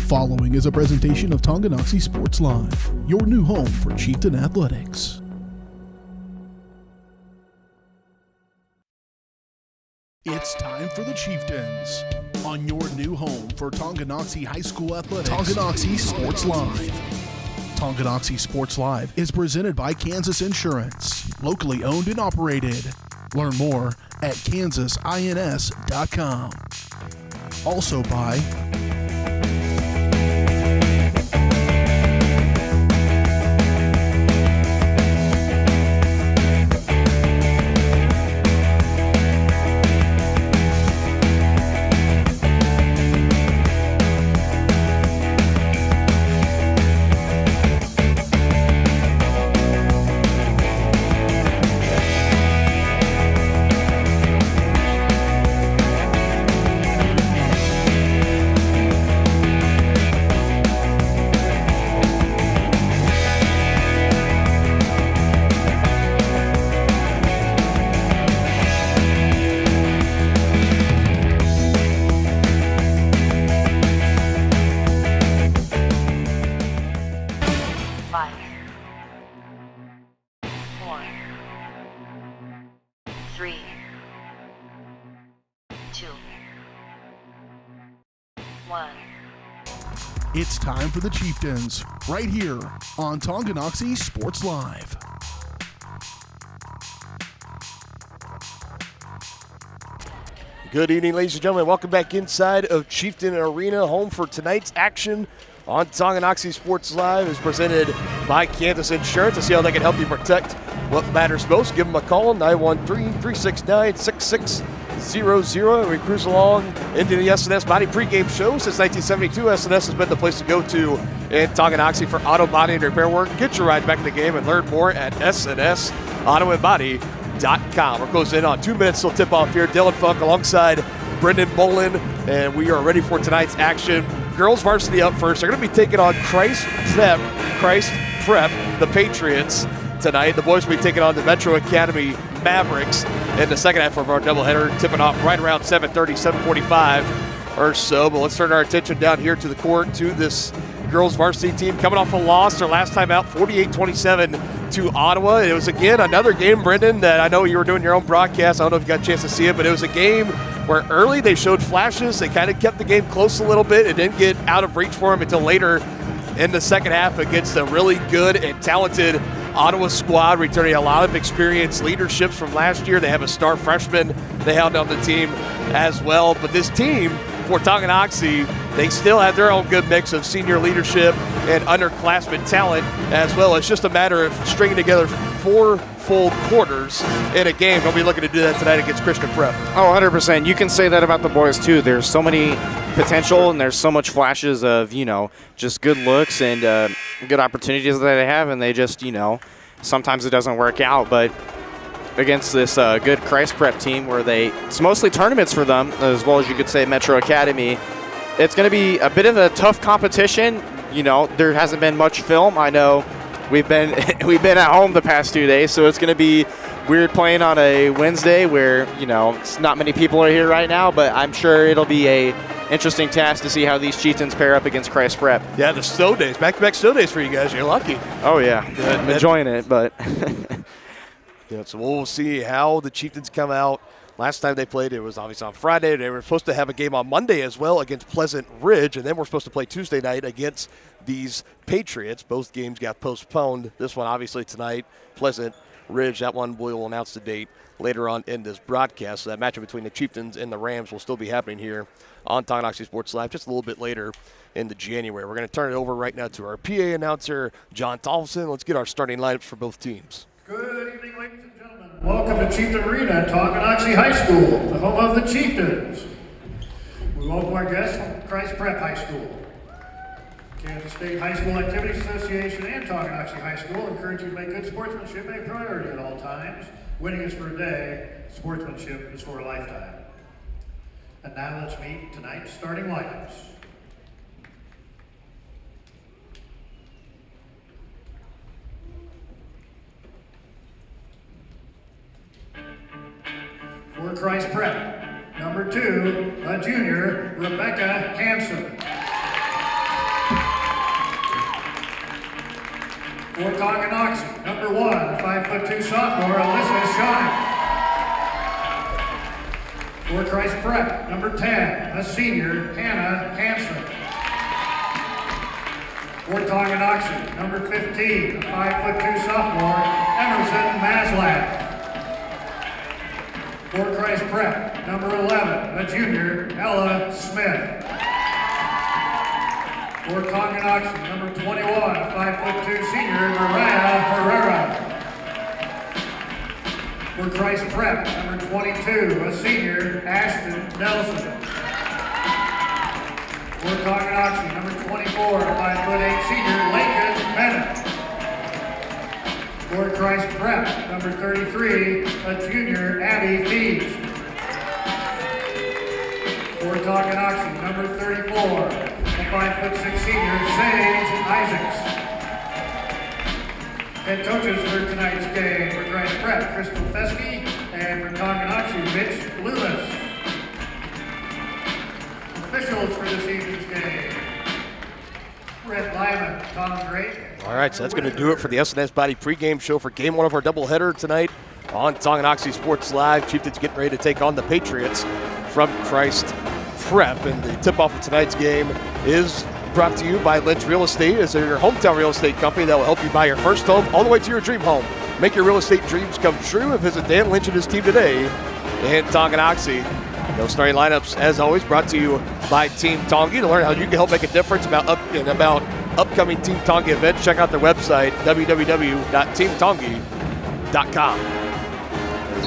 following is a presentation of Tonganoxie Sports Live, your new home for Chieftain athletics. It's time for the Chieftains on your new home for Tonganoxie High School athletics. Tonganoxie Sports Live. Tonganoxie Sports Live is presented by Kansas Insurance, locally owned and operated. Learn more at kansasins.com. Also by It's time for the Chieftains, right here on Tonganoxie Sports Live. Good evening, ladies and gentlemen. Welcome back inside of Chieftain Arena, home for tonight's action on Tonganoxie Sports Live. Is presented by Kansas Insurance. To see how they can help you protect what matters most, give them a call, 913-369-6600. And we cruise along into the SNS Body pregame show. Since 1972, SNS has been the place to go to in Tonganoxie for auto body and repair work. Get your ride back in the game and learn more at snsautoandbody.com. We're closing in on 2 minutes till tip-off here. Dylan Funk alongside Brendan Bolin, and we are ready for tonight's action. Girls varsity up first. They're going to be taking on Christ Prep, the Patriots tonight. The boys will be taking on the Metro Academy Mavericks in the second half of our doubleheader, tipping off right around 7:30, 7:45 or so. But let's turn our attention down here to the court to this girls varsity team coming off a loss their last time out, 48-27 to Ottawa. It was, again, another game, Brendan, that I know you were doing your own broadcast. I don't know if you got a chance to see it, but it was a game where early they showed flashes. They kind of kept the game close a little bit. It didn't get out of reach for them until later in the second half against a really good and talented Ottawa squad, returning a lot of experienced leaderships from last year. They have a star freshman they held on the team as well. But this team, for Tonganoxie, they still have their own good mix of senior leadership and underclassmen talent as well. It's just a matter of stringing together 4 full quarters in a game. We'll be looking to do that tonight against Christian Prep. Oh, 100%. You can say that about the boys, too. There's so many potential and there's so much flashes of, just good looks and good opportunities that they have, and they just, sometimes it doesn't work out. But against this good Christ Prep team where it's mostly tournaments for them, as well as you could say Metro Academy, it's going to be a bit of a tough competition. There hasn't been much film. I know we've been at home the past 2 days, so it's going to be weird playing on a Wednesday where, it's not many people are here right now, but I'm sure it'll be a interesting task to see how these Chieftains pair up against Christ Prep. Yeah, the snow days, back-to-back snow days for you guys. You're lucky. Oh, yeah. I'm enjoying it, but yeah, so we'll see how the Chieftains come out. Last time they played, it was obviously on Friday. They were supposed to have a game on Monday as well against Pleasant Ridge, and then we're supposed to play Tuesday night against these Patriots. Both games got postponed. This one, obviously, tonight, Pleasant Ridge. That one, we will announce the date later on in this broadcast. So that matchup between the Chieftains and the Rams will still be happening here on Tonganoxie Sports Live just a little bit later in the January. We're going to turn it over right now to our PA announcer, John Tolleson. Let's get our starting lineups for both teams. Good evening, ladies and gentlemen. Welcome to Chieftain Arena at Tonganoxie High School, the home of the Chieftains. We welcome our guests from Christ Prep High School. Kansas State High School Activities Association and Tonganoxie High School encourage you to make good sportsmanship a priority at all times. Winning is for a day, sportsmanship is for a lifetime. And now let's meet tonight's starting lineups. For Christ Prep, number 2, a junior, Rebecca Hanson. For Tonganoxie, number 1, 5'2" sophomore, Alyssa Shawnee. For Christ Prep, number 10, a senior, Hannah Hansen. For Tonganoxie, number 15, a 5'2" sophomore, Emerson Maslak. For Christ Prep, number 11, a junior, Ella Smith. For Tonganoxie, number 21, a 5'2" senior, Mariah Herrera. For Christ Prep, number 22, a senior, Ashton Nelson. For Tonganoxie, number 24, a 5'8" senior, Lincoln Bennett. For Christ Prep, number 33, a junior, Abby Thieves. For Tonganoxie, number 34, a 5'6" senior, Sage Isaacs. Head coaches for tonight's game for Christ Prep, Crystal Fesky, and for Tonganoxie, Mitch Loomis. Officials for this evening's game, Brett Lyman, Tom Drake. All right, so that's going to do it for the SNS Body pregame show for game 1 of our doubleheader tonight on Tonganoxie Sports Live. Chieftains getting ready to take on the Patriots from Christ Prep, and the tip-off of tonight's game is brought to you by Lynch Real Estate. It's your hometown real estate company that will help you buy your first home all the way to your dream home. Make your real estate dreams come true and visit Dan Lynch and his team today in Tonganoxie. Those starting lineups, as always, brought to you by Team Tongi. To learn how you can help make a difference about upcoming Team Tongi events, check out their website, www.teamtongi.com.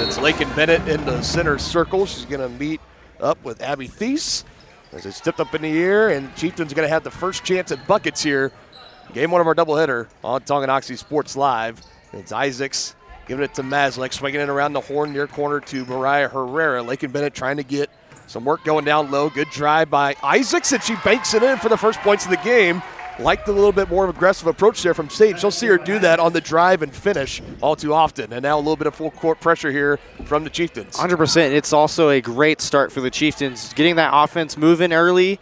It's Lakin Bennett in the center circle. She's going to meet up with Abby Thies as it's tipped up in the air, and Chieftains are going to have the first chance at buckets here. Game 1 of our doubleheader on Tonganoxie Sports Live. It's Isaacs giving it to Maslak, swinging it around the horn near corner to Mariah Herrera. Lakin Bennett trying to get some work going down low. Good drive by Isaacs, and she banks it in for the first points of the game. Liked a little bit more aggressive approach there from Sage. You'll see her do that on the drive and finish all too often. And now a little bit of full court pressure here from the Chieftains. 100%. It's also a great start for the Chieftains, getting that offense moving early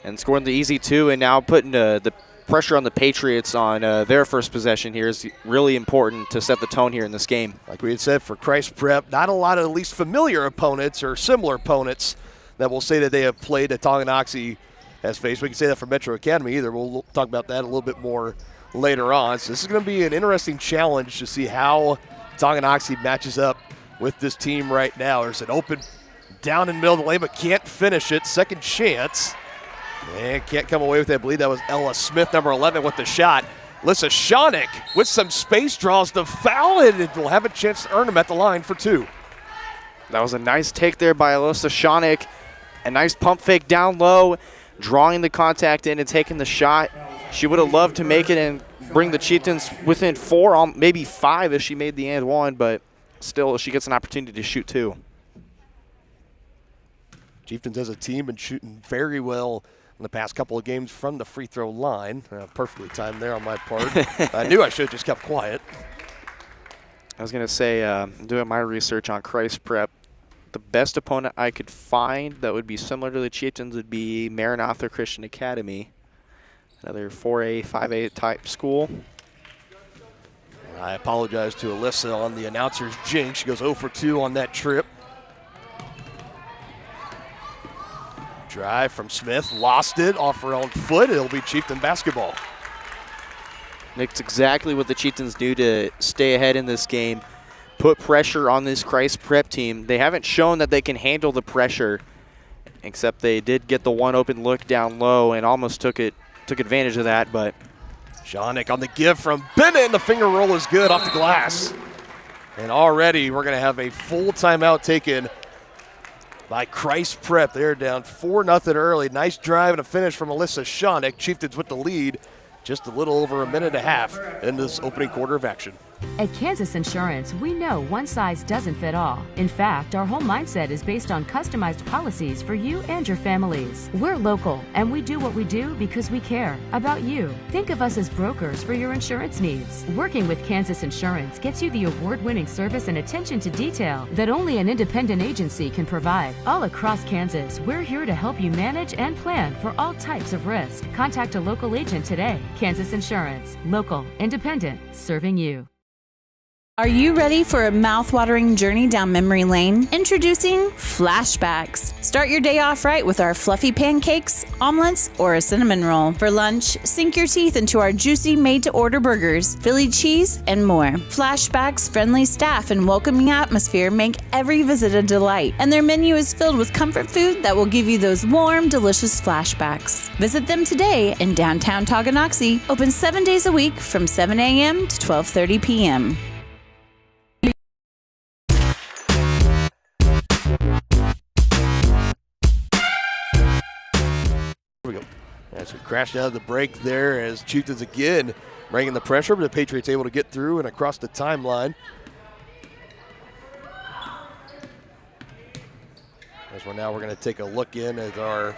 and scoring the easy 2, and now putting the pressure on the Patriots on their first possession here is really important to set the tone here in this game. Like we had said, for Christ Prep, not a lot of at least familiar opponents or similar opponents that will say that they have played at Tonganoxie has faced. We can say that for Metro Academy either. We'll talk about that a little bit more later on. So this is going to be an interesting challenge to see how Tonganoxie matches up with this team right now. There's an open down in the middle of the lane, but can't finish it. Second chance. And can't come away with it. I believe that was Ella Smith, number 11, with the shot. Alyssa Shawnee with some space draws the foul, and it will have a chance to earn them at the line for 2. That was a nice take there by Alyssa Shawnee. A nice pump fake down low, drawing the contact in and taking the shot. She would have loved to make it and bring the Chieftains within 4, maybe 5 if she made the and 1, but still she gets an opportunity to shoot 2. Chieftains as a team been shooting very well in the past couple of games from the free throw line. Perfectly timed there on my part. I knew I should have just kept quiet. I was going to say, doing my research on Christ Prep, the best opponent I could find that would be similar to the Chieftains would be Maranatha Christian Academy, another 4A, 5A type school. I apologize to Alyssa on the announcer's jinx. She goes 0 for 2 on that trip. Drive from Smith, lost it off her own foot. It'll be Chieftain basketball. That's exactly what the Chieftains do to stay ahead in this game. Put pressure on this Christ Prep team. They haven't shown that they can handle the pressure, except they did get the one open look down low and almost took advantage of that. But Shawnee on the give from Bennett, and the finger roll is good off the glass. And already we're going to have a full timeout taken by Christ Prep. They're down 4-0 early. Nice drive and a finish from Alyssa Shawnee. Chieftains with the lead just a little over a minute and a half in this opening quarter of action. At Kansas Insurance, we know one size doesn't fit all. In fact, our whole mindset is based on customized policies for you and your families. We're local, and we do what we do because we care about you. Think of us as brokers for your insurance needs. Working with Kansas Insurance gets you the award-winning service and attention to detail that only an independent agency can provide. All across Kansas, we're here to help you manage and plan for all types of risk. Contact a local agent today. Kansas Insurance. Local, independent, serving you. Are you ready for a mouth-watering journey down memory lane? Introducing Flashbacks. Start your day off right with our fluffy pancakes, omelets, or a cinnamon roll. For lunch, sink your teeth into our juicy made-to-order burgers, Philly cheese, and more. Flashbacks' friendly staff and welcoming atmosphere make every visit a delight, and their menu is filled with comfort food that will give you those warm, delicious flashbacks. Visit them today in downtown Tonganoxie, open 7 days a week from 7 a.m. to 12:30 p.m. As we crashed out of the break there, as Chieftains again bringing the pressure, but the Patriots able to get through and across the timeline. As we're going to take a look in at our,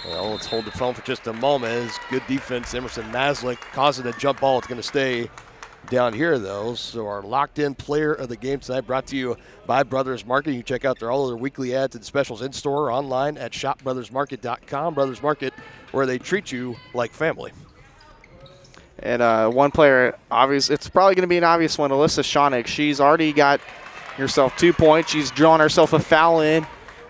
well, let's hold the phone for just a moment. It's good defense. Emerson Maslick causing a jump ball. It's going to stay down here, though. So our locked-in player of the game tonight brought to you by Brothers Market. You can check out all of their weekly ads and specials in-store or online at shopbrothersmarket.com. Brothers Market, where they treat you like family. And one player, obvious, it's probably going to be an obvious one, Alyssa Shonick. She's already got herself 2 points. She's drawn herself a foul in.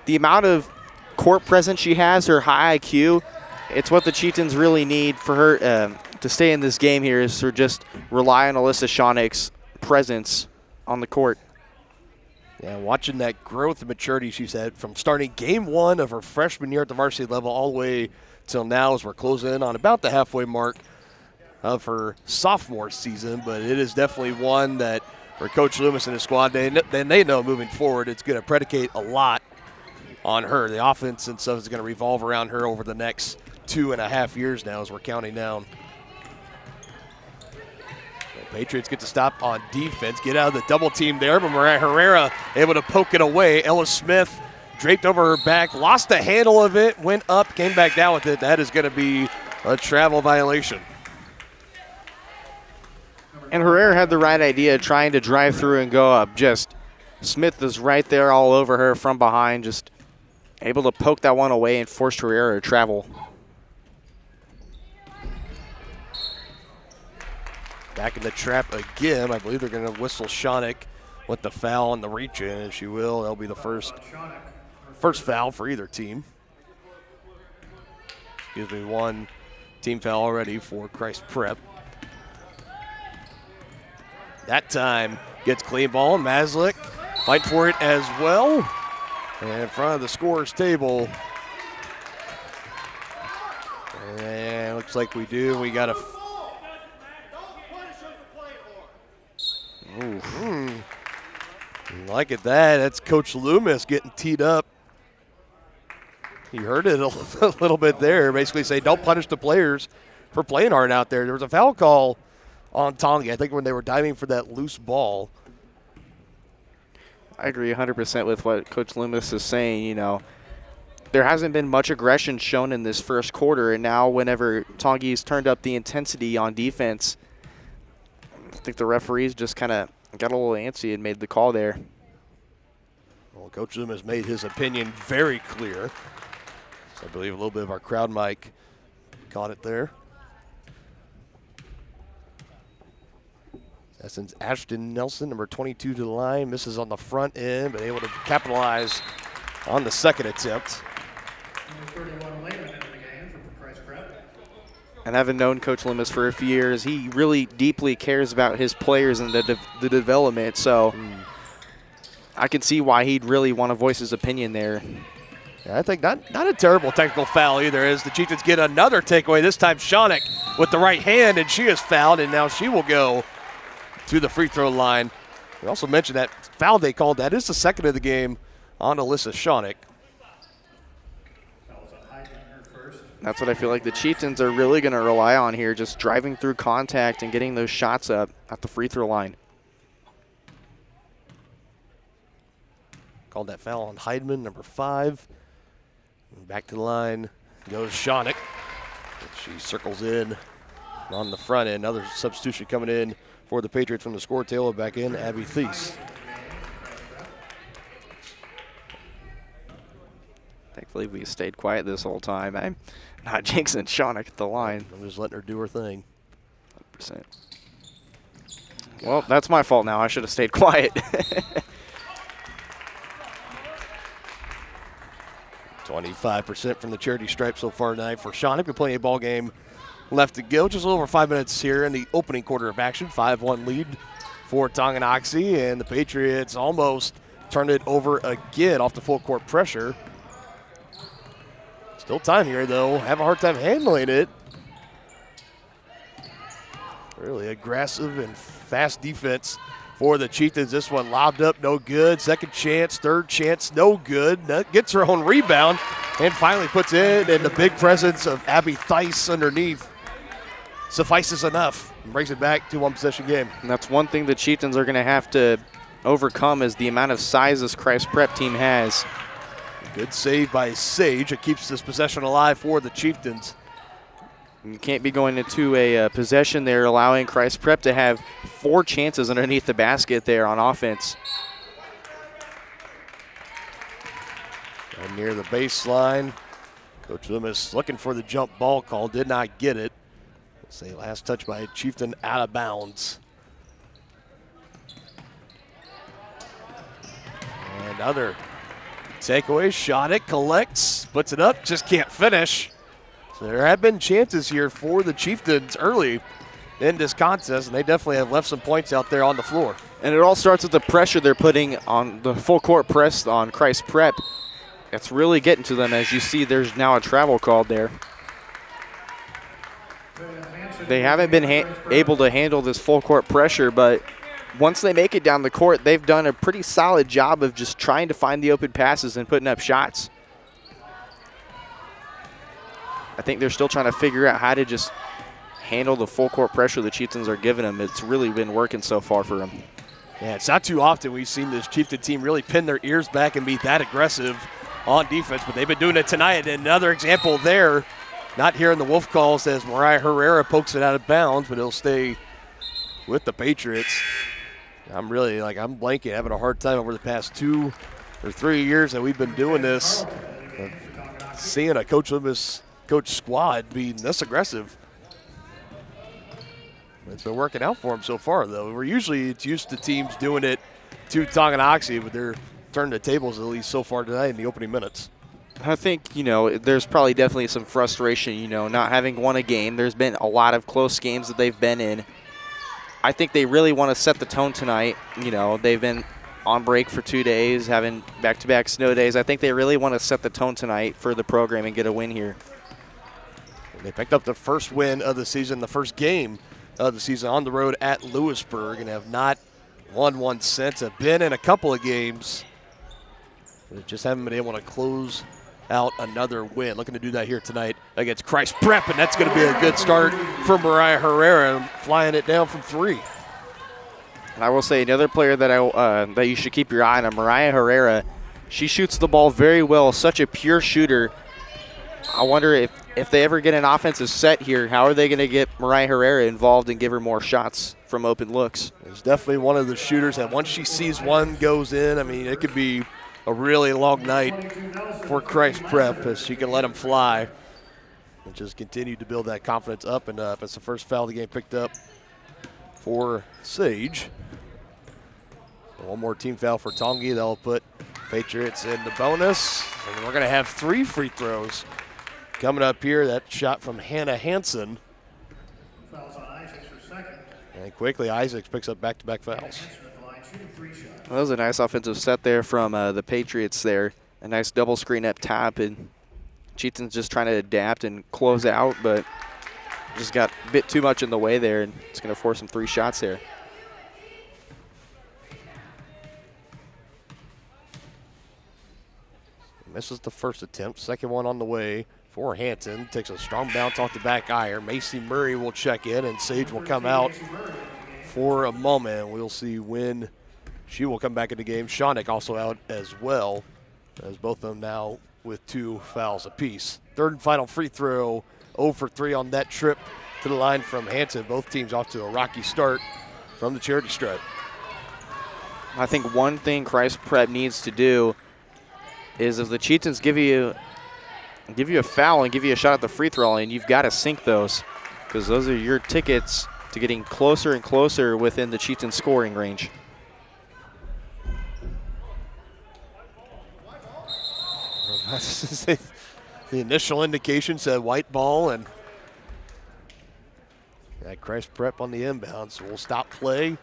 The amount of court presence she has, her high IQ, it's what the Chieftains really need for her to stay in this game here, is to just rely on Alyssa Shonick's presence on the court. Yeah, watching that growth and maturity she's had from starting game one of her freshman year at the varsity level all the way till now, as we're closing in on about the halfway mark of her sophomore season. But it is definitely one that for Coach Loomis and his squad, they know moving forward it's going to predicate a lot on her. The offense and stuff is going to revolve around her over the next 2.5 years now as we're counting down. Patriots get to stop on defense, get out of the double team there, but Mariah Herrera able to poke it away. Ella Smith draped over her back, lost the handle of it, went up, came back down with it. That is going to be a travel violation. And Herrera had the right idea, trying to drive through and go up. Just Smith was right there all over her from behind, just able to poke that one away and forced Herrera to travel. Back in the trap again. I believe they're going to whistle Shonick with the foul and the reach in, and she will. That'll be the first foul for either team. Gives me one team foul already for Christ Prep. That time gets clean ball. Maslick fight for it as well. And in front of the scorer's table. And looks like we do. We got a like it that. That's Coach Loomis getting teed up. He heard it a little bit there. Basically say, don't punish the players for playing hard out there. There was a foul call on Tonga, I think, when they were diving for that loose ball. I agree 100% with what Coach Loomis is saying. You know, there hasn't been much aggression shown in this first quarter, and now whenever Tongi's turned up the intensity on defense, I think the referees just kind of got a little antsy and made the call there. Well, Coach Loomis made his opinion very clear. So I believe a little bit of our crowd mic caught it there. That sends Ashton Nelson, number 22, to the line. Misses on the front end, but able to capitalize on the second attempt. Number 31, Lehman into the game for Christ Prep. And having known Coach Loomis for a few years, he really deeply cares about his players and the development. So I can see why he'd really want to voice his opinion there. Yeah, I think not a terrible technical foul either, as the Chieftains get another takeaway. This time Shonick with the right hand, and she is fouled, and now she will go to the free throw line. We also mentioned that foul they called. That is the second of the game on Alyssa Shonick. That's what I feel like the Chieftains are really going to rely on here, just driving through contact and getting those shots up at the free throw line. Called that foul on Heidman, number 5. And back to the line goes Shawnick. She circles in on the front end. Another substitution coming in for the Patriots from the score table. Back in, Abby Thies. Thankfully, we stayed quiet this whole time. I'm not jinxing Shawnick at the line. I'm just letting her do her thing. 100%. Well, that's my fault now. I should have stayed quiet. 25% from the charity stripe so far tonight for Shawnick. Been plenty of ball game left to go. Just a little over 5 minutes here in the opening quarter of action. 5-1 lead for Tonganoxie, and the Patriots almost turned it over again off the full court pressure. Still time here, though. Have a hard time handling it. Really aggressive and fast defense for the Chieftains. This one lobbed up, no good. Second chance, third chance, no good. Gets her own rebound and finally puts in, and the big presence of Abby Thies underneath suffices enough and brings it back to 1-possession game. And that's one thing the Chieftains are going to have to overcome is the amount of size this Christ Prep team has. Good save by Sage. It keeps this possession alive for the Chieftains. You can't be going into a possession there, allowing Christ Prep to have 4 chances underneath the basket there on offense. And near the baseline, Coach Loomis looking for the jump ball call, did not get it. Say last touch by Chieftain out of bounds. And other takeaway, shot it, collects, puts it up, just can't finish. So there have been chances here for the Chieftains early in this contest, and they definitely have left some points out there on the floor. And it all starts with the pressure they're putting on the full court press on Christ Prep. It's really getting to them. As you see, there's now a travel called there. They haven't been able to handle this full court pressure, but once they make it down the court, they've done a pretty solid job of just trying to find the open passes and putting up shots. I think they're still trying to figure out how to just handle the full court pressure the Chieftains are giving them. It's really been working so far for them. Yeah, it's not too often we've seen this Chieftain team really pin their ears back and be that aggressive on defense, but they've been doing it tonight. And another example there, not hearing the Wolf calls as Mariah Herrera pokes it out of bounds, but it'll stay with the Patriots. I'm blanking, having a hard time over the past 2 or 3 years that we've been doing this, seeing a Coach Loomis coach squad being this aggressive. It's been working out for them so far, though. It's used to teams doing it to Tonganoxie, but they're turning the tables at least so far tonight in the opening minutes. I think, there's probably definitely some frustration, not having won a game. There's been a lot of close games that they've been in. I think they really want to set the tone tonight. They've been on break for 2 days, having back-to-back snow days. I think they really want to set the tone tonight for the program and get a win here. They picked up the first win of the season, the first game of the season on the road at Lewisburg, and have not won one since. Have been in a couple of games, but just haven't been able to close out another win. Looking to do that here tonight against Christ Prep, and that's going to be a good start for Mariah Herrera, flying it down from 3. And I will say another player that that you should keep your eye on, Mariah Herrera. She shoots the ball very well, such a pure shooter. I wonder if they ever get an offensive set here, how are they going to get Mariah Herrera involved and give her more shots from open looks? It's definitely one of the shooters that once she sees one goes in, it could be a really long night for Christ Prep as she can let them fly and just continue to build that confidence up and up. It's the first foul of the game picked up for Sage. One more team foul for Tongi. That'll put Patriots in the bonus. And we're going to have 3 free throws coming up here. That shot from Hannah Hansen. Fouls on Isaacs for second. And quickly, Isaacs picks up back-to-back fouls. Well, that was a nice offensive set there from the Patriots there. A nice double screen up top, and Chieftains just trying to adapt and close out, but just got a bit too much in the way there, and it's going to force some 3 shots there. Misses the first attempt. Second one on the way for Hanson. Takes a strong bounce off the back iron. Macy Murray will check in, and Sage will come out for a moment. We'll see when she will come back in the game. Shawnick also out as well, as both of them now with 2 fouls apiece. Third and final free throw, 0 for 3 on that trip to the line from Hanson. Both teams off to a rocky start from the charity stripe. I think one thing Christ Prep needs to do is if the Chieftains give you a foul and give you a shot at the free throw line, you've got to sink those, because those are your tickets to getting closer and closer within the Chieftains scoring range. The initial indication said white ball, and that Christ Prep on the inbound, so we'll stop play.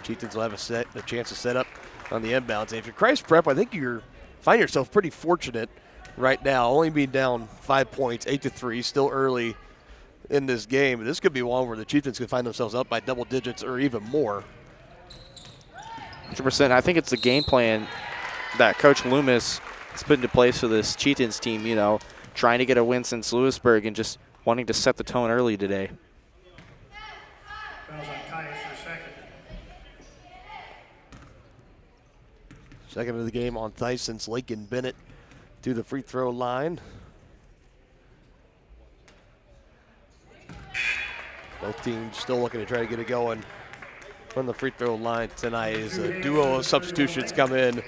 Chieftains will have a chance to set up on the inbounds. And if you're Christ Prep, I think you find yourself pretty fortunate right now, only being down 5 points, 8-3, still early in this game. This could be one where the Chieftains could find themselves up by double digits or even more. 100%. I think it's the game plan that Coach Loomis has put into place for this Chieftains team, trying to get a win since Lewisburg and just wanting to set the tone early today. Second of the game on Tyson's Lakin Bennett to the free throw line. Both teams still looking to try to get it going from the free throw line tonight as a duo of substitutions come in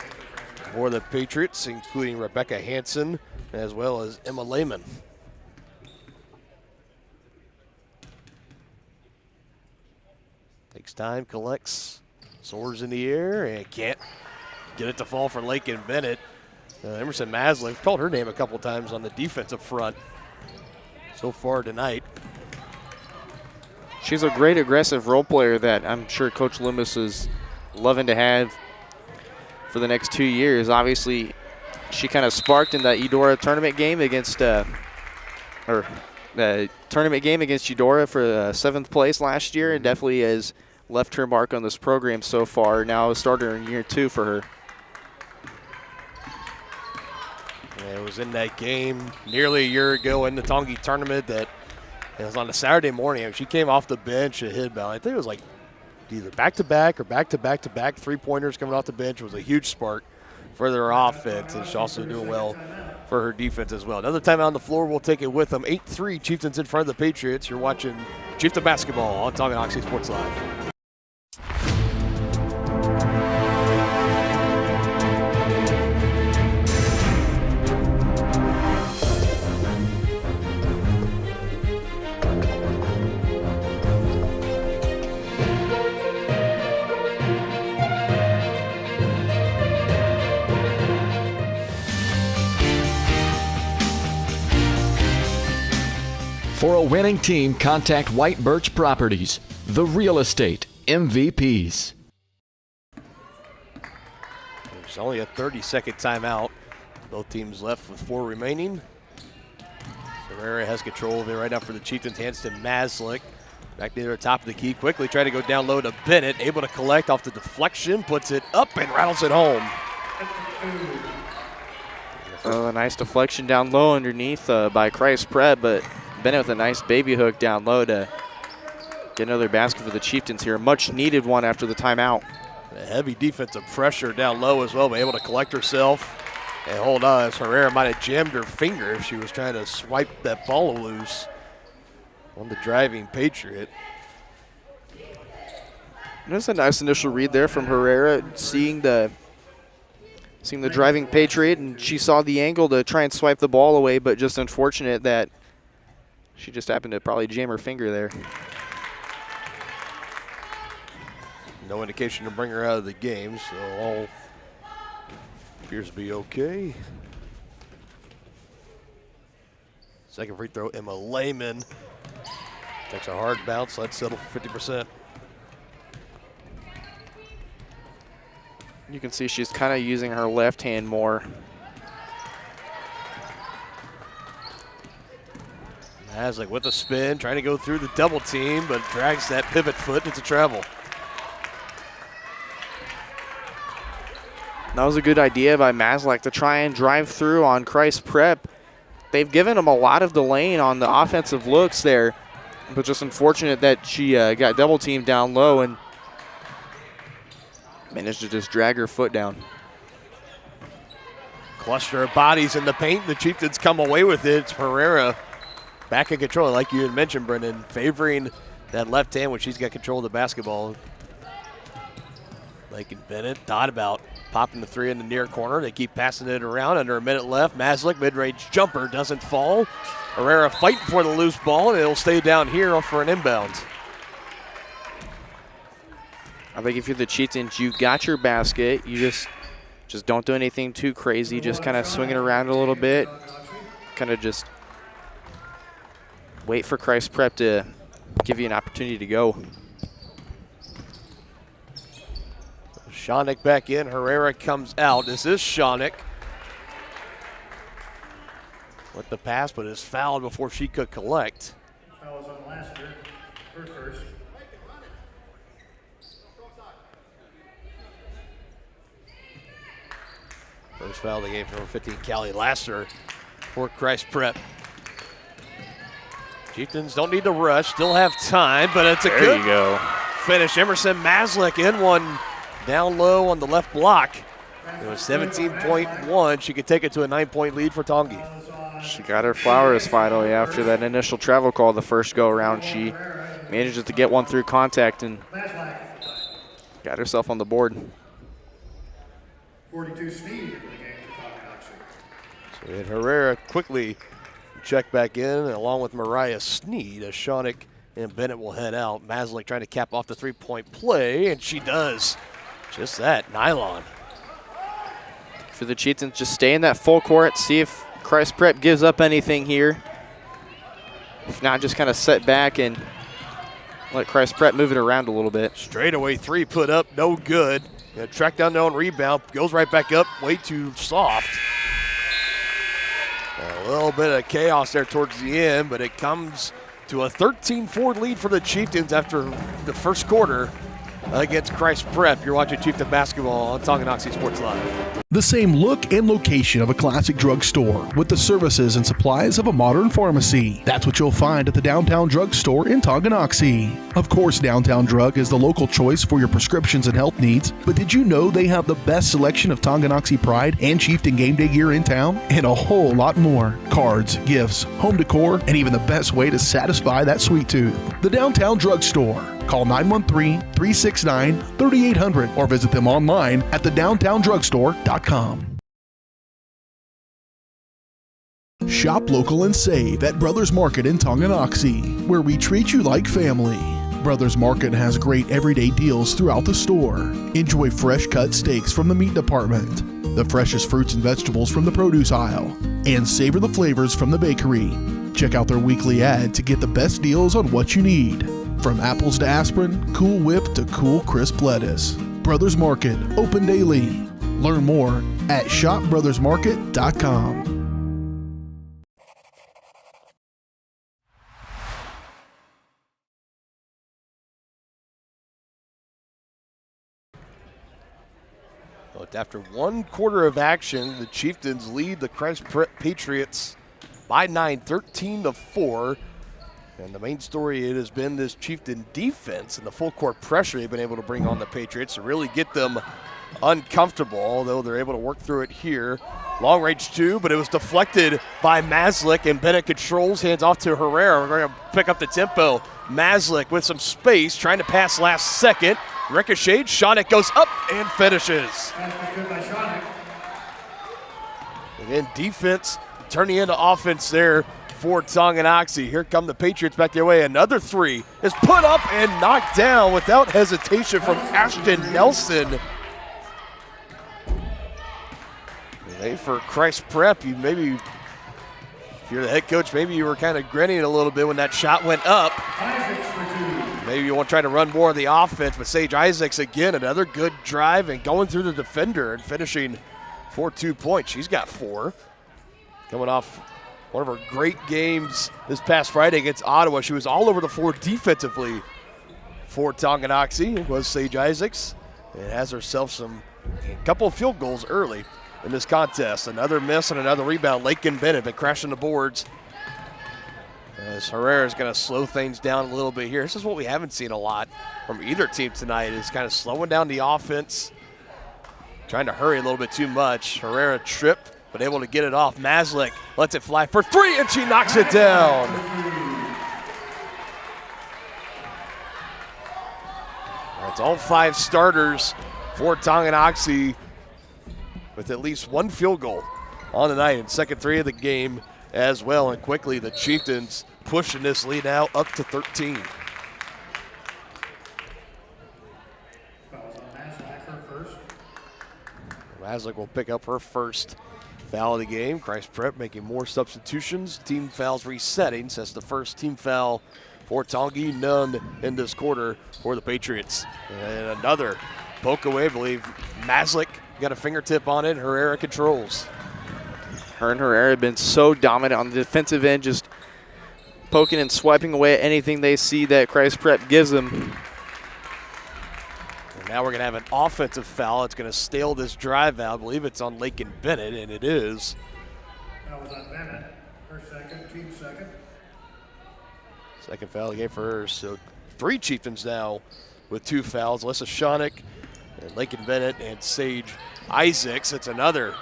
for the Patriots, including Rebecca Hanson as well as Emma Lehman. Takes time, collects, soars in the air, and can't get it to fall for Lakin Bennett. Emerson Maslick called her name a couple times on the defensive front so far tonight. She's a great aggressive role player that I'm sure Coach Loomis is loving to have for the next 2 years. Obviously, she kind of sparked in that Eudora tournament game against, the tournament game against Eudora for 7th place last year, and definitely has left her mark on this program so far. Now a starter in year 2 for her. It was in that game nearly a year ago in the Tongi tournament that it was on a Saturday morning. She came off the bench and hit about, I think it was like either back-to-back or back-to-back-to-back three-pointers coming off the bench. It was a huge spark for their offense, and she's also doing well for her defense as well. Another time on the floor, we'll take it with them. 8-3 Chieftains in front of the Patriots. You're watching Chieftain basketball on Tonganoxie Sports Live. For a winning team, contact White Birch Properties, the real estate MVPs. There's only a 30-second timeout. Both teams left with 4 remaining. Ferreira has control there right now for the Chieftains. Hands to Maslick. Back near the top of the key. Quickly trying to go down low to Bennett. Able to collect off the deflection. Puts it up and rattles it home. A nice deflection down low underneath by Christ Prep, but Bennett with a nice baby hook down low to get another basket for the Chieftains here. Much needed one after the timeout. A heavy defensive pressure down low as well, but able to collect herself and hold on as Herrera might have jammed her finger if she was trying to swipe that ball loose on the driving Patriot. There's a nice initial read there from Herrera, seeing the driving Patriot, and she saw the angle to try and swipe the ball away, but just unfortunate that she just happened to probably jam her finger there. No indication to bring her out of the game, so all appears to be okay. Second free throw, Emma Lehman takes a hard bounce. Let's settle for 50%. You can see she's kind of using her left hand more. Maslick with a spin, trying to go through the double team, but drags that pivot foot into travel. That was a good idea by Maslick to try and drive through on Christ Prep. they've given them a lot of the lane on the offensive looks there, but just unfortunate that she got double teamed down low and managed to just drag her foot down. Cluster of bodies in the paint. The Chieftains come away with it. It's Herrera back in control, like you had mentioned, Brendan, favoring that left hand when she's got control of the basketball. Lake and Bennett thought about popping the three in the near corner. They keep passing it around. Under a minute left. Maslick, mid-range jumper, doesn't fall. Herrera fighting for the loose ball, and it'll stay down here for an inbound. I think if you're the Chieftains, you got your basket. You just don't do anything too crazy. Just kind of swing it around a little bit. Kind of just wait for Christ Prep to give you an opportunity to go. Shawnick back in. Herrera comes out. This is Shawnick with the pass, but is fouled before she could collect. Foul was on Lassiter. Her first. First foul of the game for number 15, Callie Lasser for Christ Prep. Chieftains don't need to rush, still have time, but it's a There good you go. finish. Emerson Maslick in one down low on the left block. It was 17.1. She could take it to a 9-point lead for Tongi. She got her flowers finally after that initial travel call the first go-around. She manages to get one through contact and got herself on the board. 42 speed in the game for Tonganoxie. So we had Herrera quickly check back in, along with Mariah Sneed, as Shawnick and Bennett will head out. Maslick trying to cap off the three-point play, and she does. Just that, nylon. For the Chieftains, just stay in that full court, see if Christ Prep gives up anything here. If not, just kind of set back and let Christ Prep move it around a little bit. Straightaway three put up, no good. Track down their own rebound, goes right back up, way too soft. A little bit of chaos there towards the end, but it comes to a 13-4 lead for the Chieftains after the first quarter against Christ Prep. You're watching Chieftain basketball on Tonganoxie Sports Live. The same look and location of a classic drugstore with the services and supplies of a modern pharmacy. That's what you'll find at the Downtown Drug Store in Tonganoxie. Of course, Downtown Drug is the local choice for your prescriptions and health needs, but did you know they have the best selection of Tonganoxie Pride and Chieftain Game Day gear in town? And a whole lot more. Cards, gifts, home decor, and even the best way to satisfy that sweet tooth. The Downtown Drug Store. Call 913-369-3800 or visit them online at thedowntowndrugstore.com. Shop local and save at Brothers Market in Tonganoxie, where we treat you like family. Brothers Market has great everyday deals throughout the store. Enjoy fresh cut steaks from the meat department, the freshest fruits and vegetables from the produce aisle, and savor the flavors from the bakery. Check out their weekly ad to get the best deals on what you need. From apples to aspirin, Cool Whip to cool crisp lettuce. Brothers Market, open daily. Learn more at shopbrothersmarket.com. But after one quarter of action, the Chieftains lead the Christ Prep Patriots by 9, 13-4. And the main story, it has been this Chieftain defense and the full court pressure they've been able to bring on the Patriots to really get them uncomfortable, although they're able to work through it here. Long range two, but it was deflected by Maslick, and Bennett controls, hands off to Herrera. We're going to pick up the tempo. Maslick with some space, trying to pass last second. Ricocheted, Shawnick goes up and finishes. That's good by Shawnick. Again, defense turning into offense there for Tonganoxie. Here come the Patriots back their way. Another three is put up and knocked down without hesitation from Ashton Nelson. Hey, for Christ Prep, you maybe, if you're the head coach, maybe you were kind of grinning a little bit when that shot went up. Isaacs for two. Maybe you want to try to run more of the offense, but Sage Isaacs again, another good drive and going through the defender and finishing for 2 points. She's got 4. Coming off one of her great games this past Friday against Ottawa. She was all over the floor defensively for Tonganoxie. It was Sage Isaacs. And has herself a couple of field goals early in this contest. Another miss and another rebound. Lakin Bennett been crashing the boards. As Herrera's going to slow things down a little bit here. This is what we haven't seen a lot from either team tonight, is kind of slowing down the offense, trying to hurry a little bit too much. Herrera tripped, but able to get it off. Maslick lets it fly for three, and she knocks it down. That's all 5 starters for Tonganoxie with at least 1 field goal on the night, and second 3 of the game as well. And quickly, the Chieftains pushing this lead now up to 13. Fouls on Maslick, her first. Maslick will pick up her first foul of the game. Christ Prep making more substitutions. Team fouls resetting. So that's the first team foul for Tongi. None in this quarter for the Patriots. And another poke away, I believe. Maslick got a fingertip on it. Herrera controls. Her and Herrera have been so dominant on the defensive end, just poking and swiping away at anything they see that Christ Prep gives them. And now we're going to have an offensive foul. It's going to stale this drive out. I believe it's on Lakin Bennett, and it is. That was on Bennett. Her second, team second. Second foul of the game for her. So 3 Chieftains now with 2 fouls. Alyssa Shawnick, and Lakin Bennett, and Sage Isaacs. It's another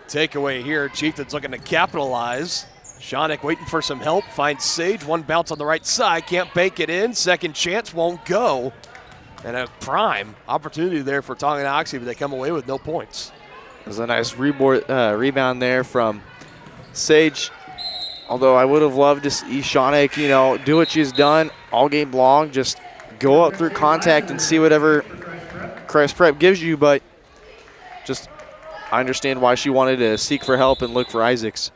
takeaway here. Chieftains looking to capitalize. Shawnick waiting for some help. Finds Sage. 1 bounce on the right side. Can't bank it in. Second chance won't go. And a prime opportunity there for Tonganoxie, but they come away with no points. There's a nice rebound there from Sage. Although I would have loved to see Shawnick, do what she's done all game long. Just go up through contact and see whatever Christ Prep gives you. But just I understand why she wanted to seek for help and look for Isaacs.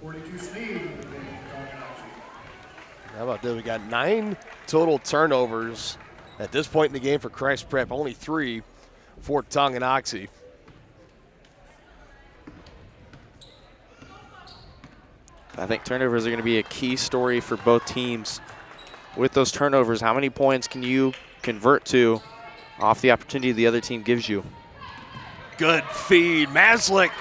42 Sneed. How about that? We got 9 total turnovers at this point in the game for Christ Prep. Only 3 for Tonganoxie. I think turnovers are going to be a key story for both teams. With those turnovers, how many points can you convert to off the opportunity the other team gives you? Good feed. Maslick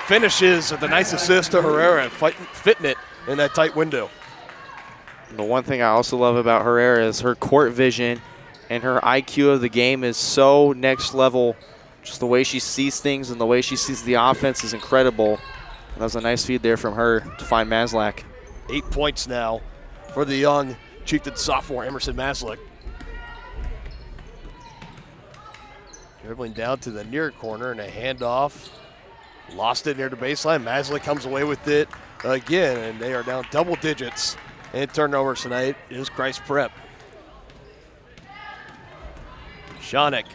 finishes with a nice assist to Herrera, fitting it in that tight window. The one thing I also love about Herrera is her court vision and her IQ of the game is so next level. Just the way she sees things and the way she sees the offense is incredible. That was a nice feed there from her to find Maslick. 8 points now for the young Chieftain sophomore Emerson Maslick. Dribbling down to the near corner and a handoff. Lost it near the baseline. Maslick comes away with it again, and they are down double digits in turnovers tonight. Is Christ Prep. Shawnick,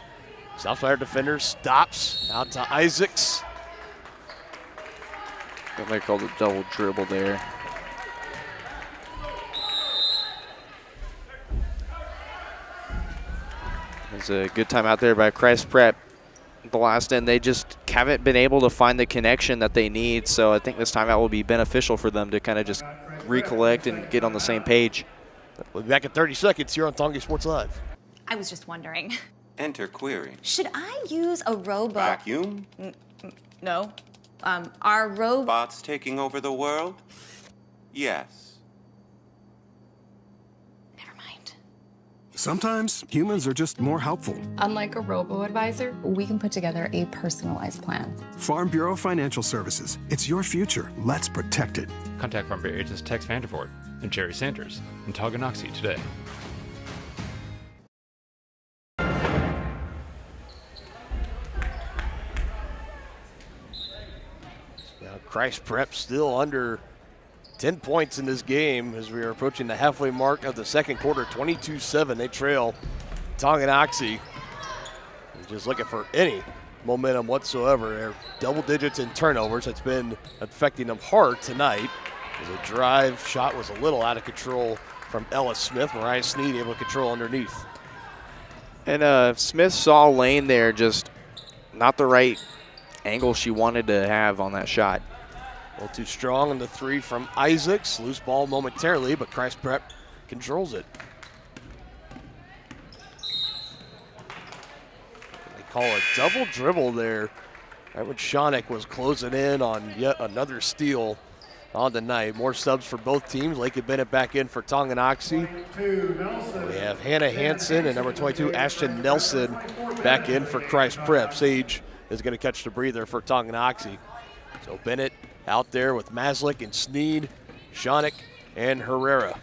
Southfire defender, stops out to Isaacs. They called a double dribble there. It's a good time out there by Christ Prep. The last end, they just haven't been able to find the connection that they need, so I think this timeout will be beneficial for them to kind of just recollect and get on the same page. We'll be back in 30 seconds here on Tongi Sports Live. I was just wondering. Enter query. Should I use a robot? Vacuum? No. Are robots Bots taking over the world? Yes. Never mind. Sometimes humans are just more helpful. Unlike a robo-advisor, we can put together a personalized plan. Farm Bureau Financial Services. It's your future. Let's protect it. Contact Farm Bureau agents Tex Vandervoort and Jerry Sanders in Tonganoxie today. Now Christ Prep still under 10 points in this game as we are approaching the halfway mark of the second quarter. 22-7, they trail Tonganoxie. Just looking for any momentum whatsoever. They're double digits in turnovers. It's been affecting them hard tonight. As a drive shot was a little out of control from Ella Smith. Mariah Sneed able to control underneath. And Smith saw Lane there, just not the right angle she wanted to have on that shot. A little too strong on the 3 from Isaacs. Loose ball momentarily, but Christ Prep controls it. They call a double dribble there Right when Shawnick was closing in on yet another steal on the night. More subs for both teams. Lakin Bennett back in for Tonganoxie. We have Hannah Hansen and number 22, Ashton Nelson, back in for Christ Prep. Sage is going to catch the breather for Tonganoxie. So Bennett out there with Maslick and Sneed, Shawnick, and Herrera.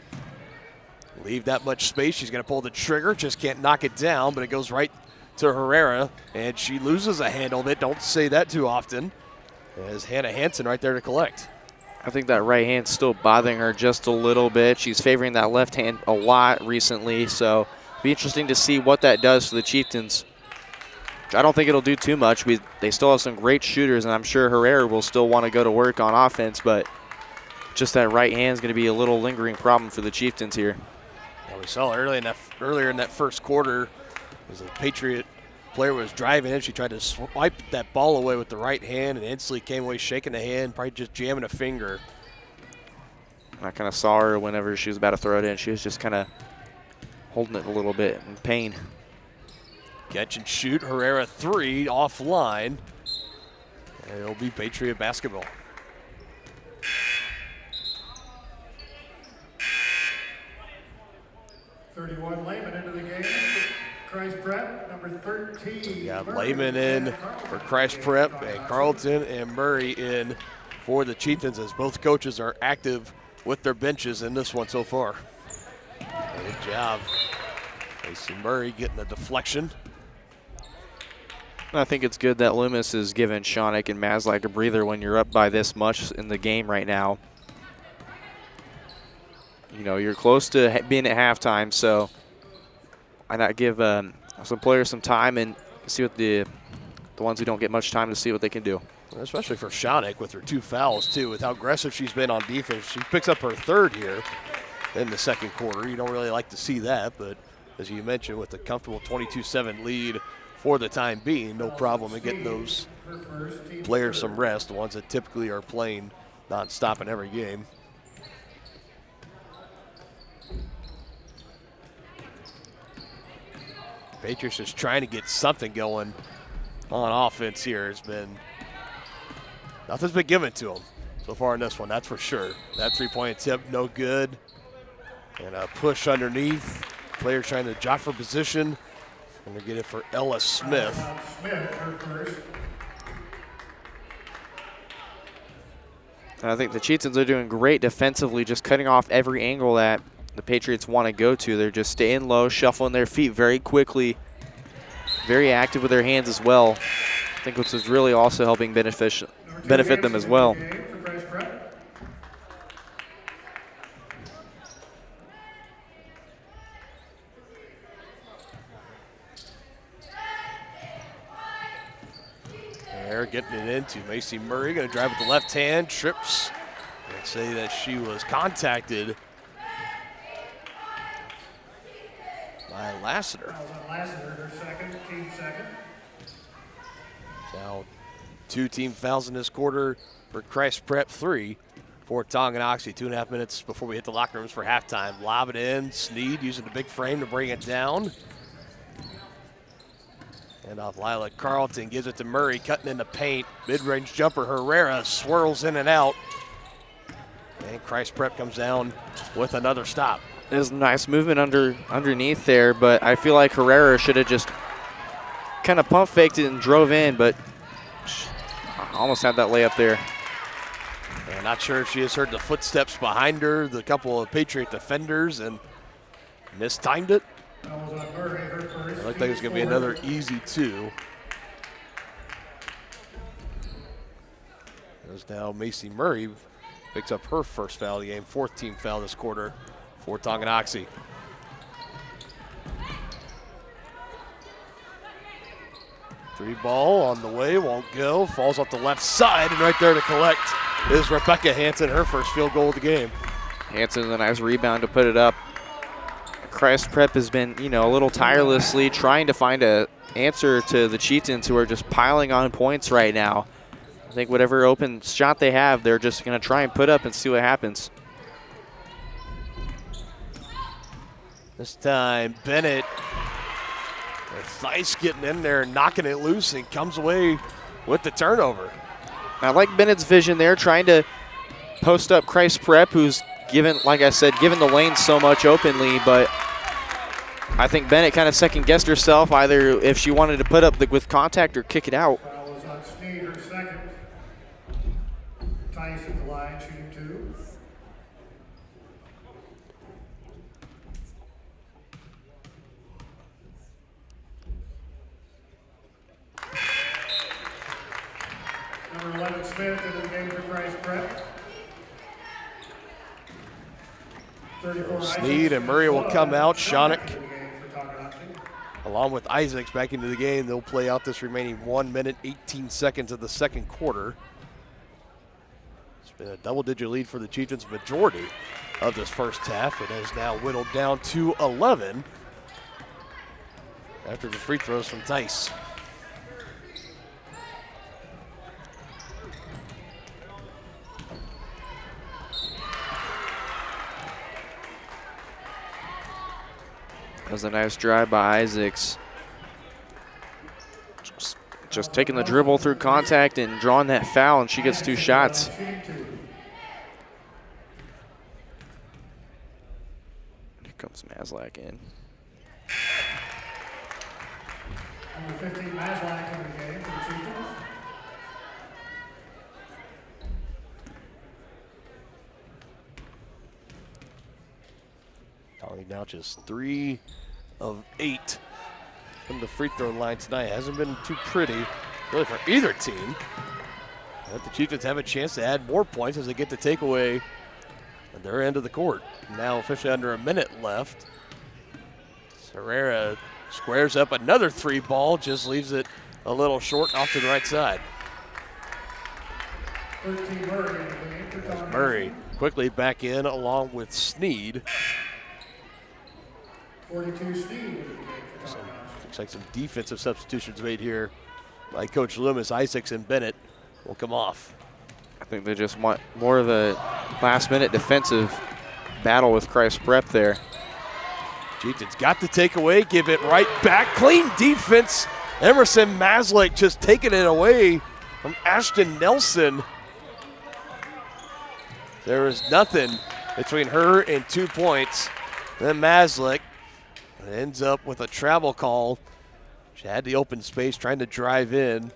Leave that much space. She's going to pull the trigger. Just can't knock it down, but it goes right to Herrera, and she loses a handle of it. Don't say that too often. As Hannah Hansen right there to collect. I think that right hand's still bothering her just a little bit. She's favoring that left hand a lot recently, so it'll be interesting to see what that does to the Chieftains. I don't think it'll do too much. They still have some great shooters, and I'm sure Herrera will still want to go to work on offense, but just that right hand is going to be a little lingering problem for the Chieftains here. Yeah, we saw earlier in that first quarter as a Patriot player was driving in. She tried to swipe that ball away with the right hand and instantly came away shaking the hand, probably just jamming a finger. I kind of saw her whenever she was about to throw it in. She was just kind of holding it a little bit in pain. Catch and shoot, Herrera 3 offline. And it'll be Patriot basketball. (31) Lehman into the game. Christ Prep, number 13. Got Lehman in for Christ Prep, and Carlton and Murray in for the Chieftains, as both coaches are active with their benches in this one so far. Good job. Macy Murray getting the deflection. I think it's good that Loomis is giving Shawnick and Maslick a breather when you're up by this much in the game right now. You know, you're close to being at halftime, so why not give some players some time and see what the ones who don't get much time to see what they can do. Especially for Shawnick with her 2 fouls, too, with how aggressive she's been on defense. She picks up her 3rd here in the second quarter. You don't really like to see that, but as you mentioned, with a comfortable 22-7 lead for the time being, no problem in getting those players some rest, the ones that typically are playing nonstop in every game. Patriots just trying to get something going on offense here. Nothing's been given to them so far in this one, that's for sure. That 3-point attempt, no good. And a push underneath. Players trying to jock for position. And they get it for Ella Smith. And I think the Chieftains are doing great defensively, just cutting off every angle that the Patriots want to go to. They're just staying low, shuffling their feet very quickly, very active with their hands as well. I think which is really also helping benefit them as well. They're getting it into Macy Murray, going to drive with the left hand, trips, and say that she was contacted by Lassiter. Lassiter, her second, team second. Now 2 team fouls in this quarter for Christ Prep, 3 for Tonganoxie. 2.5 minutes before we hit the locker rooms for halftime. Lob it in, Sneed using the big frame to bring it down. And off Lila Carlton, gives it to Murray, cutting in the paint. Mid-range jumper, Herrera swirls in and out. And Christ Prep comes down with another stop. There's nice movement underneath there, but I feel like Herrera should have just kind of pump faked it and drove in, but almost had that layup there. And not sure if she has heard the footsteps behind her, the couple of Patriot defenders, and mistimed it. It looked like it was going to be another easy 2. There's now Macy Murray picks up her first foul of the game, 4th team foul this quarter for Tonganoxie. Free ball on the way, won't go, falls off the left side, and right there to collect is Rebecca Hansen, her first field goal of the game. Hansen, a nice rebound to put it up. Christ Prep has been, a little tirelessly trying to find an answer to the Chieftains, who are just piling on points right now. I think whatever open shot they have, they're just going to try and put up and see what happens. This time, Bennett with Theis getting in there, knocking it loose, and comes away with the turnover. I like Bennett's vision there, trying to post up Christ Prep, who's given, like I said, given the lane so much openly, but I think Bennett kind of second-guessed herself, either if she wanted to put up with contact or kick it out. Foul is on Sneed, her second. Tice at the line, shooting 2. Number 11, Smith, into the game for Christ Prep. 34, Sneed and Murray will come out. Shonick, along with Isaacs, back into the game. They'll play out this remaining 1 minute, 18 seconds of the second quarter. It's been a double-digit lead for the Chieftains majority of this first half. It has now whittled down to 11 after the free throws from Tice. That was a nice drive by Isaacs. Just taking the dribble through contact and drawing that foul, and she gets 2 shots. Here Comes Maslak in. Number 15, Maslak, into the game for the Chieftains. Collie now just 3 of 8 from the free throw line tonight. Hasn't been too pretty, really, for either team. But the Chieftains have a chance to add more points as they get the takeaway at their end of the court. Now officially under a minute left. Herrera squares up another 3 ball, just leaves it a little short off to the right side. 13, Murray, into the game for Tonganoxie. Murray quickly back in along with Sneed. 42, Sneed, into the game for Tonganoxie. Looks like some defensive substitutions made here by Coach Loomis. Isaacs and Bennett will come off. I think they just want more of a last-minute defensive battle with Christ Prep there. Chieftains got the takeaway, give it right back. Clean defense. Emerson Maslak just taking it away from Ashton Nelson. There was nothing between her and 2 points. Then Maslak ends up with a travel call. She had the open space trying to drive in.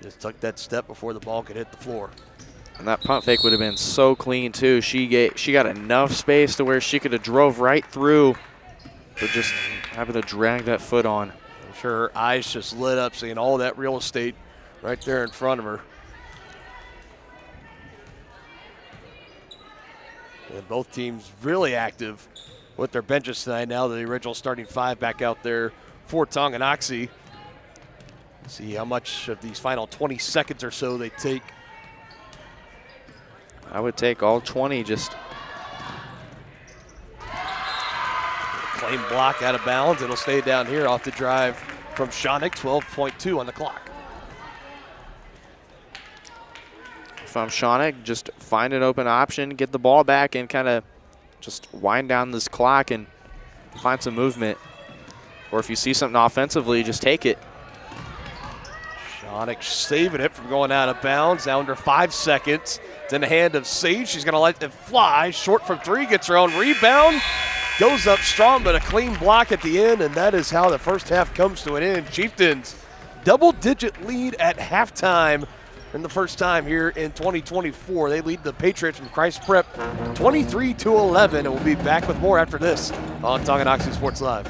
Just took that step before the ball could hit the floor. And that pump fake would have been so clean too. She got enough space to where she could have drove right through, but just having to drag that foot on. I'm sure her eyes just lit up seeing all that real estate right there in front of her. And both teams really active with their benches tonight. Now the original starting 5 back out there for Tonganoxie. See how much of these final 20 seconds or so they take. I would take all 20. Just claim block out of bounds. It'll stay down here off the drive from Shonick. 12.2 on the clock. if I'm Shonick, just find an open option, get the ball back, and kind of just wind down this clock and find some movement. Or if you see something offensively, just take it. Shonick saving it from going out of bounds. Now under 5 seconds. It's in the hand of Sage. She's going to let it fly. Short from three, gets her own rebound. Goes up strong, but a clean block at the end, and that is how the first half comes to an end. Chieftains, double-digit lead at halftime in the first time here in 2024. They lead the Patriots from Christ Prep 23-11, and we'll be back with more after this on Tonganoxie Sports Live.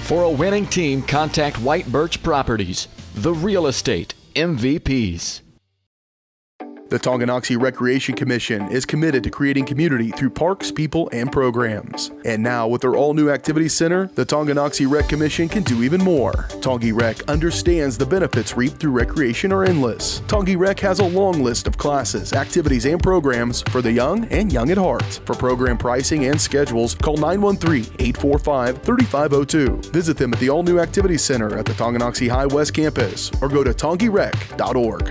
For a winning team, contact White Birch Properties, the real estate MVPs. The Tonganoxie Recreation Commission is committed to creating community through parks, people, and programs. And now, with their all-new activity center, the Tonganoxie Rec Commission can do even more. Tongi Rec understands the benefits reaped through recreation are endless. Tongi Rec has a long list of classes, activities, and programs for the young and young at heart. For program pricing and schedules, call 913-845-3502. Visit them at the all-new activity center at the Tonganoxie High West campus or go to tongirec.org.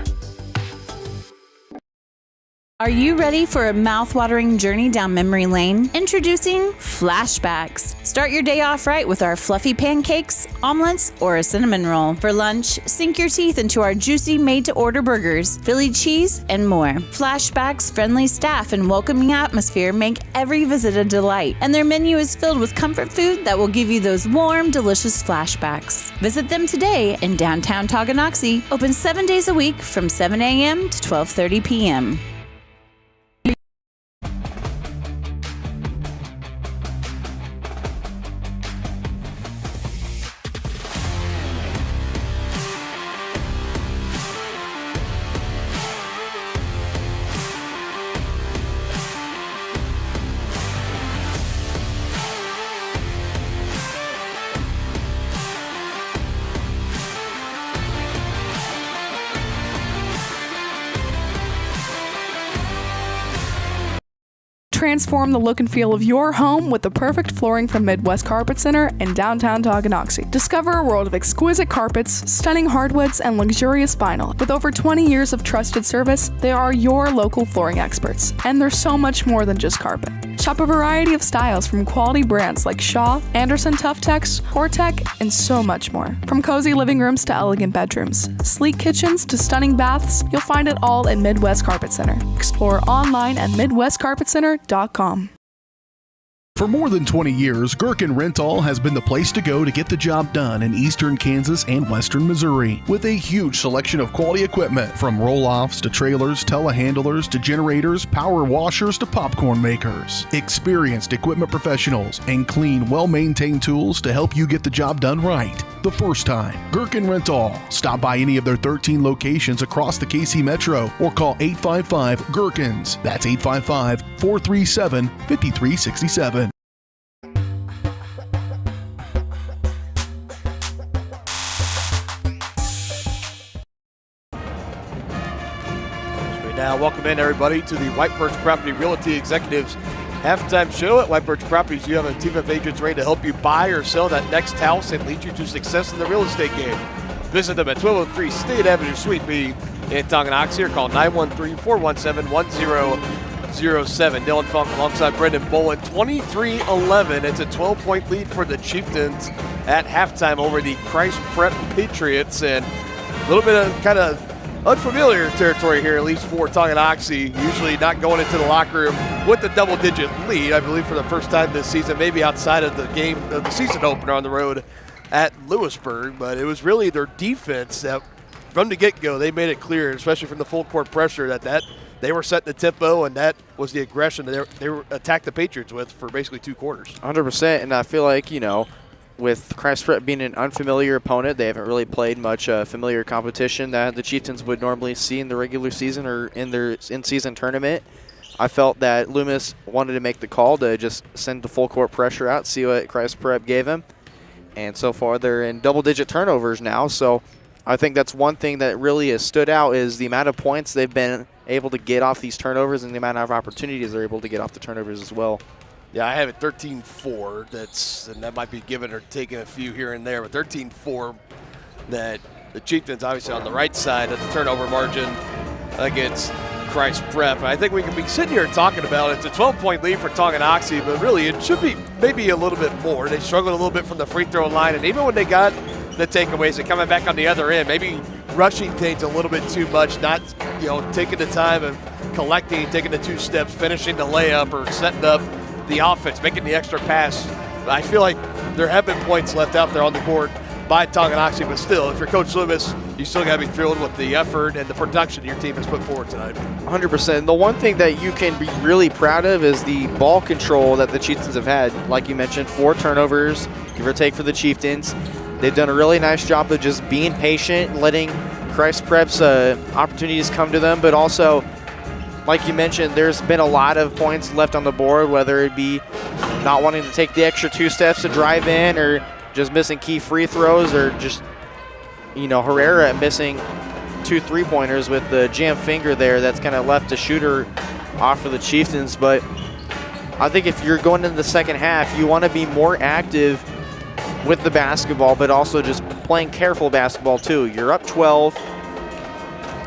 Are you ready for a mouth-watering journey down memory lane? Introducing Flashbacks. Start your day off right with our fluffy pancakes, omelets, or a cinnamon roll. For lunch, sink your teeth into our juicy made-to-order burgers, Philly cheese, and more. Flashbacks' friendly staff and welcoming atmosphere make every visit a delight, and their menu is filled with comfort food that will give you those warm, delicious flashbacks. Visit them today in downtown Tonganoxie, open 7 days a week from 7 a.m. to 12:30 p.m. Transform the look and feel of your home with the perfect flooring from Midwest Carpet Center in downtown Tonganoxie. Discover a world of exquisite carpets, stunning hardwoods, and luxurious vinyl. With over 20 years of trusted service, they are your local flooring experts. And they're so much more than just carpet. Shop a variety of styles from quality brands like Shaw, Anderson Tuftex, Hortec, and so much more. From cozy living rooms to elegant bedrooms, sleek kitchens to stunning baths, you'll find it all at Midwest Carpet Center. Explore online at MidwestCarpetCenter.com. For more than 20 years, Gherkin Rental has been the place to go to get the job done in eastern Kansas and western Missouri. With a huge selection of quality equipment, from roll-offs to trailers, telehandlers to generators, power washers to popcorn makers. Experienced equipment professionals and clean, well-maintained tools to help you get the job done right the first time. Gherkin Rental. Stop by any of their 13 locations across the KC Metro or call 855-GHERKINS. That's 855-437-5367. Now, welcome in everybody to the White Birch Property Realty Executives Halftime Show. At White Birch Properties, you have a team of agents ready to help you buy or sell that next house and lead you to success in the real estate game. Visit them at 1203 State Avenue, Suite B in Tonganoxie, or call 913-417-1007. Dylan Funk alongside Brendan Bolin, 23-11. It's a 12-point lead for the Chieftains at halftime over the Christ Prep Patriots, and a little bit of kind of unfamiliar territory here, at least for Tonganoxie. Usually not going into the locker room with a double-digit lead, I believe, for the first time this season, maybe outside of the game, the season opener on the road at Lewisburg. But it was really their defense that, from the get-go, they made it clear, especially from the full-court pressure, that they were setting the tempo, and that was the aggression that they attacked the Patriots with for basically 2 quarters. 100%, and I feel like, with Christ Prep being an unfamiliar opponent, they haven't really played much familiar competition that the Chieftains would normally see in the regular season or in their in-season tournament. I felt that Loomis wanted to make the call to just send the full court pressure out, see what Christ Prep gave him. And so far they're in double-digit turnovers now, so I think that's one thing that really has stood out is the amount of points they've been able to get off these turnovers and the amount of opportunities they're able to get off the turnovers as well. Yeah, I have it 13-4. And that might be giving or taking a few here and there, but 13-4 that the Chieftains obviously on the right side of the turnover margin against Christ Prep. I think we can be sitting here talking about it's a 12-point lead for Tonganoxie, but really it should be maybe a little bit more. They struggled a little bit from the free throw line, and even when they got the takeaways and coming back on the other end, maybe rushing things a little bit too much, not taking the time of collecting, taking the 2 steps, finishing the layup or setting up the offense, making the extra pass. I feel like there have been points left out there on the court by Tonganoxie, but still, if you're Coach Loomis, you still got to be thrilled with the effort and the production your team has put forward tonight. 100%. The one thing that you can be really proud of is the ball control that the Chieftains have had. Like you mentioned, 4 turnovers, give or take, for the Chieftains. They've done a really nice job of just being patient, letting Christ Prep's opportunities come to them, but also like you mentioned, there's been a lot of points left on the board, whether it be not wanting to take the extra 2 steps to drive in, or just missing key free throws, or just, Herrera missing 2 3-pointers with the jam finger there. That's kind of left a shooter off for the Chieftains. But I think if you're going into the second half, you want to be more active with the basketball, but also just playing careful basketball too. You're up 12,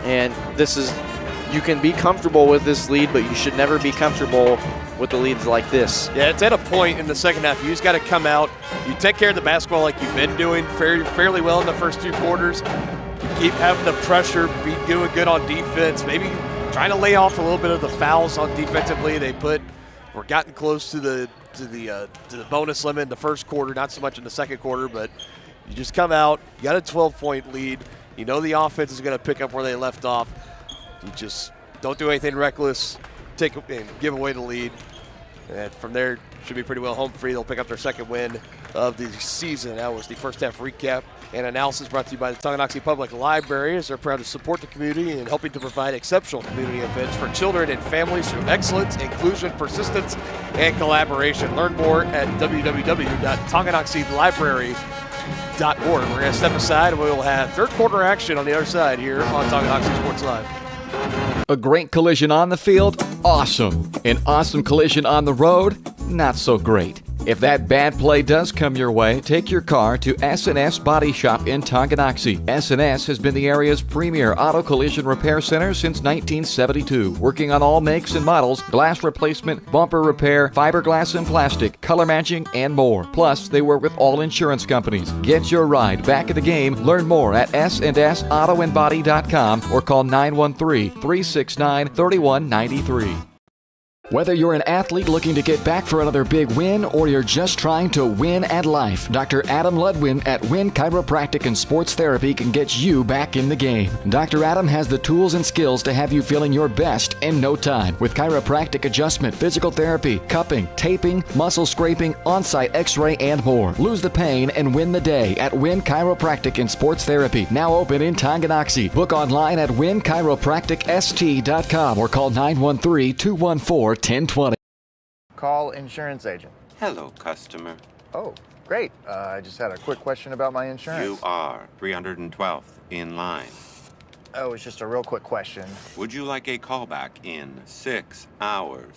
and you can be comfortable with this lead, but you should never be comfortable with the leads like this. Yeah, it's at a point in the second half. You just got to come out. You take care of the basketball like you've been doing fairly well in the first 2 quarters. You keep having the pressure, be doing good on defense, maybe trying to lay off a little bit of the fouls on defensively. We're gotten close to the bonus limit in the first quarter, not so much in the second quarter, but you just come out, you got a 12-point lead. You know the offense is going to pick up where they left off. You just don't do anything reckless, take and give away the lead. And from there, should be pretty well home free. They'll pick up their second win of the season. That was the first half recap and analysis brought to you by the Tonganoxie Public Library, as they're proud to support the community and helping to provide exceptional community events for children and families through excellence, inclusion, persistence, and collaboration. Learn more at www.tonganoxielibrary.org. We're going to step aside and we will have third quarter action on the other side here on Tonganoxie Sports Live. A great collision on the field? Awesome. An awesome collision on the road? Not so great. If that bad play does come your way, take your car to S&S Body Shop in Tonganoxie. S&S has been the area's premier auto collision repair center since 1972, working on all makes and models, glass replacement, bumper repair, fiberglass and plastic, color matching, and more. Plus, they work with all insurance companies. Get your ride back in the game. Learn more at snsautoandbody.com or call 913-369-3193. Whether you're an athlete looking to get back for another big win or you're just trying to win at life, Dr. Adam Ludwin at Win Chiropractic and Sports Therapy can get you back in the game. Dr. Adam has the tools and skills to have you feeling your best in no time with chiropractic adjustment, physical therapy, cupping, taping, muscle scraping, on-site x-ray, and more. Lose the pain and win the day at Win Chiropractic and Sports Therapy, now open in Tonganoxie. Book online at winchiropracticst.com or call 913-214-1020. Call insurance agent. Hello, customer. Oh, great. I just had a quick question about my insurance. You are 312th in line. Oh, it's just a real quick question. Would you like a callback in 6 hours?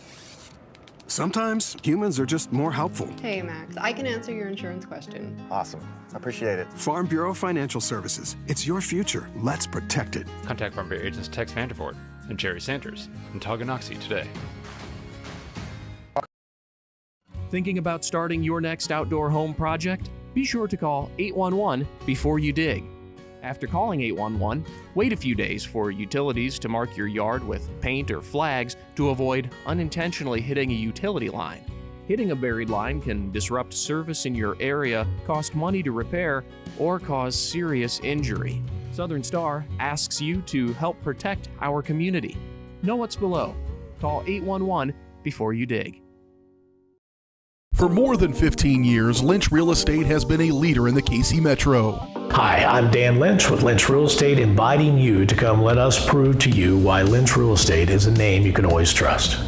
Sometimes humans are just more helpful. Hey, Max, I can answer your insurance question. Awesome. Appreciate it. Farm Bureau Financial Services. It's your future. Let's protect it. Contact Farm Bureau agents Tex Vandervoort and Jerry Sanders in Tonganoxie today. Thinking about starting your next outdoor home project? Be sure to call 811 before you dig. After calling 811, wait a few days for utilities to mark your yard with paint or flags to avoid unintentionally hitting a utility line. Hitting a buried line can disrupt service in your area, cost money to repair, or cause serious injury. Southern Star asks you to help protect our community. Know what's below. Call 811 before you dig. For more than 15 years, Lynch Real Estate has been a leader in the KC Metro. Hi, I'm Dan Lynch with Lynch Real Estate, inviting you to come let us prove to you why Lynch Real Estate is a name you can always trust.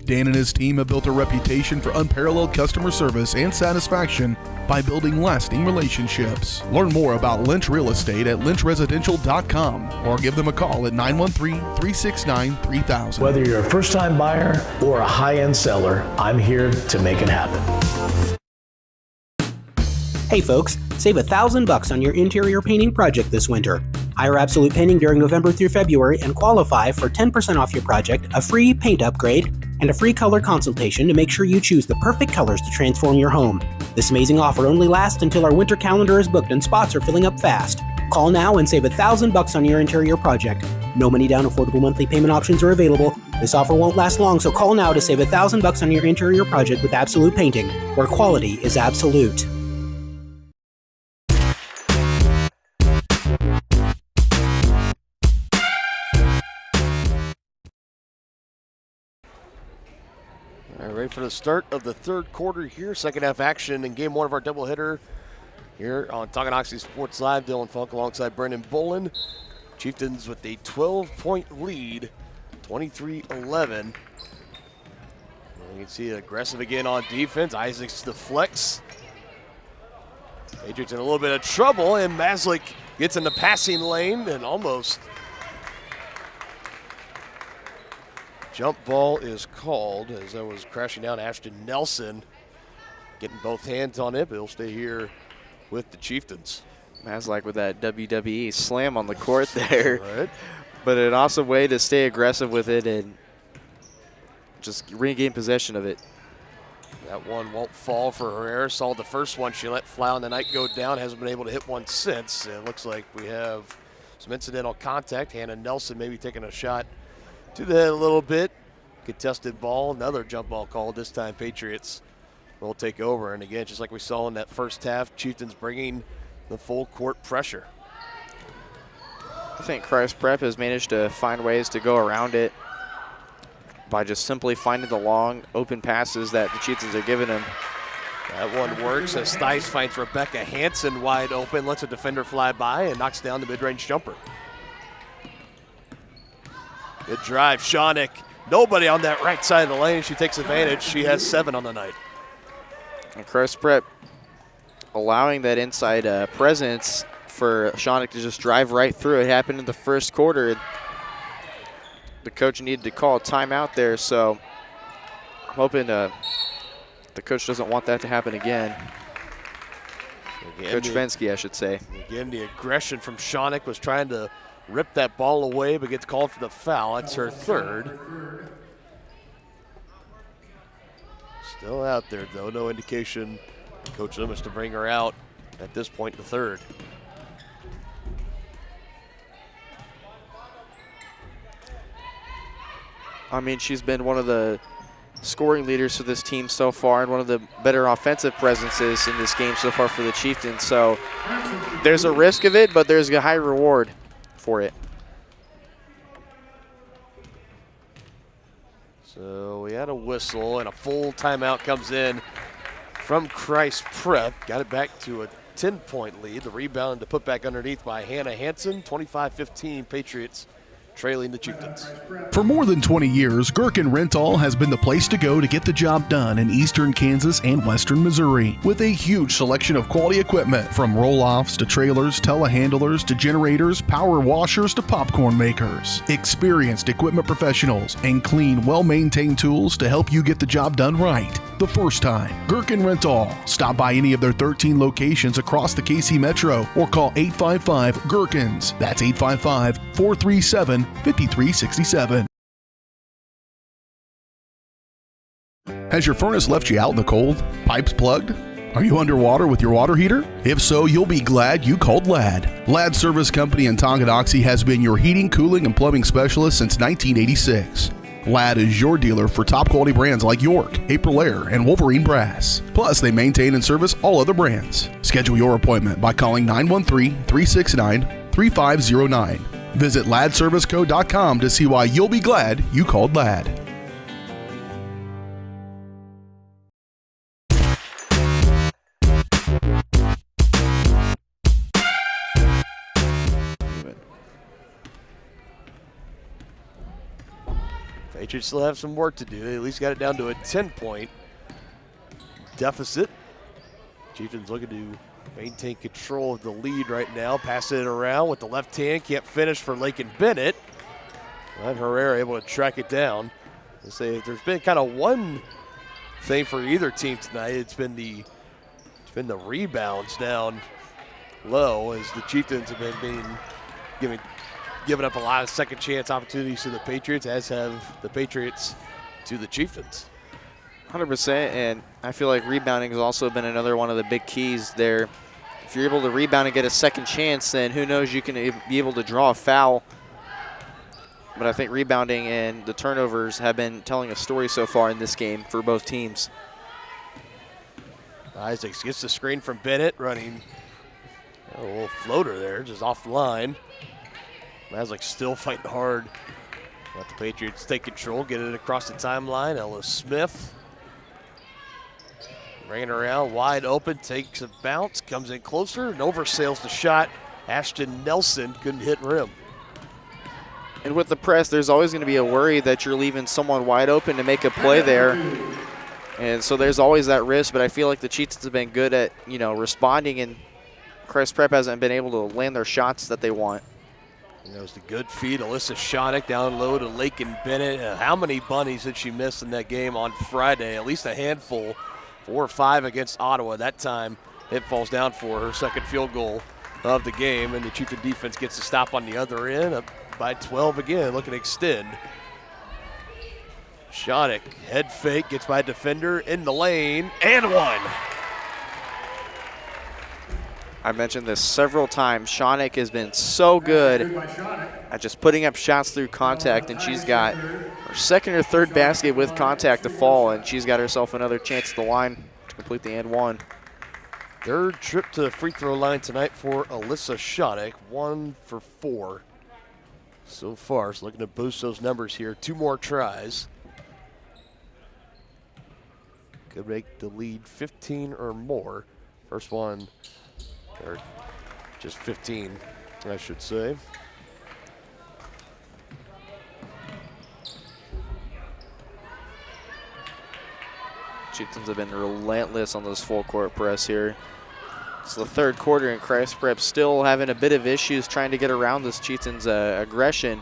Dan and his team have built a reputation for unparalleled customer service and satisfaction by building lasting relationships. Learn more about Lynch Real Estate at lynchresidential.com or give them a call at 913-369-3000. Whether you're a first-time buyer or a high-end seller, I'm here to make it happen. Hey folks, save $1,000 on your interior painting project this winter. Hire Absolute Painting during November through February and qualify for 10% off your project, a free paint upgrade, and a free color consultation to make sure you choose the perfect colors to transform your home. This amazing offer only lasts until our winter calendar is booked and spots are filling up fast. Call now and save $1,000 on your interior project. No money down, affordable monthly payment options are available. This offer won't last long, so call now to save $1,000 on your interior project with Absolute Painting, where quality is absolute. All right, ready for the start of the third quarter here. Second half action in game one of our doubleheader here on Tonganoxie Sports Live. Dylan Funk alongside Brendan Bolin. Chieftains with a 12-point lead, 23-11. You can see aggressive again on defense. Isaacs deflects. Patriots in a little bit of trouble, and Maslick gets in the passing lane and almost. Jump ball is called as that was crashing down. Ashton Nelson getting both hands on it, but he'll stay here with the Chieftains. Maslick with that WWE slam on the court there. Right. But an awesome way to stay aggressive with it and just regain possession of it. That one won't fall for Herrera. Saw the first one she let fly on the night go down. Hasn't been able to hit one since. It looks like we have some incidental contact. Hannah Nelson maybe taking a shot to the head a little bit. Contested ball. Another jump ball called. This time Patriots will take over. And again, just like we saw in that first half, Chieftains bringing the full court pressure. I think Christ Prep has managed to find ways to go around it by just simply finding the long open passes that the Chieftains are giving him. That one works as Stice finds Rebecca Hansen wide open, lets a defender fly by and knocks down the mid-range jumper. Good drive, Shawnick. Nobody on that right side of the lane. She takes advantage. She has 7 on the night. And Christ Prep allowing that inside presence for Shawnick to just drive right through. It happened in the first quarter. The coach needed to call a timeout there, so I'm hoping the coach doesn't want that to happen again. Coach Fensky, I should say. Again, the aggression from Shawnick was trying to rip that ball away, but gets called for the foul. That's her third. Still out there, though. No indication Coach limits to bring her out at this point in the third. I mean, she's been one of the scoring leaders for this team so far and one of the better offensive presences in this game so far for the Chieftains. So there's a risk of it, but there's a high reward for it. So we had a whistle and a full timeout comes in from Christ Prep. Got it back to a 10-point lead. The rebound to put back underneath by Hannah Hansen. 25-15 Patriots trailing the Chieftains. For more than 20 years, Gherkin Rental has been the place to go to get the job done in eastern Kansas and western Missouri. With a huge selection of quality equipment, from roll-offs to trailers, telehandlers to generators, power washers to popcorn makers. Experienced equipment professionals and clean, well-maintained tools to help you get the job done right the first time. Gherkin Rental. Stop by any of their 13 locations across the KC Metro or call 855-GHERKINS. That's 855-437-5367. Has your furnace left you out in the cold? Pipes plugged? Are you underwater with your water heater? If so, you'll be glad you called Ladd. Ladd Service Company in Tonganoxie has been your heating, cooling, and plumbing specialist since 1986. Ladd is your dealer for top quality brands like York, Aprilaire, and Wolverine Brass. Plus, they maintain and service all other brands. Schedule your appointment by calling 913-369-3509. Visit LaddServiceCo.com to see why you'll be glad you called Ladd. Patriots still have some work to do. They at least got it down to a 10-point deficit. Chieftains looking to maintain control of the lead right now. Passing it around with the left hand. Can't finish for Lakin Bennett. And Herrera able to track it down. I say if there's been kind of one thing for either team tonight, it's been the rebounds down low, as the Chieftains have been giving up a lot of second chance opportunities to the Patriots, as have the Patriots to the Chieftains. 100%, and I feel like rebounding has also been another one of the big keys there. If you're able to rebound and get a second chance, then who knows, you can be able to draw a foul. But I think rebounding and the turnovers have been telling a story so far in this game for both teams. Isaacs gets the screen from Bennett, running a little floater there, just off the line. Maslick still fighting hard. Let the Patriots take control, get it across the timeline. Ellis Smith bringing it around, wide open, takes a bounce, comes in closer, and oversails the shot. Ashton Nelson couldn't hit rim. And with the press, there's always going to be a worry that you're leaving someone wide open to make a play there. And so there's always that risk, but I feel like the Chieftains have been good at, responding, and Christ Prep hasn't been able to land their shots that they want. And that was the good feed. Alyssa Shonick down low to Lakin Bennett. How many bunnies did she miss in that game on Friday? At least a handful. 4 or 5 against Ottawa. That time it falls down for her second field goal of the game, and the Chieftain defense gets a stop on the other end, up by 12 again, looking to extend. Shonick, head fake, gets by a defender in the lane, and one. I mentioned this several times. Shonick has been so good at just putting up shots through contact, and she's got her second or third basket with contact to fall, and she's got herself another chance at the line to complete the and one. Third trip to the free throw line tonight for Alyssa Shonick, 1 for 4 so far. So looking to boost those numbers here. 2 more tries. Could make the lead 15 or more. First one, or just 15, I should say. Chieftains have been relentless on this full court press here. It's the third quarter, and Christ Prep still having a bit of issues trying to get around this Chieftains aggression.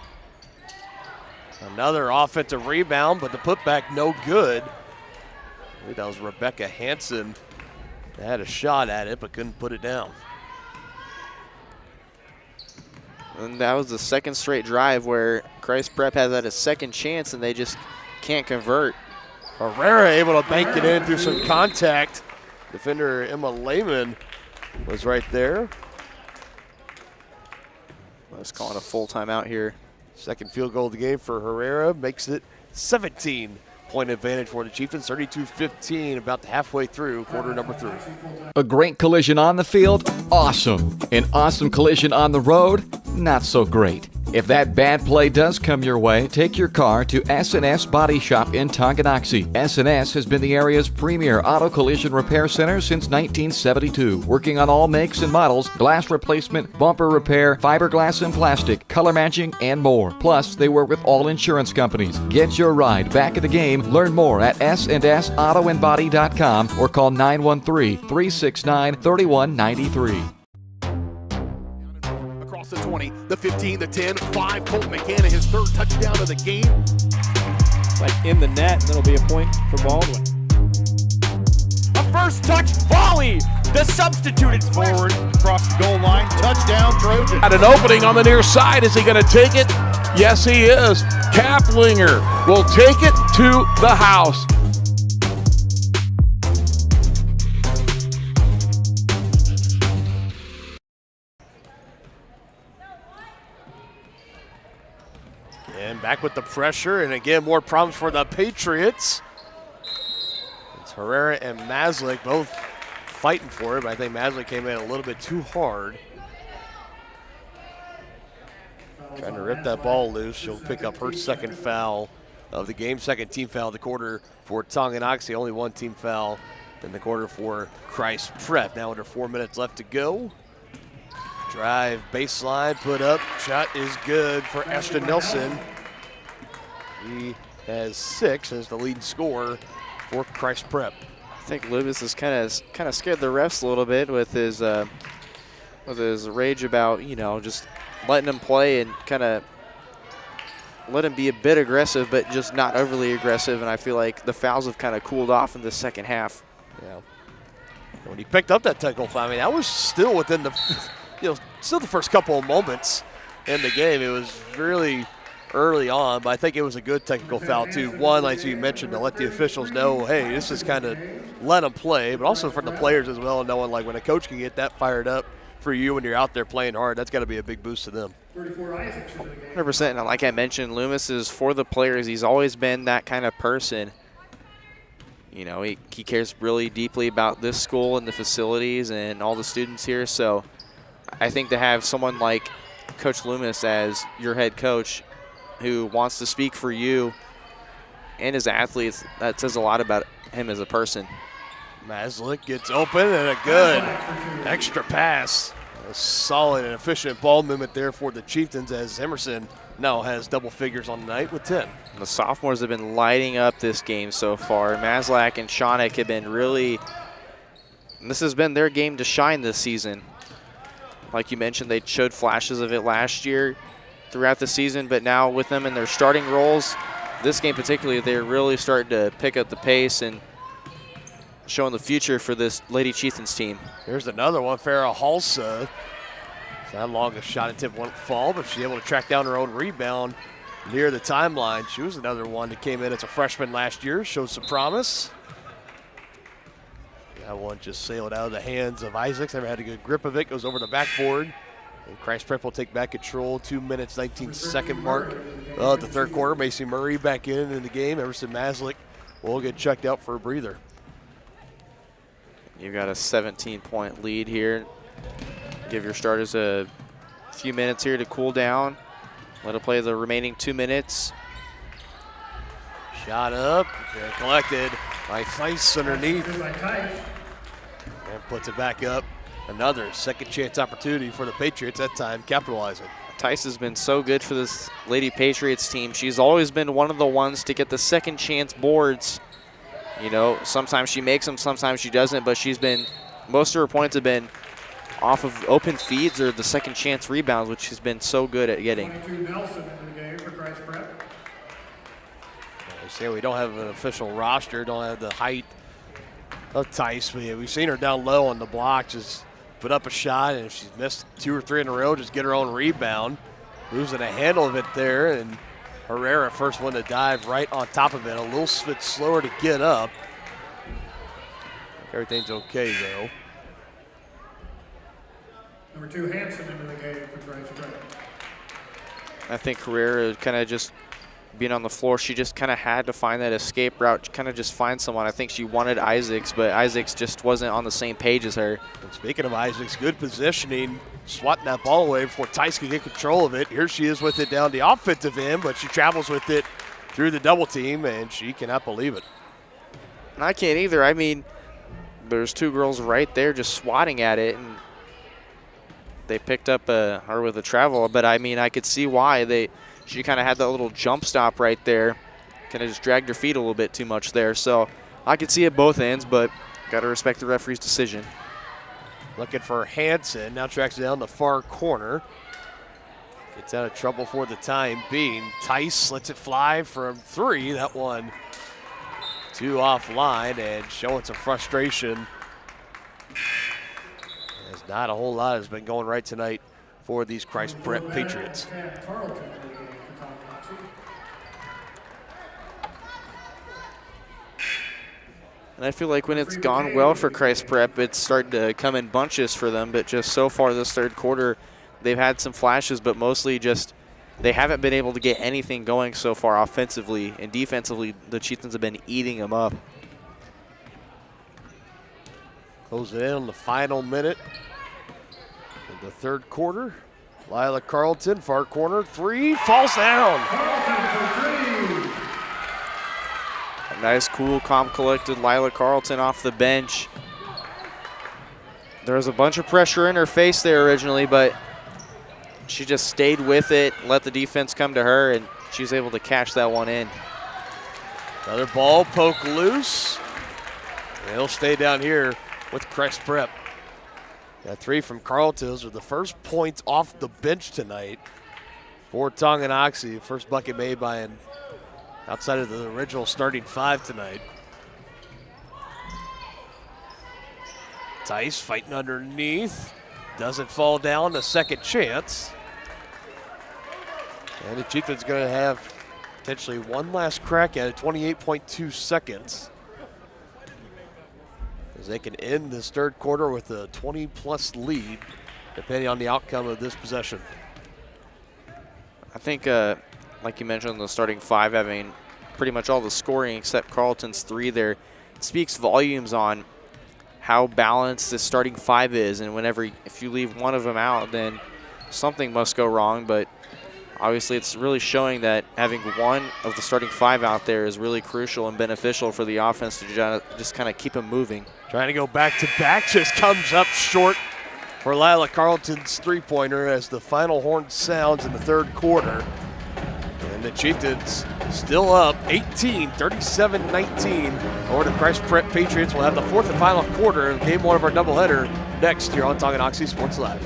Another offensive rebound, but the putback no good. I think that was Rebecca Hansen that had a shot at it, but couldn't put it down. And that was the second straight drive where Christ Prep has had a second chance, and they just can't convert. Herrera able to bank it in through some contact. Defender Emma Lehman was right there. Let's call it a full timeout here. Second field goal of the game for Herrera makes it 17-point advantage for the Chieftains. 32-15, about halfway through quarter number 3. A great collision on the field? Awesome. An awesome collision on the road? Not so great. If that bad play does come your way, take your car to S&S Body Shop in Tonganoxie. S&S has been the area's premier auto collision repair center since 1972, working on all makes and models, glass replacement, bumper repair, fiberglass and plastic, color matching, and more. Plus, they work with all insurance companies. Get your ride back in the game. Learn more at snsautoandbody.com or call 913-369-3193. The 20, the 15, the 10, 5. Colton McCann, his third touchdown of the game. Like in the net, and that'll be a point for Baldwin. A first touch volley. The substituted forward across the goal line. Touchdown, Trojan. At an opening on the near side. Is he going to take it? Yes, he is. Kaplinger will take it to the house. And back with the pressure, and again, more problems for the Patriots. It's Herrera and Maslick both fighting for it, but I think Maslick came in a little bit too hard. Trying to rip that ball loose. She'll pick up her second foul of the game. Second team foul of the quarter for Tonganoxie. Only one team foul in the quarter for Christ Prep. Now under 4 minutes left to go. Drive, baseline, put up. Shot is good for Ashton Nelson. He has 6 as the leading scorer for Christ Prep. I think Loomis has kind of scared the refs a little bit with his rage about, just letting him play and kind of let him be a bit aggressive, but just not overly aggressive. And I feel like the fouls have kind of cooled off in the second half. Yeah. And when he picked up that technical foul, I mean, that was still within the, still the first couple of moments in the game. It was really early on, but I think it was a good technical foul too. One, like you mentioned, to let the officials know, hey, this is kind of let them play, but also for the players as well, knowing like when a coach can get that fired up for you when you're out there playing hard, that's got to be a big boost to them. 100%, and like I mentioned, Loomis is for the players. He's always been that kind of person. He cares really deeply about this school and the facilities and all the students here, so I think to have someone like Coach Loomis as your head coach who wants to speak for you and his athletes, that says a lot about him as a person. Maslick gets open and a good extra pass. A solid and efficient ball movement there for the Chieftains, as Emerson now has double figures on the night with 10. The sophomores have been lighting up this game so far. Maslak and Shonik have been really, this has been their game to shine this season. Like you mentioned, they showed flashes of it last year throughout the season, but now with them in their starting roles, this game particularly, they're really starting to pick up the pace and showing the future for this Lady Chieftains team. Here's another one, Farrah Halsa. Not long the shot attempt won't fall, but she's able to track down her own rebound near the timeline. She was another one that came in as a freshman last year, showed some promise. That one just sailed out of the hands of Isaacs. Never had a good grip of it. Goes over the backboard. And Christ Prep will take back control. 2 minutes, 19-second mark of the third quarter. Macy Murray back in the game. Emerson Maslick will get checked out for a breather. You've got a 17-point lead here. Give your starters a few minutes here to cool down. Let them play the remaining 2 minutes. Shot up, and collected by Theis underneath. And puts it back up. Another second chance opportunity for the Patriots, that time capitalizing. Theis has been so good for this Lady Patriots team. She's always been one of the ones to get the second chance boards. You know, sometimes she makes them, sometimes she doesn't, but she's been, most of her points have been off of open feeds or the second chance rebounds, which she's been so good at getting. 22 Nelson into the game for Christ Prep. They say we don't have an official roster, don't have the height of Theis, but yeah, we've seen her down low on the block, just put up a shot, and if she's missed 2 or 3 in a row, just get her own rebound. Losing a handle of it there, and Herrera first one to dive right on top of it. A little bit slower to get up. Everything's okay though. Number 2 Hanson into the game for Christ Prep. I think Herrera kind of just being on the floor, she just kind of had to find that escape route, kind of just find someone. I think she wanted Isaacs, but Isaacs just wasn't on the same page as her. And speaking of Isaacs, good positioning, swatting that ball away before Theis could get control of it. Here she is with it down the offensive end, but she travels with it through the double team, and she cannot believe it. And I can't either. I mean, there's 2 girls right there just swatting at it, and they picked up her with a travel. But I mean, I could see why she kind of had that little jump stop right there, kind of just dragged her feet a little bit too much there. So I could see it both ends, but got to respect the referee's decision. Looking for Hanson, now tracks down the far corner. Gets out of trouble for the time being. Theis lets it fly from 3. That one 2 offline, and showing some frustration. There's not a whole lot has been going right tonight for these Christ Prep Patriots. And I feel like when it's gone well for Christ Prep, it's starting to come in bunches for them. But just so far this third quarter, they've had some flashes, but mostly just they haven't been able to get anything going so far offensively. And defensively, the Chieftains have been eating them up. Close it in on the final minute of the third quarter. Lila Carlton, far corner, 3, falls down. A nice, cool, calm, collected Lila Carlton off the bench. There was a bunch of pressure in her face there originally, but she just stayed with it, let the defense come to her, and she was able to catch that one in. Another ball poke loose. And he'll stay down here with Christ Prep. Got 3 from Carlton. Those are the first points off the bench tonight for Tonganoxie. First bucket made by an outside of the original starting 5 tonight. Theis fighting underneath. Doesn't fall down, a second chance. And the Chieftains going to have potentially one last crack at it, 28.2 seconds. As they can end this third quarter with a 20-plus lead, depending on the outcome of this possession. I think, like you mentioned, the starting 5 having pretty much all the scoring except Carlton's 3 there, it speaks volumes on how balanced this starting 5 is. And if you leave one of them out, then something must go wrong. But obviously, it's really showing that having one of the starting 5 out there is really crucial and beneficial for the offense to just kind of keep them moving. Trying to go back-to-back, just comes up short for Lila Carlton's three-pointer as the final horn sounds in the third quarter. And the Chieftains still up 18, 37-19 over the Christ Prep Patriots. We'll have the fourth and final quarter of game one of our doubleheader next here on Tonganoxie Sports Live.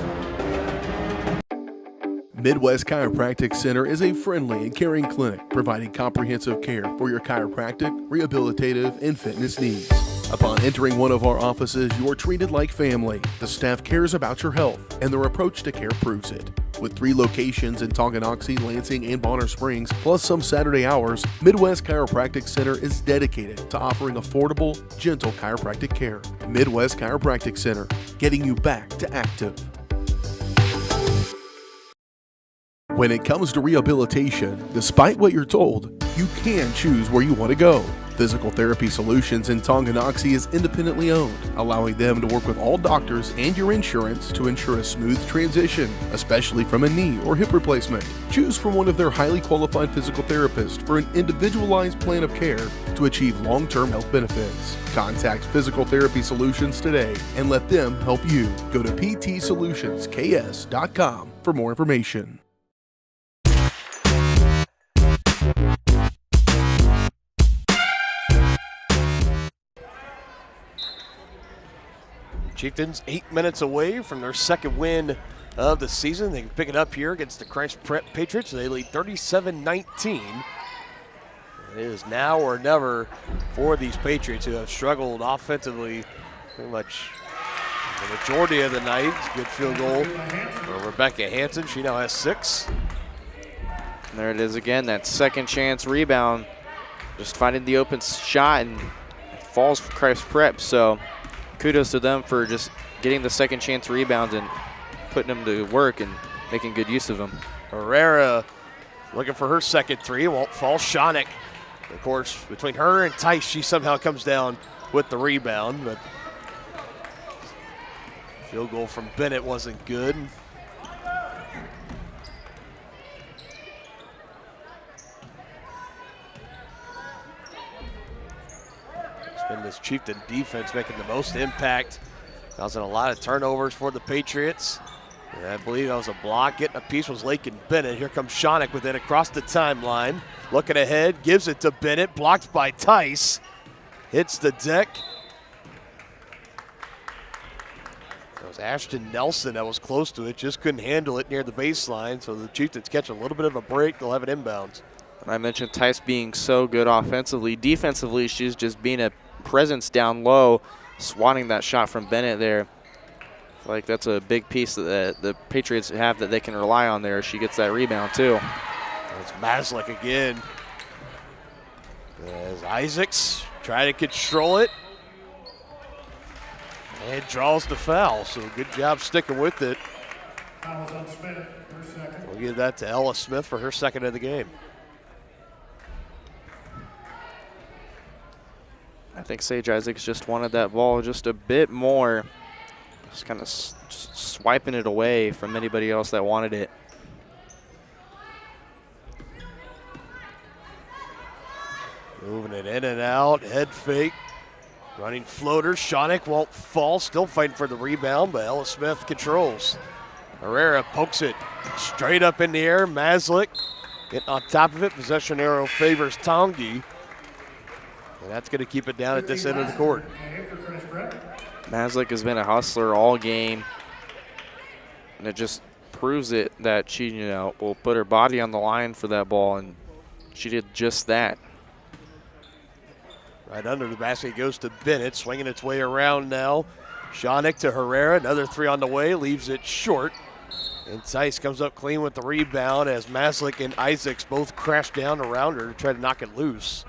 Midwest Chiropractic Center is a friendly and caring clinic providing comprehensive care for your chiropractic, rehabilitative, and fitness needs. Upon entering one of our offices, you are treated like family. The staff cares about your health, and their approach to care proves it. With 3 locations in Tonganoxie, Lansing, and Bonner Springs, plus some Saturday hours, Midwest Chiropractic Center is dedicated to offering affordable, gentle chiropractic care. Midwest Chiropractic Center, getting you back to active. When it comes to rehabilitation, despite what you're told, you can choose where you want to go. Physical Therapy Solutions in Tonganoxie is independently owned, allowing them to work with all doctors and your insurance to ensure a smooth transition, especially from a knee or hip replacement. Choose from one of their highly qualified physical therapists for an individualized plan of care to achieve long-term health benefits. Contact Physical Therapy Solutions today and let them help you. Go to ptsolutionsks.com for more information. Chieftains 8 minutes away from their second win of the season. They can pick it up here against the Christ Prep Patriots. They lead 37-19. It is now or never for these Patriots who have struggled offensively pretty much the majority of the night. Good field goal for Rebecca Hansen. She now has 6. And there it is again, that second chance rebound. Just finding the open shot, and it falls for Christ Prep. So kudos to them for just getting the second chance rebounds and putting them to work and making good use of them. Herrera looking for her second 3. Won't fall. Schoeneck, of course, between her and Tice, she somehow comes down with the rebound, but field goal from Bennett wasn't good. It's been this Chieftain defense making the most impact, causing a lot of turnovers for the Patriots. And I believe that was a block. Getting a piece was Lakin Bennett. Here comes Schoeneck with it across the timeline. Looking ahead, gives it to Bennett, blocked by Tice. Hits the deck. That was Ashton Nelson that was close to it, just couldn't handle it near the baseline. So the Chieftains catch a little bit of a break. They'll have it inbounds. And I mentioned Tice being so good offensively. Defensively, she's just being a presence down low, swatting that shot from Bennett there. I feel like that's a big piece that the Patriots have that they can rely on there. She gets that rebound too. That's Maslick again. As Isaacs try to control it. And draws the foul, so good job sticking with it. Fouls on Smith, her second. We'll give that to Ella Smith for her second of the game. I think Sage Isaacs just wanted that ball just a bit more. Just kind of swiping it away from anybody else that wanted it. Moving it in and out, head fake. Running floater, Schoeneck won't fall, still fighting for the rebound, but Ella Smith controls. Herrera pokes it straight up in the air. Maslick getting on top of it. Possession arrow favors Tongi. And that's going to keep it down at this end of the court. Maslick has been a hustler all game. And it just proves it that she, will put her body on the line for that ball, and she did just that. Right under the basket goes to Bennett, swinging its way around now. Schoeneck to Herrera, another 3 on the way, leaves it short. And Tice comes up clean with the rebound as Maslick and Isaacs both crash down around her to try to knock it loose.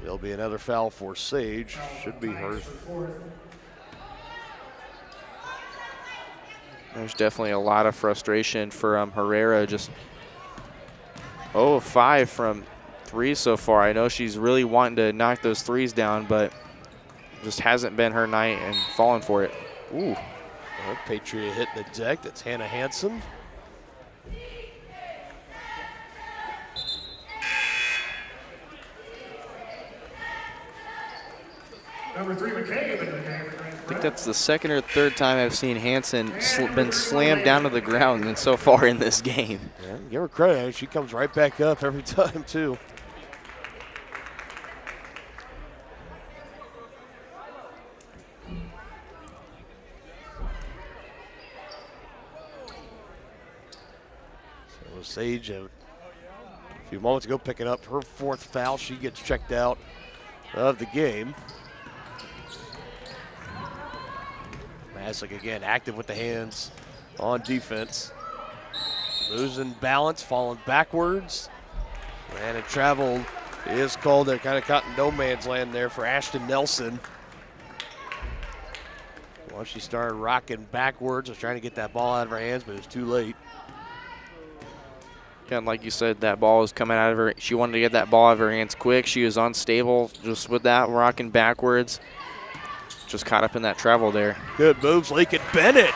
There'll be another foul for Sage. Should be hers. There's definitely a lot of frustration for Herrera. Just 0 of 5 from 3 so far. I know she's really wanting to knock those 3s down, but just hasn't been her night and falling for it. Ooh. Well, Patriot hitting the deck. That's Hannah Hansen. Number 3, McCabe into the game. I think that's the second or third time I've seen Hansen been slammed down to the ground and so far in this game. Yeah, give her credit. She comes right back up every time, too. So Sage, a few moments ago, picking up her 4th foul. She gets checked out of the game. Maslick again active with the hands on defense. Losing balance, falling backwards. And a travel is called. They're kind of caught in no man's land there for Ashton Nelson. Once she started rocking backwards, was trying to get that ball out of her hands, but it was too late. Yeah, and like you said, that ball was coming out of her. She wanted to get that ball out of her hands quick. She was unstable just with that, rocking backwards. Just caught up in that travel there. Good moves, Lakin Bennett.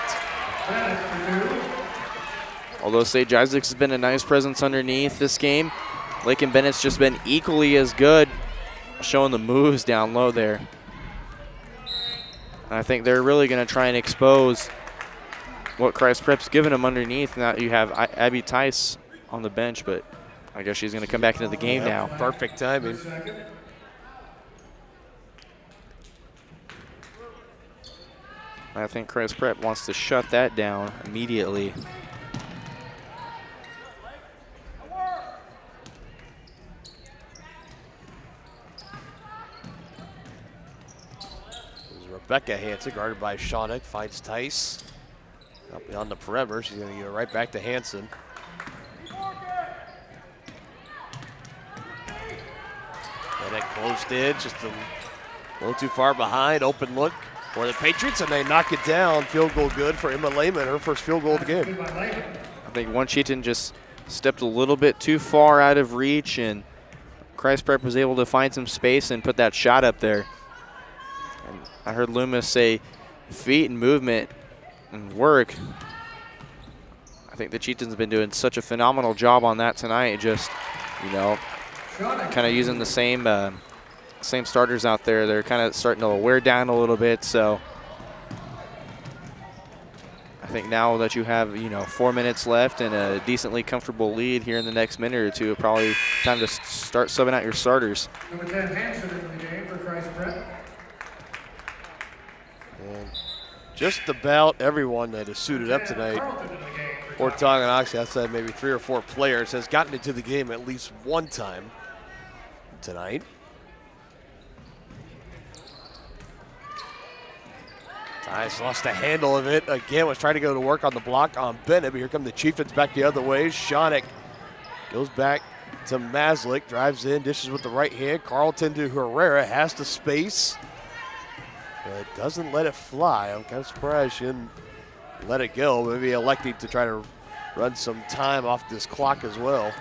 Although Sage Isaacs has been a nice presence underneath this game, Lakin Bennett's just been equally as good, showing the moves down low there. And I think they're really going to try and expose what Christ Prep's given them underneath. Now you have Abby Tice on the bench, but I guess she's going to come back into the game now. Perfect timing. I think Christ Prep wants to shut that down immediately. Rebecca Hansen, guarded by Shawnick, finds Tice. Up beyond the perimeter, she's going to give it right back to Hansen. Bennett closed in, just a little too far behind. Open look for the Patriots, and they knock it down. Field goal good for Emma Lehman, her first field goal of the game. I think one Chieftain just stepped a little bit too far out of reach, and Christ Prep was able to find some space and put that shot up there. And I heard Loomis say feet and movement and work. I think the Chieftains have been doing such a phenomenal job on that tonight. Just, you know, kind of using the same starters out there. They're kind of starting to wear down a little bit. So I think now that you have, 4 minutes left and a decently comfortable lead here in the next minute or two, probably time to start subbing out your starters. Number 10, Hansen in the game for Christ Prep. And just about everyone that is suited up tonight for Tonganoxie, outside maybe 3 or 4 players, has gotten into the game at least one time tonight. Tice lost the handle of it. Again, was trying to go to work on the block on Bennett, but here come the Chieftains back the other way. Shawnick goes back to Maslick, drives in, dishes with the right hand. Carlton to Herrera, has the space, but doesn't let it fly. I'm kind of surprised she didn't let it go. Maybe electing to try to run some time off this clock as well.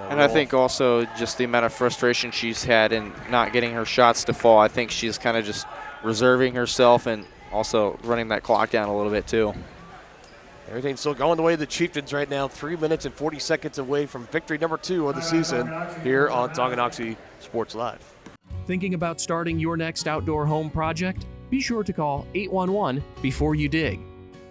And I think also just the amount of frustration she's had in not getting her shots to fall. I think she's kind of just reserving herself and also running that clock down a little bit too. Everything's still going the way of the Chieftains right now. 3 minutes and 40 seconds away from victory number 2 of the season here on Tonganoxie Sports Live. Thinking about starting your next outdoor home project? Be sure to call 811 before you dig.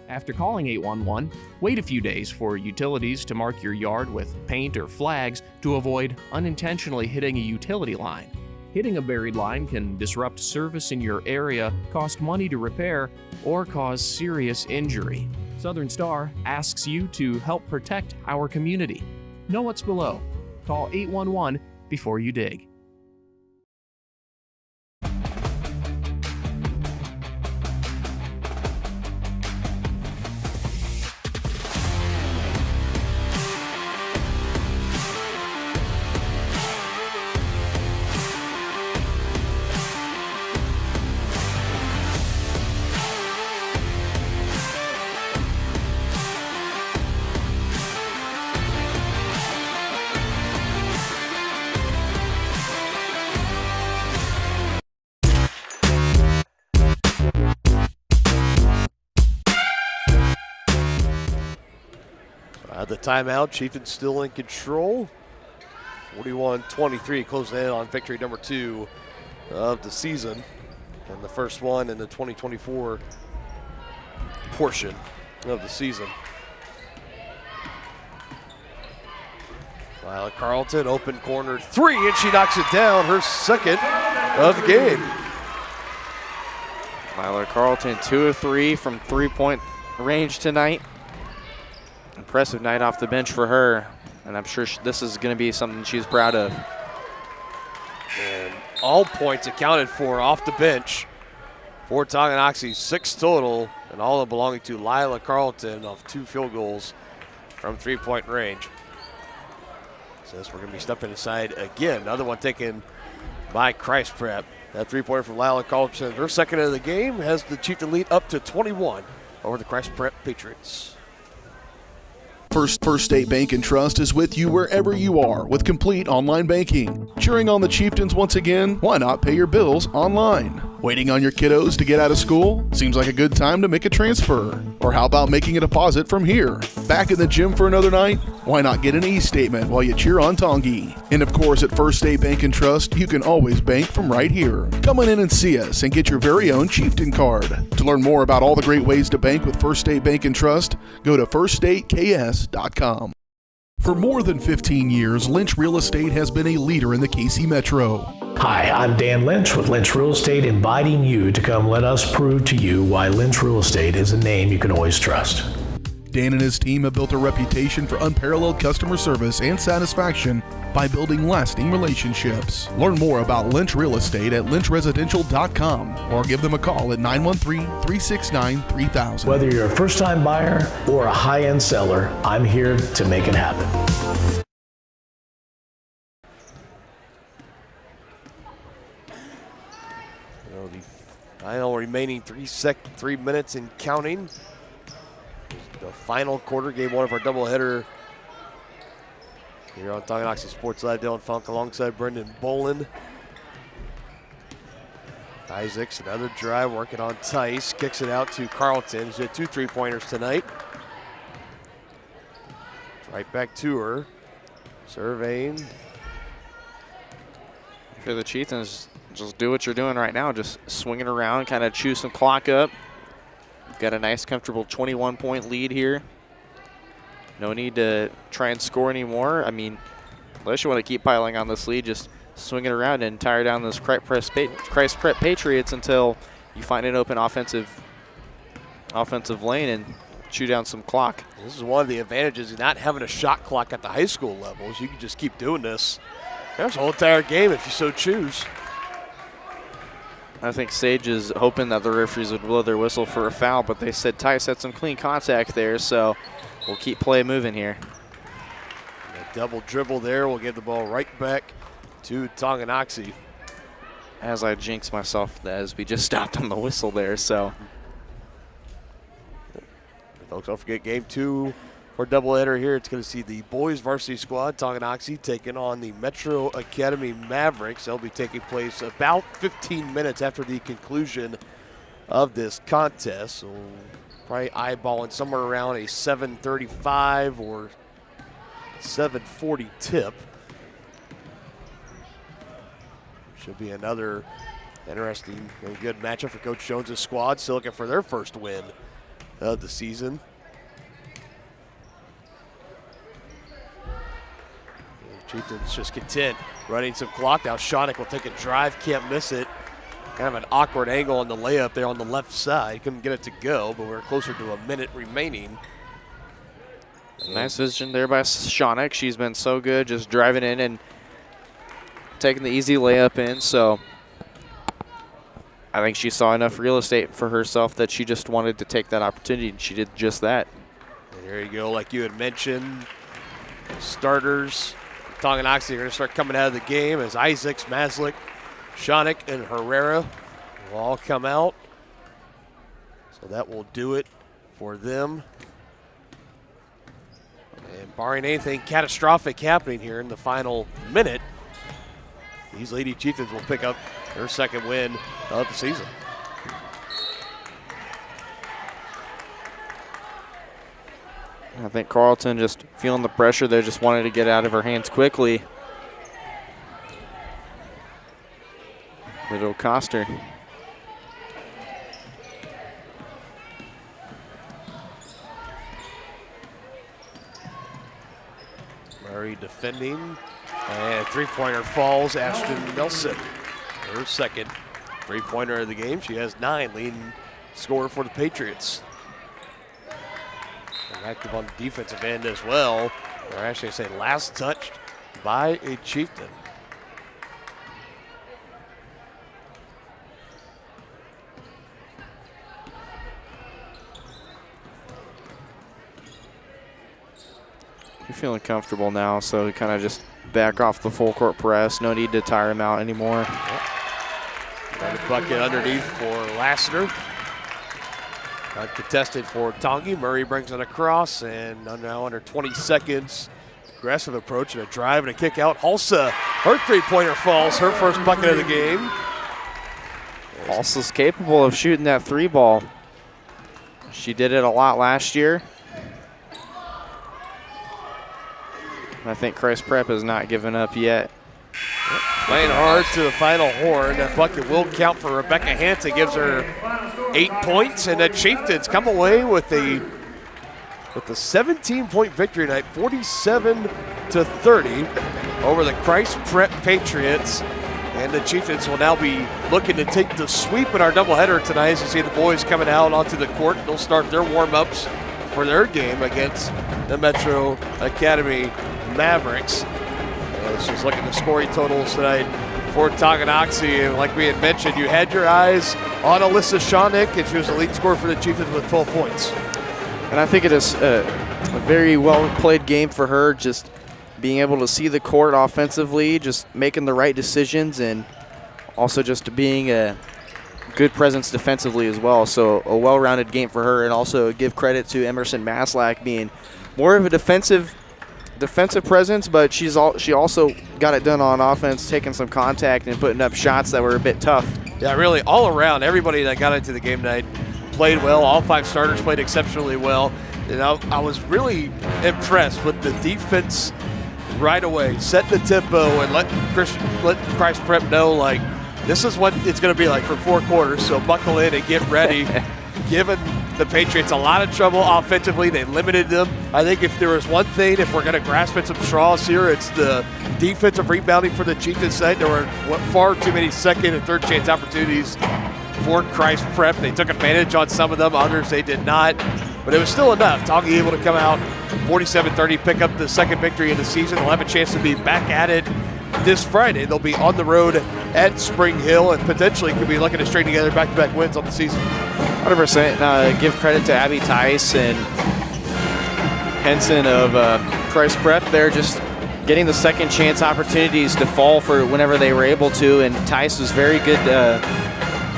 After calling 811, wait a few days for utilities to mark your yard with paint or flags to avoid unintentionally hitting a utility line. Hitting a buried line can disrupt service in your area, cost money to repair, or cause serious injury. Southern Star asks you to help protect our community. Know what's below. Call 811 before you dig. The timeout, Chieftains still in control. 41-23, closing in on victory number 2 of the season. And the first one in the 2024 portion of the season. Lila Carlton, open corner three, and she knocks it down, her second of the game. Lila Carlton, 2 of 3 from three-point range tonight. Impressive night off the bench for her, and I'm sure this is going to be something she's proud of. And all points accounted for off the bench for Tonganoxie, 6 total, and all of belonging to Lila Carlton off 2 field goals from three-point range. So this we're going to be stepping aside again. Another one taken by Christ Prep. That three-pointer from Lila Carlton, her second of the game, has the Chieftain lead up to 21 over the Christ Prep Patriots. First State Bank and Trust is with you wherever you are with complete online banking. Cheering on the Chieftains once again? Why not pay your bills online? Waiting on your kiddos to get out of school? Seems like a good time to make a transfer. Or how about making a deposit from here? Back in the gym for another night? Why not get an e-statement while you cheer on Tongi? And of course, at First State Bank and Trust, you can always bank from right here. Come on in and see us and get your very own Chieftain card. To learn more about all the great ways to bank with First State Bank and Trust, go to firststateks.com. For more than 15 years, Lynch Real Estate has been a leader in the KC Metro. Hi, I'm Dan Lynch with Lynch Real Estate, inviting you to come let us prove to you why Lynch Real Estate is a name you can always trust. Dan and his team have built a reputation for unparalleled customer service and satisfaction by building lasting relationships. Learn more about Lynch Real Estate at lynchresidential.com or give them a call at 913-369-3000. Whether you're a first-time buyer or a high-end seller, I'm here to make it happen. The final remaining 3 minutes and counting. The final quarter, game one of our doubleheader here on Tonganoxie Sports Live. Dylan Funk alongside Brendan Bolin. Isaacs, another drive, working on Tice. Kicks it out to Carlton, who's hit 2 3-pointers tonight. Right back to her. Surveying. For the Chieftains, just do what you're doing right now. Just swing it around, kind of chew some clock up. Got a nice, comfortable 21-point lead here. No need to try and score anymore. I mean, unless you want to keep piling on this lead, just swing it around and tire down those Christ Prep Patriots until you find an open offensive lane and chew down some clock. This is one of the advantages of not having a shot clock at the high school levels. You can just keep doing this. There's a whole entire game if you so choose. I think Sage is hoping that the referees would blow their whistle for a foul, but they said Tice had some clean contact there, so we'll keep play moving here. A double dribble there will get the ball right back to Tonganoxie. As I jinxed myself as we just stopped on the whistle there, so. Folks, don't forget game 2 for doubleheader here. It's going to see the boys varsity squad, Tonganoxie, taking on the Metro Academy Mavericks. They'll be taking place about 15 minutes after the conclusion of this contest. So probably eyeballing somewhere around a 7:35 or 7:40 tip. Should be another interesting and good matchup for Coach Jones' squad. Still looking for their first win of the season. Chieftains just content running some clock. Now Shonick will take a drive, can't miss it. Kind of an awkward angle on the layup there on the left side. Couldn't get it to go, but we're closer to a minute remaining. Nice vision there by Shonick. She's been so good just driving in and taking the easy layup in. So I think she saw enough real estate for herself that she just wanted to take that opportunity, and she did just that. And there you go, like you had mentioned, starters. Tonganoxie are going to start coming out of the game as Isaacs, Maslick, Shonick, and Herrera will all come out. So that will do it for them. And barring anything catastrophic happening here in the final minute, these Lady Chieftains will pick up their second win of the season. I think Carlton just feeling the pressure there, just wanted to get out of her hands quickly. But it'll cost her. Murray defending. And three-pointer falls. Ashton Nelson, her second three-pointer of the game. She has 9, leading scorer for the Patriots. And active on the defensive end as well. Or actually, I say last touched by a Chieftain. You're feeling comfortable now, so you kind of just back off the full court press. No need to tire him out anymore. Got a bucket underneath for Lassiter. Contested for Tongi. Murray brings it across, and now under 20 seconds. Aggressive approach and a drive and a kick out. Hulsa, her three-pointer falls, her first bucket of the game. Hulsa's capable of shooting that three ball. She did it a lot last year. I think Christ Prep has not given up yet. Playing hard to the final horn. That bucket will count for Rebecca Hansen. Gives her 8 points, and the Chieftains come away with a 17-point victory tonight, 47-30 over the Christ Prep Patriots. And the Chieftains will now be looking to take the sweep in our doubleheader tonight. As you see the boys coming out onto the court, they'll start their warm-ups for their game against the Metro Academy Mavericks. She's looking at the scoring totals tonight for Tonganoxie. And like we had mentioned, you had your eyes on Alyssa Shawnick, and she was the lead scorer for the Chieftains with 12 points. And I think it is a very well-played game for her, just being able to see the court offensively, just making the right decisions, and also just being a good presence defensively as well. So a well-rounded game for her, and also give credit to Emerson Maslack being more of a defensive presence, but she also got it done on offense, taking some contact and putting up shots that were a bit tough. Yeah, really all around, everybody that got into the game tonight played well. All 5 starters played exceptionally well. And I was really impressed with the defense right away. Set the tempo and let Christ Prep know, like, this is what it's going to be like for 4 quarters, so buckle in and get ready. Given the Patriots a lot of trouble offensively, they limited them. I think if there was one thing, if we're going to grasp at some straws here, it's the defensive rebounding for the Chieftains tonight. There were far too many second and third chance opportunities for Christ Prep. They took advantage on some of them, others they did not. But it was still enough. Tongi able to come out 47-30, pick up the second victory of the season. They'll have a chance to be back at it this Friday. They'll be on the road at Spring Hill and potentially could be looking to string together back-to-back wins on the season. 100%. Give credit to Abby Tice and Henson of Christ Prep. They're just getting the second chance opportunities to fall for whenever they were able to, and Tice was very good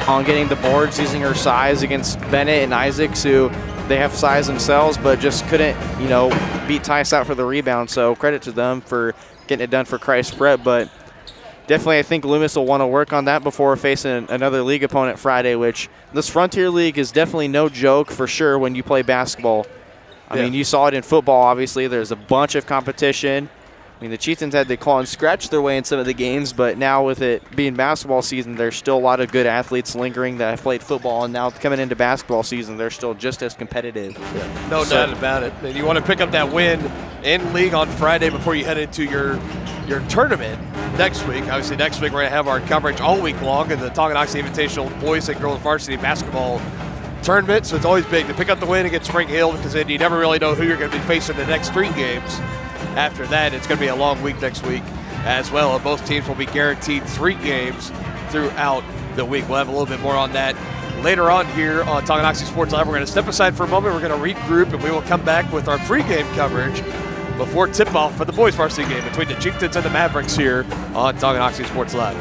on getting the boards, using her size against Bennett and Isaacs, who they have size themselves, but just couldn't, beat Tice out for the rebound. So credit to them for getting it done for Christ Prep. But definitely, I think Loomis will want to work on that before facing another league opponent Friday, which this Frontier League is definitely no joke for sure when you play basketball. I mean, you saw it in football, obviously. There's a bunch of competition. I mean, the Chieftains had to claw and scratch their way in some of the games, but now with it being basketball season, there's still a lot of good athletes lingering that have played football, and now coming into basketball season, they're still just as competitive. Yeah. No doubt about it. And you want to pick up that win in league on Friday before you head into your tournament next week. Obviously, next week we're going to have our coverage all week long in the Tonganoxie Invitational Boys and Girls Varsity Basketball Tournament, so it's always big to pick up the win against Spring Hill, because then you never really know who you're going to be facing the next 3 games. After that, it's going to be a long week next week as well. And both teams will be guaranteed 3 games throughout the week. We'll have a little bit more on that later on here on Tonganoxie Sports Live. We're going to step aside for a moment. We're going to regroup, and we will come back with our pregame coverage before tip-off for the boys varsity game between the Chieftains and the Mavericks here on Tonganoxie Sports Live.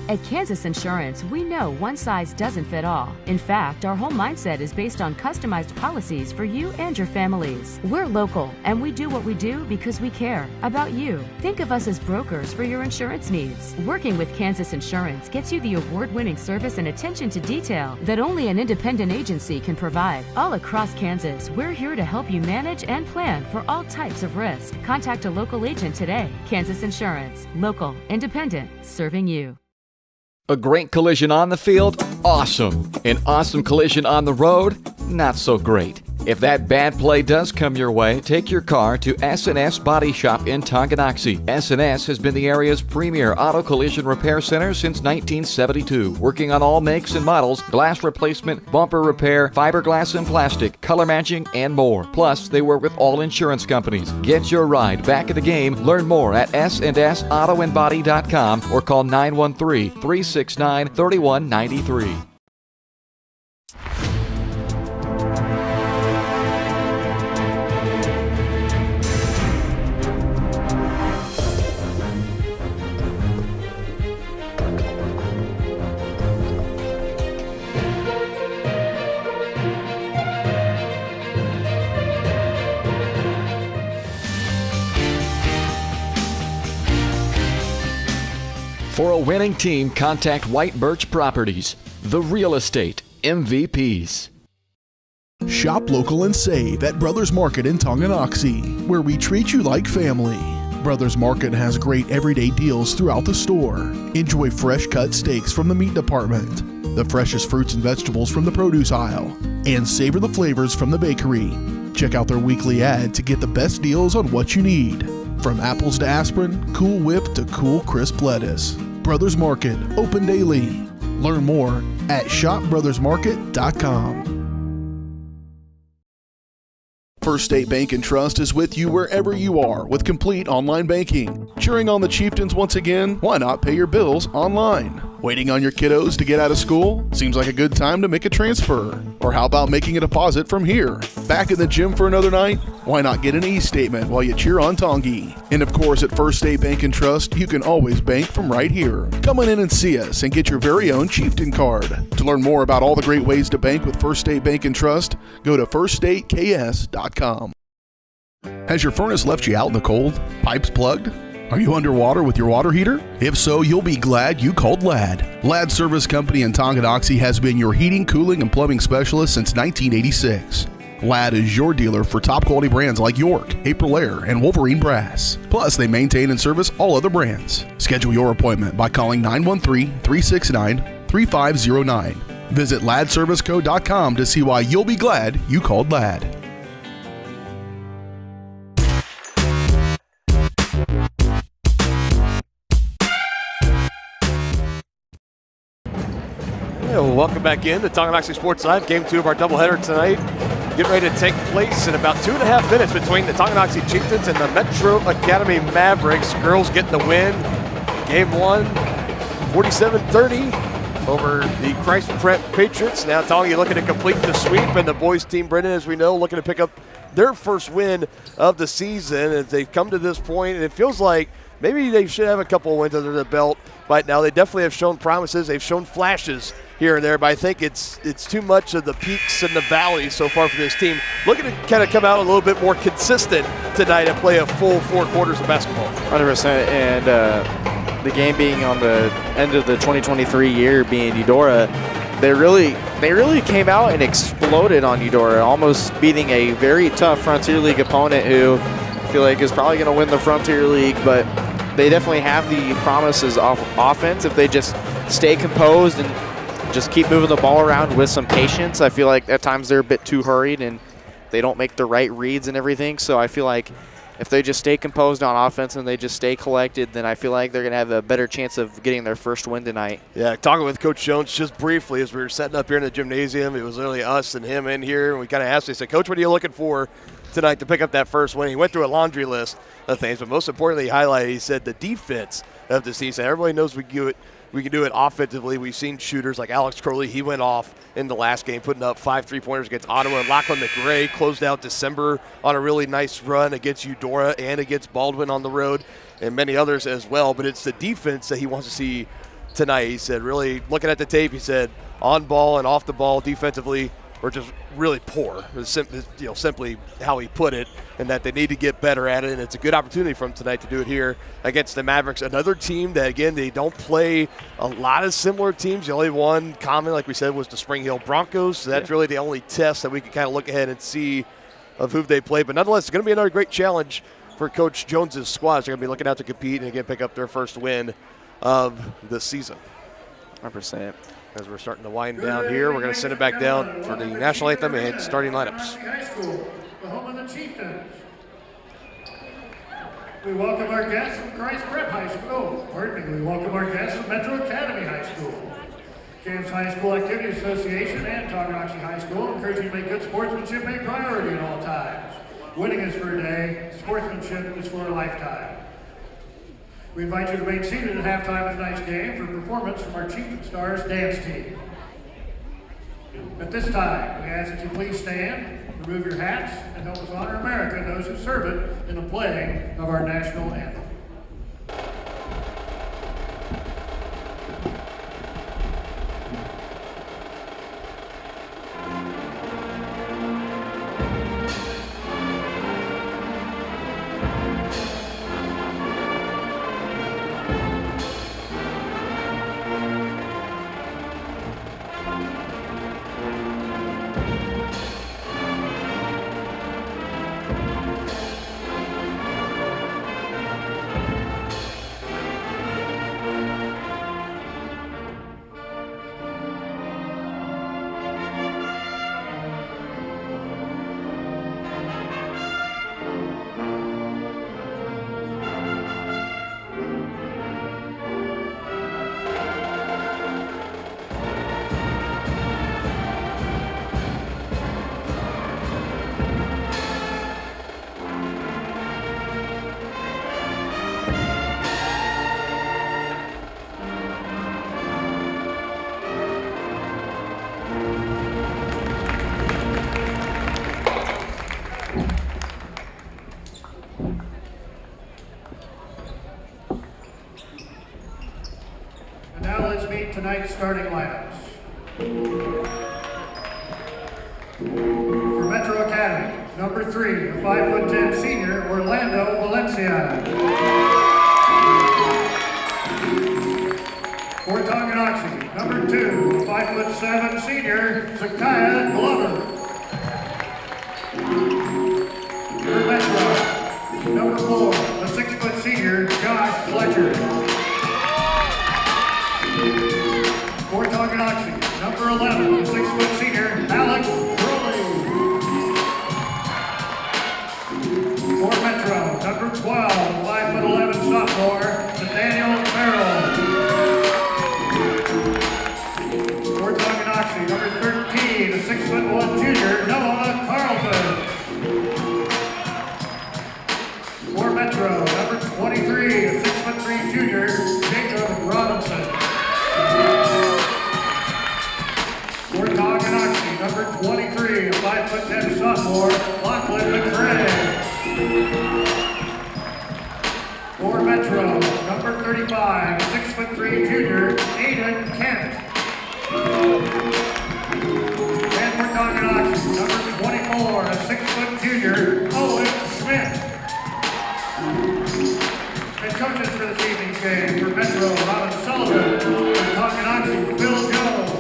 At Kansas Insurance, we know one size doesn't fit all. In fact, our whole mindset is based on customized policies for you and your families. We're local, and we do what we do because we care about you. Think of us as brokers for your insurance needs. Working with Kansas Insurance gets you the award-winning service and attention to detail that only an independent agency can provide. All across Kansas, we're here to help you manage and plan for all types of risk. Contact a local agent today. Kansas Insurance. Local, independent, serving you. A great collision on the field? Awesome. An awesome collision on the road? Not so great. If that bad play does come your way, take your car to S&S Body Shop in Tonganoxie. S&S has been the area's premier auto collision repair center since 1972, working on all makes and models, glass replacement, bumper repair, fiberglass and plastic, color matching, and more. Plus, they work with all insurance companies. Get your ride back in the game. Learn more at snsautoandbody.com or call 913-369-3193. For a winning team, contact White Birch Properties, the real estate MVPs. Shop local and save at Brothers Market in Tonganoxie, where we treat you like family. Brothers Market has great everyday deals throughout the store. Enjoy fresh cut steaks from the meat department, the freshest fruits and vegetables from the produce aisle, and savor the flavors from the bakery. Check out their weekly ad to get the best deals on what you need. From apples to aspirin, Cool Whip to cool crisp lettuce. Brothers Market, open daily. Learn more at shopbrothersmarket.com. First State Bank and Trust is with you wherever you are with complete online banking. Cheering on the Chieftains once again? Why not pay your bills online? Waiting on your kiddos to get out of school? Seems like a good time to make a transfer. Or how about making a deposit from here? Back in the gym for another night? Why not get an e-statement while you cheer on Tongi? And of course, at First State Bank and Trust, you can always bank from right here. Come on in and see us and get your very own Chieftain card. To learn more about all the great ways to bank with First State Bank and Trust, go to firststateks.com. Has your furnace left you out in the cold? Pipes plugged? Are you underwater with your water heater? If so, you'll be glad you called Ladd. Ladd Service Company in Tonganoxie has been your heating, cooling, and plumbing specialist since 1986. Ladd is your dealer for top quality brands like York, April Air, and Wolverine Brass. Plus, they maintain and service all other brands. Schedule your appointment by calling 913-369-3509. Visit laddserviceco.com to see why you'll be glad you called Ladd. Welcome back in to Tonganoxie Sports Live, Game 2 of our doubleheader tonight. Getting ready to take place in about 2.5 minutes between the Tonganoxie Chieftains and the Metro Academy Mavericks. Girls get the win. Game 1, 47-30 over the Christ Prep Patriots. Now Tongi looking to complete the sweep, and the boys team, Brendan, as we know, looking to pick up their first win of the season as they've come to this point, and it feels like maybe they should have a couple of wins under their belt right now. They definitely have shown promises. They've shown flashes here and there, but I think it's too much of the peaks and the valleys so far for this team. Looking to kind of come out a little bit more consistent tonight and play a full 4 quarters of basketball. 100%, and the game being on the end of the 2023 year being Eudora, they really came out and exploded on Eudora, almost beating a very tough Frontier League opponent who I feel like is probably going to win the Frontier League, but they definitely have the promises of offense if they just stay composed and just keep moving the ball around with some patience. I feel like at times they're a bit too hurried and they don't make the right reads and everything. So I feel like if they just stay composed on offense and they just stay collected, then I feel like they're going to have a better chance of getting their first win tonight. Yeah, talking with Coach Jones just briefly as we were setting up here in the gymnasium, it was literally us and him in here, and we kind of asked him, he said, Coach, what are you looking for tonight to pick up that first win? He went through a laundry list of things, but most importantly, he highlighted, he said, the defense of the season. Everybody knows we can do it offensively. We've seen shooters like Alex Crowley. He went off in the last game, putting up 5 3-pointers against Ottawa. And Lachlan McRae closed out December on a really nice run against Eudora and against Baldwin on the road, and many others as well. But it's the defense that he wants to see tonight. He said, really looking at the tape, he said, on ball and off the ball defensively, we're just really poor. It's simply how he put it, and that they need to get better at it. And it's a good opportunity for them tonight to do it here against the Mavericks, another team that, again, they don't play a lot of similar teams. The only one common, like we said, was the Spring Hill Broncos. So that's really the only test that we can kind of look ahead and see of who they play. But nonetheless, it's going to be another great challenge for Coach Jones's squad. They're going to be looking out to compete and, again, pick up their first win of the season. 100%. As we're starting to wind down here, we're going to send it back down for the national anthem and starting lineups. High School, the home of the Chieftains. We welcome our guests from Christ Prep High School. We welcome our guests from Metro Academy High School. Kansas High School Activity Association and Tonganoxie High School encourage you to make good sportsmanship a priority at all times. Winning is for a day, sportsmanship is for a lifetime. We invite you to remain seated at halftime of tonight's game for performance from our Chieftain Stars dance team. At this time, we ask that you please stand, remove your hats, and help us honor America and those who serve it in the playing of our national anthem. Tonight's starting lineups. For Metro Academy, number 3, the 5'10" senior, Orlando Valencia. For Tonganoxie, number 2, 5'7" senior, Zakiah Glover. For Metro, number 4, the 6' senior, Josh Fletcher. For Tonganoxie, number 11, the 6' senior, Alex Crowley. For Metro, number 12, 5'11" sophomore, Nathaniel Farrell. For Tonganoxie, number 13, the 6'1" junior, Noah Carlton. For Metro, number 23, the 6'3" junior, Jacob Robinson. For Tonganoxie, number 23, a 5'10" sophomore, Lachlan McCray. For Metro, number 35, a 6'3" junior, Aiden Kent. And for Tonganoxie, number 24, a 6' junior, Owen Schmidt. And coaches for this evening's game, for Metro, Robin Sullivan. For Tonganoxie, Bill Jones.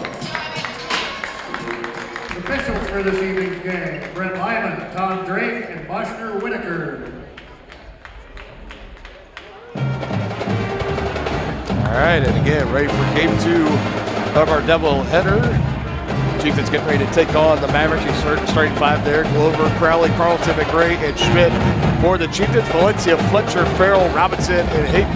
Officials for this evening's game, Brett Lyman, Tom Drake, and Boschner Whitaker. All right, and again, ready for game 2 of our doubleheader. Chieftains getting ready to take on the Mavericks. He's starting 5 there. Glover, Crowley, Carlton, McGray, and Schmidt. For the Chieftains, Valencia, Fletcher, Farrell, Robinson, and Hayden.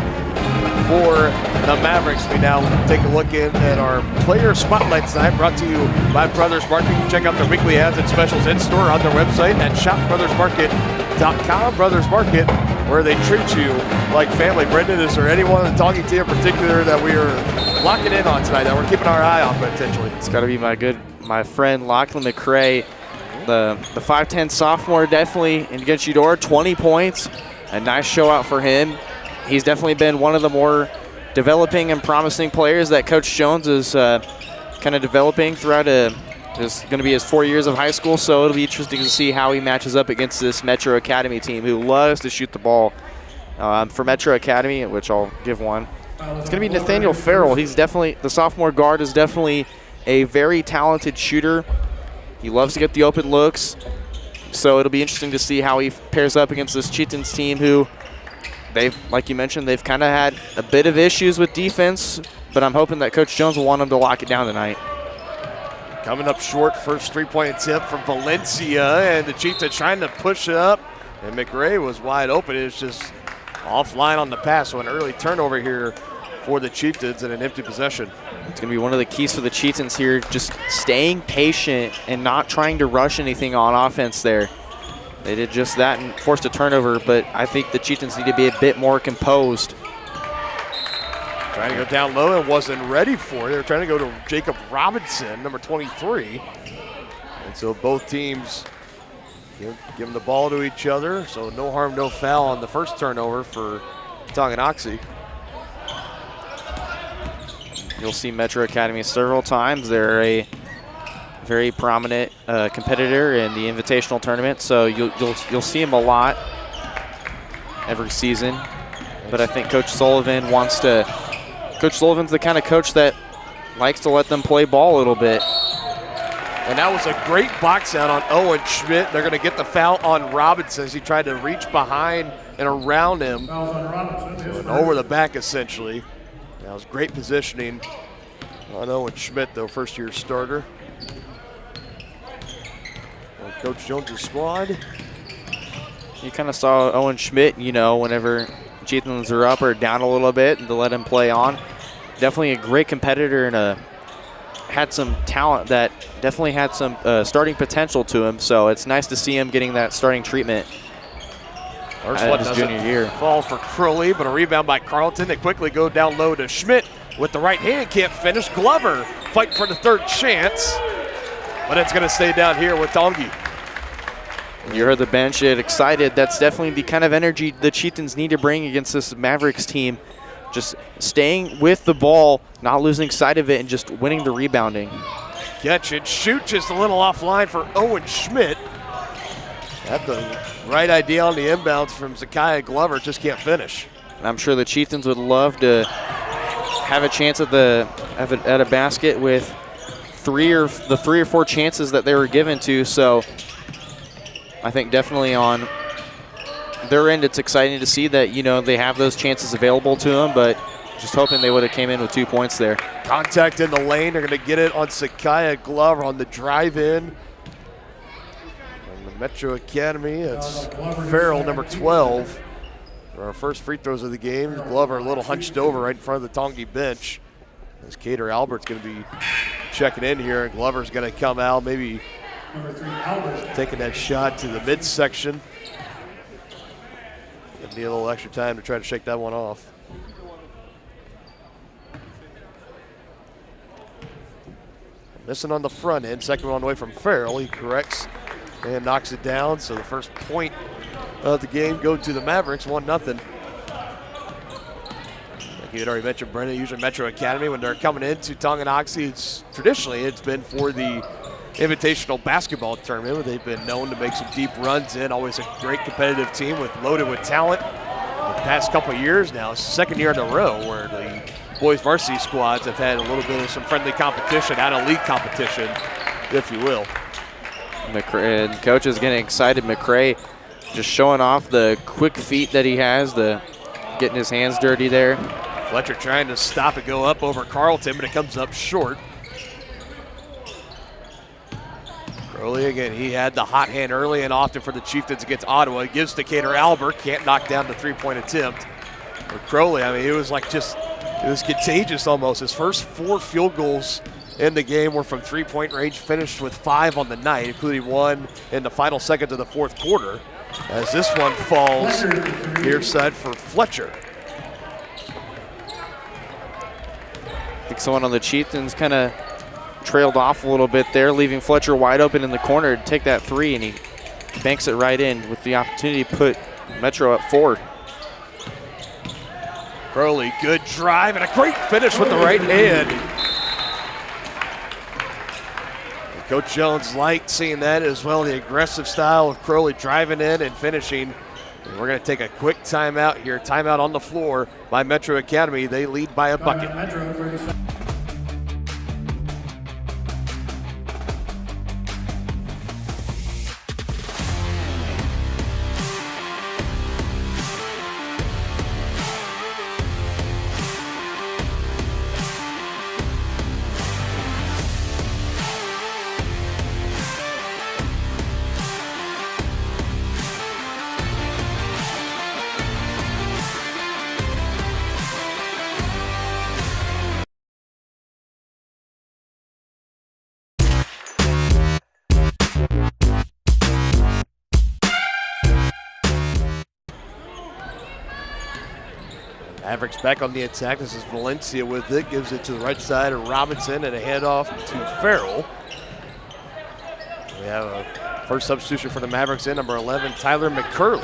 For the Mavericks, we now take a look at our player spotlight tonight, brought to you by Brothers Market. You can check out their weekly ads and specials in store on their website at shopbrothersmarket.com. Brothers Market, where they treat you like family. Brendan, is there anyone on the talking team in particular that we are locking in on tonight that we're keeping our eye on potentially? It's got to be my friend Lachlan McCray, the 5'10" sophomore, definitely against Eudora, 20 points. A nice show out for him. He's definitely been one of the more developing and promising players that Coach Jones is kind of developing throughout is going to be his 4 years of high school, so it'll be interesting to see how he matches up against this Metro Academy team who loves to shoot the ball. For Metro Academy, which I'll give one, it's going to be Nathaniel Farrell. He's definitely, the sophomore guard is definitely a very talented shooter. He loves to get the open looks, so it'll be interesting to see how he pairs up against this Chieftains team who they've, like you mentioned, they've kind of had a bit of issues with defense, but I'm hoping that Coach Jones will want them to lock it down tonight. Coming up short, first three-point attempt from Valencia, and the Chieftains trying to push it up, and McRae was wide open. It's just offline on the pass, so an early turnover here for the Chieftains and an empty possession. It's going to be one of the keys for the Chieftains here, just staying patient and not trying to rush anything on offense there. They did just that and forced a turnover, but I think the Chieftains need to be a bit more composed. Trying to go down low and wasn't ready for it. They were trying to go to Jacob Robinson, number 23. And so both teams giving the ball to each other, so no harm, no foul on the first turnover for Tonganoxie. You'll see Metro Academy several times. They're a very prominent competitor in the invitational tournament, so you'll see them a lot every season. But I think Coach Sullivan wants to. Coach Sullivan's the kind of coach that likes to let them play ball a little bit. And that was a great box out on Owen Schmidt. They're going to get the foul on Robinson as he tried to reach behind and around him. And over the back, essentially. That was great positioning on Owen Schmidt, though, first-year starter. And Coach Jones' squad. You kind of saw Owen Schmidt, you know, whenever Chieftains are up or down a little bit and to let him play on. Definitely a great competitor and had some talent that definitely had some starting potential to him. So it's nice to see him getting that starting treatment. First one his junior year. Fall for Crowley, but a rebound by Carlton. They quickly go down low to Schmidt with the right hand. Can't finish. Glover fighting for the third chance, but it's going to stay down here with Tongi. You heard the bench get excited. That's definitely the kind of energy the Chieftains need to bring against this Mavericks team. Just staying with the ball, not losing sight of it, and just winning the rebounding. Catch and shoot just a little offline for Owen Schmidt. Had the right idea on the inbounds from Zakiah Glover, just can't finish. And I'm sure the Chieftains would love to have a chance at a basket with the three or four chances that they were given to. So I think definitely on their end, it's exciting to see that, you know, they have those chances available to them, but just hoping they would have came in with 2 points there. Contact in the lane. They're going to get it on Zakiah Glover on the drive-in. And the Metro Academy, it's Farrell, number 12. For our first free throws of the game. Glover a little hunched over right in front of the Tongi bench. As Cater Albert's going to be checking in here, and Glover's going to come out, maybe taking that shot to the midsection. Gonna need a little extra time to try to shake that one off. Missing on the front end, second one away from Farrell. He corrects and knocks it down. So the first point of the game go to the Mavericks, 1-0. Like you had already mentioned, Brendan, usually Metro Academy, when they're coming into Tonganoxie, traditionally it's been for the invitational basketball tournament where they've been known to make some deep runs in. Always a great competitive team loaded with talent. The past couple of years now, it's the second year in a row where the boys varsity squads have had a little bit of some friendly competition, out-of-league competition, if you will. McRae, and coach is getting excited. McRae just showing off the quick feet that he has, getting his hands dirty there. Fletcher trying to stop it, go up over Carlton, but it comes up short. Crowley again, he had the hot hand early and often for the Chieftains against Ottawa. He gives to Cater Albert, can't knock down the three-point attempt. For Crowley, I mean, it was like it was contagious almost. His first 4 field goals in the game were from three-point range, finished with 5 on the night, including 1 in the final seconds of the fourth quarter. As this one falls near side for Fletcher. I think someone on the Chieftains kind of trailed off a little bit there, leaving Fletcher wide open in the corner to take that 3, and he banks it right in with the opportunity to put Metro up 4. Crowley, good drive and a great finish with the right hand. And Coach Jones liked seeing that as well, the aggressive style of Crowley driving in and finishing. And we're going to take a quick timeout here. Timeout on the floor by Metro Academy. They lead by a bucket. Mavericks back on the attack. This is Valencia with it. Gives it to the right side of Robinson and a handoff to Farrell. We have a first substitution for the Mavericks in number 11, Tyler McCurley.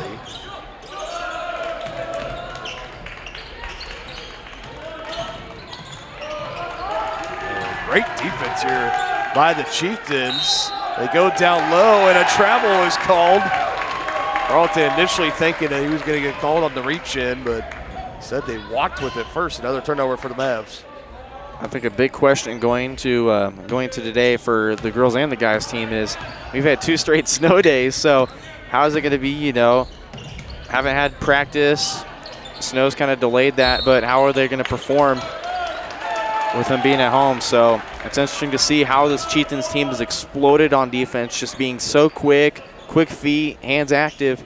And great defense here by the Chieftains. They go down low and a travel is called. Carlton initially thinking that he was going to get called on the reach in, but said they walked with it first. Another turnover for the Mavs. I think a big question going to today for the girls and the guys team is we've had 2 straight snow days, so how is it going to be, you know, haven't had practice, snow's kind of delayed that, but how are they going to perform with them being at home? So it's interesting to see how this Chieftains team has exploded on defense, just being so quick feet, hands active.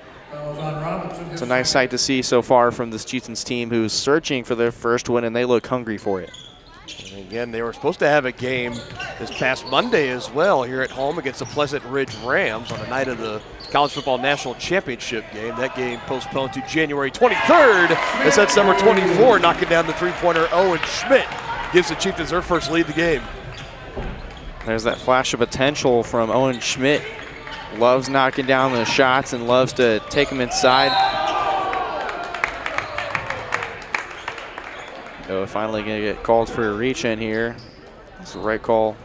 It's a nice sight to see so far from this Chieftains team who's searching for their first win, and they look hungry for it. And again, they were supposed to have a game this past Monday as well here at home against the Pleasant Ridge Rams on the night of the College Football National Championship game. That game postponed to January 23rd. As that's number 24 knocking down the three-pointer. Owen Schmidt gives the Chieftains their first lead of the game. There's that flash of potential from Owen Schmidt. Loves knocking down the shots and loves to take them inside. So finally going to get called for a reach in here. It's the right call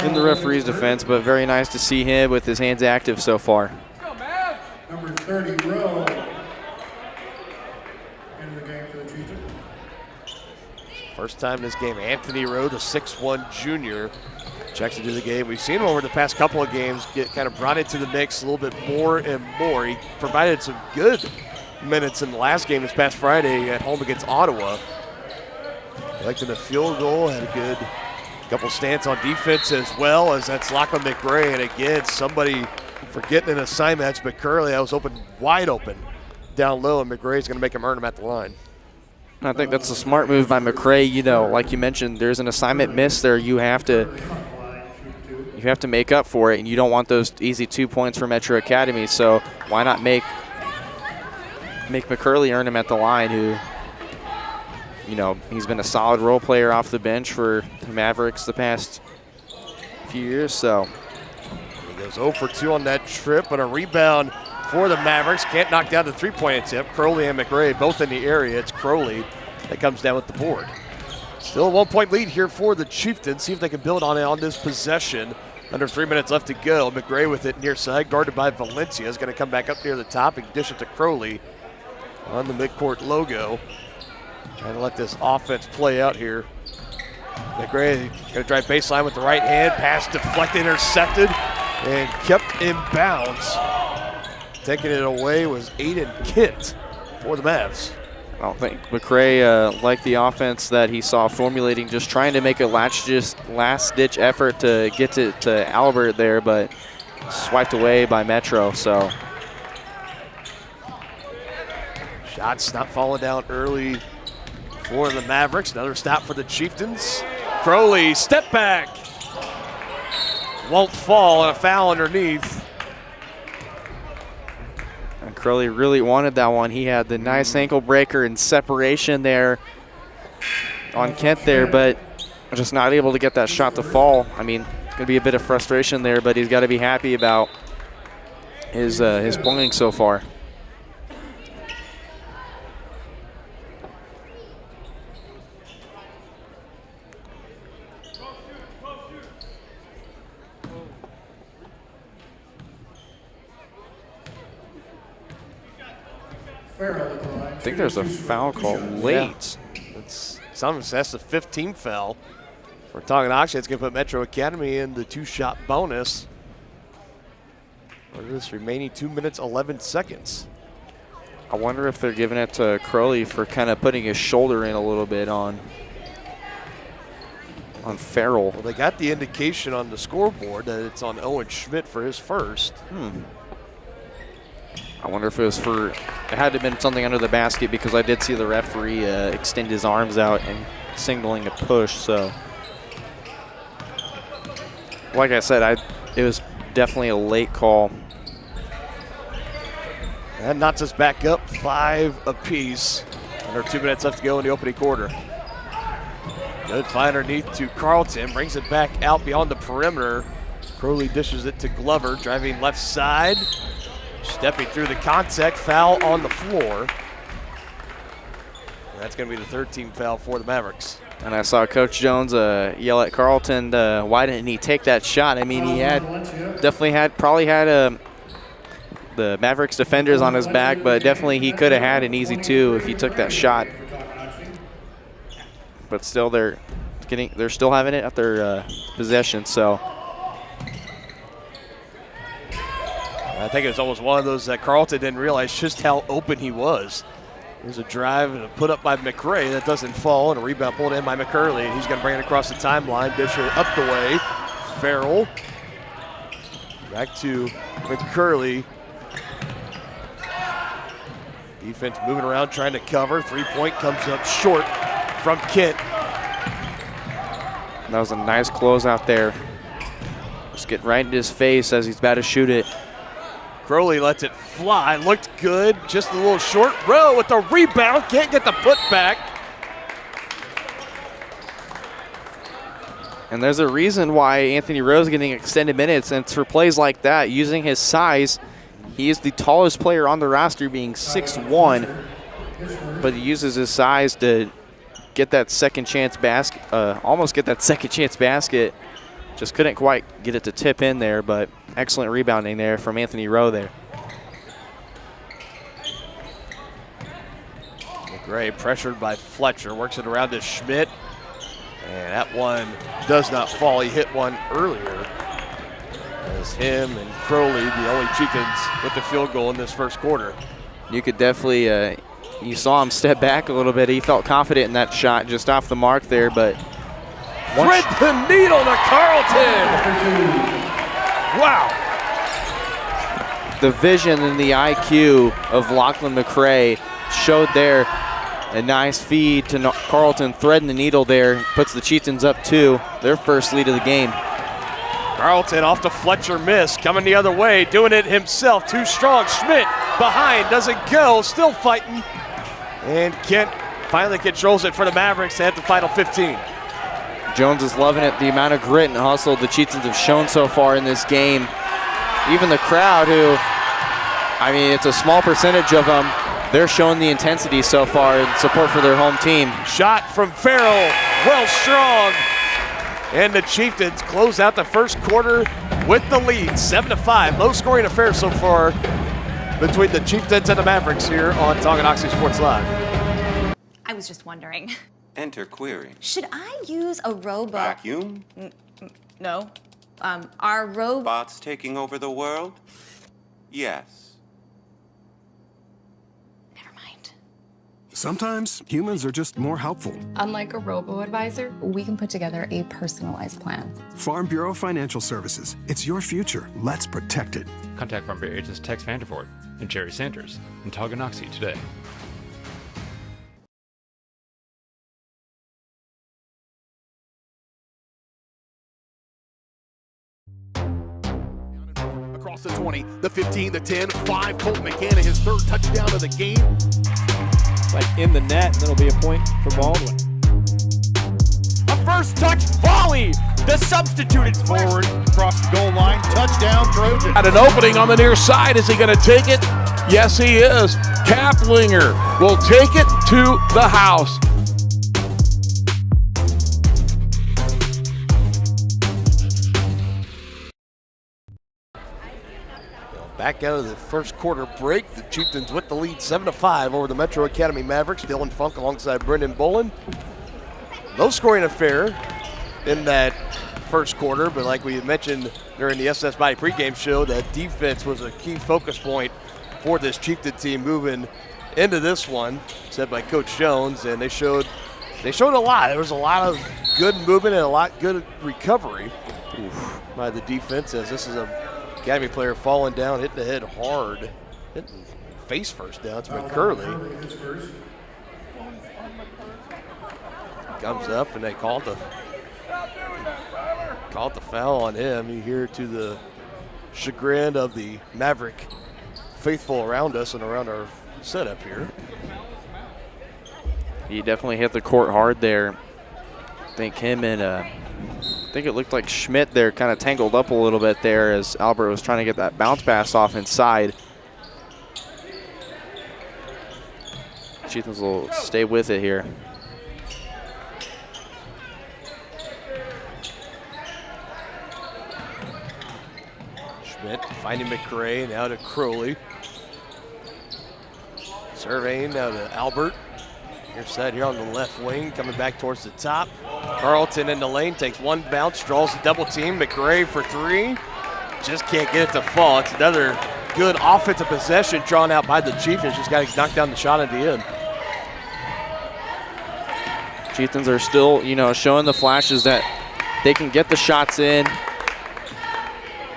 in the referee's defense, but very nice to see him with his hands active so far. Number 30, Rowe, in the game for the Chieftains. First time in this game, Anthony Rowe, the 6'1 junior, checks into the game. We've seen him over the past couple of games get kind of brought into the mix a little bit more and more. He provided some good minutes in the last game this past Friday at home against Ottawa. Collecting a field goal, had a good couple stance on defense as well, as that's Lachlan McRae. And again, somebody forgetting an assignment. That's McCurley. I was wide open down low, and McRae's going to make him earn him at the line. I think that's a smart move by McRae. You know, like you mentioned, there's an assignment miss there. You have to make up for it, and you don't want those easy 2 points for Metro Academy. So why not make McCurley earn him at the line, who, you know, he's been a solid role player off the bench for the Mavericks the past few years. So he goes 0 for 2 on that trip, but a rebound for the Mavericks. Can't knock down the three-point attempt. Crowley and McRae both in the area. It's Crowley that comes down with the board. Still a 1-point lead here for the Chieftains. See if they can build on it on this possession. Under 3 minutes left to go. McRae with it near side, guarded by Valencia. Is going to come back up near the top and dish it to Crowley on the midcourt logo. Trying to let this offense play out here. McRae going to drive baseline with the right hand. Pass deflected, intercepted, and kept in bounds. Taking it away was Aiden Kent for the Mavs. I don't think McRae liked the offense that he saw formulating, just trying to make a last-ditch effort to get to Albert there, but swiped away by Metro. So shots not falling down early for the Mavericks. Another stop for the Chieftains. Crowley, step back. Won't fall, and a foul underneath. And Crowley really wanted that one. He had the nice ankle breaker and separation there on Kent there, but just not able to get that shot to fall. I mean, going to be a bit of frustration there, but he's got to be happy about his playing so far. I think there's a foul call late. That's the 15th foul for Tonganoxie. It's going to put Metro Academy in the 2-shot bonus for this remaining 2 minutes, 11 seconds. I wonder if they're giving it to Crowley for kind of putting his shoulder in a little bit on Farrell. Well, they got the indication on the scoreboard that it's on Owen Schmidt for his first. I wonder if it was for, it had to have been something under the basket, because I did see the referee extend his arms out and signaling a push. So, like I said, it was definitely a late call. That knocks us back up 5 apiece. Under 2 minutes left to go in the opening quarter. Good find underneath to Carlton, brings it back out beyond the perimeter. Crowley dishes it to Glover, driving left side. Stepping through the contact, foul on the floor. And that's going to be the 13th foul for the Mavericks. And I saw Coach Jones yell at Carlton, why didn't he take that shot? I mean, he probably had the Mavericks defenders on his back, but definitely he could have had an easy 2 if he took that shot. But still, they're still having it at their possession. So I think it was almost one of those that Carlton didn't realize just how open he was. There's a drive and a put up by McRae that doesn't fall, and a rebound pulled in by McCurley, and he's going to bring it across the timeline, dish it up the way. Farrell back to McCurley. Defense moving around, trying to cover. 3-point comes up short from Kent. That was a nice close out there. Just get right into his face as he's about to shoot it. Crowley lets it fly, looked good, just a little short. Rowe with the rebound, can't get the putback. And there's a reason why Anthony Rowe is getting extended minutes, and it's for plays like that, using his size. He is the tallest player on the roster, being 6'1", but he uses his size to get that second chance basket, almost get that second chance basket. Just couldn't quite get it to tip in there, but excellent rebounding there from Anthony Rowe there. McRae pressured by Fletcher, works it around to Schmidt. And that one does not fall. He hit one earlier. As him and Crowley, the only Chieftains with the field goal in this first quarter. You could definitely, you saw him step back a little bit. He felt confident in that shot, just off the mark there, but thread the needle to Carlton. Wow. The vision and the IQ of Lachlan McRae showed there. A nice feed to Carlton, threading the needle there, puts the Chieftains up 2, their first lead of the game. Carlton off the Fletcher miss, coming the other way, doing it himself, too strong. Schmidt behind, doesn't go, still fighting. And Kent finally controls it for the Mavericks at the final 15. Jones is loving it, the amount of grit and hustle the Chieftains have shown so far in this game. Even the crowd, who, I mean, it's a small percentage of them, they're showing the intensity so far in support for their home team. Shot from Farrell, well strong. And the Chieftains close out the first quarter with the lead, 7-5. Low scoring affair so far between the Chieftains and the Mavericks here on Tonganoxie Sports Live. I was just wondering. Enter query. Should I use a robot? Vacuum? No. Are robots taking over the world? Yes. Sometimes humans are just more helpful. Unlike a robo-advisor, we can put together a personalized plan. Farm Bureau Financial Services. It's your future. Let's protect it. Contact Farm Bureau agents Tex Vandervoort and Jerry Sanders in Tonganoxie today. Across the 20, the 15, the 10, 5. Colt McCann, his third touchdown of the game. Like in the net, and that'll be a point for Baldwin. A first touch volley. The substituted forward across the goal line. Touchdown, Trojan. At an opening on the near side, is he going to take it? Yes, he is. Kaplinger will take it to the house. Back out of the first quarter break, the Chieftains with the lead 7-5 over the Metro Academy Mavericks. Dylan Funk alongside Brendan Bolin. Low scoring affair in that first quarter, but like we had mentioned during the SS Body pregame show, that defense was a key focus point for this Chieftain team moving into this one, said by Coach Jones, and they showed a lot. There was a lot of good movement and a lot good recovery by the defense, as this is a Academy player falling down, hitting the head hard, hitting face first down to McCurley. Comes up and they called the foul on him. You hear to the chagrin of the Maverick faithful around us and around our setup here. He definitely hit the court hard there. I think him and I think it looked like Schmidt there kind of tangled up a little bit there as Albert was trying to get that bounce pass off inside. Chieftains will stay with it here. Schmidt finding McRae, now to Crowley. Surveying now to Albert. Near side here on the left wing, coming back towards the top. Carlton in the lane, takes one bounce, draws the double team. McRae for three. Just can't get it to fall. It's another good offensive possession drawn out by the Chieftains. Just got to knock down the shot at the end. Chieftains are still, showing the flashes that they can get the shots in.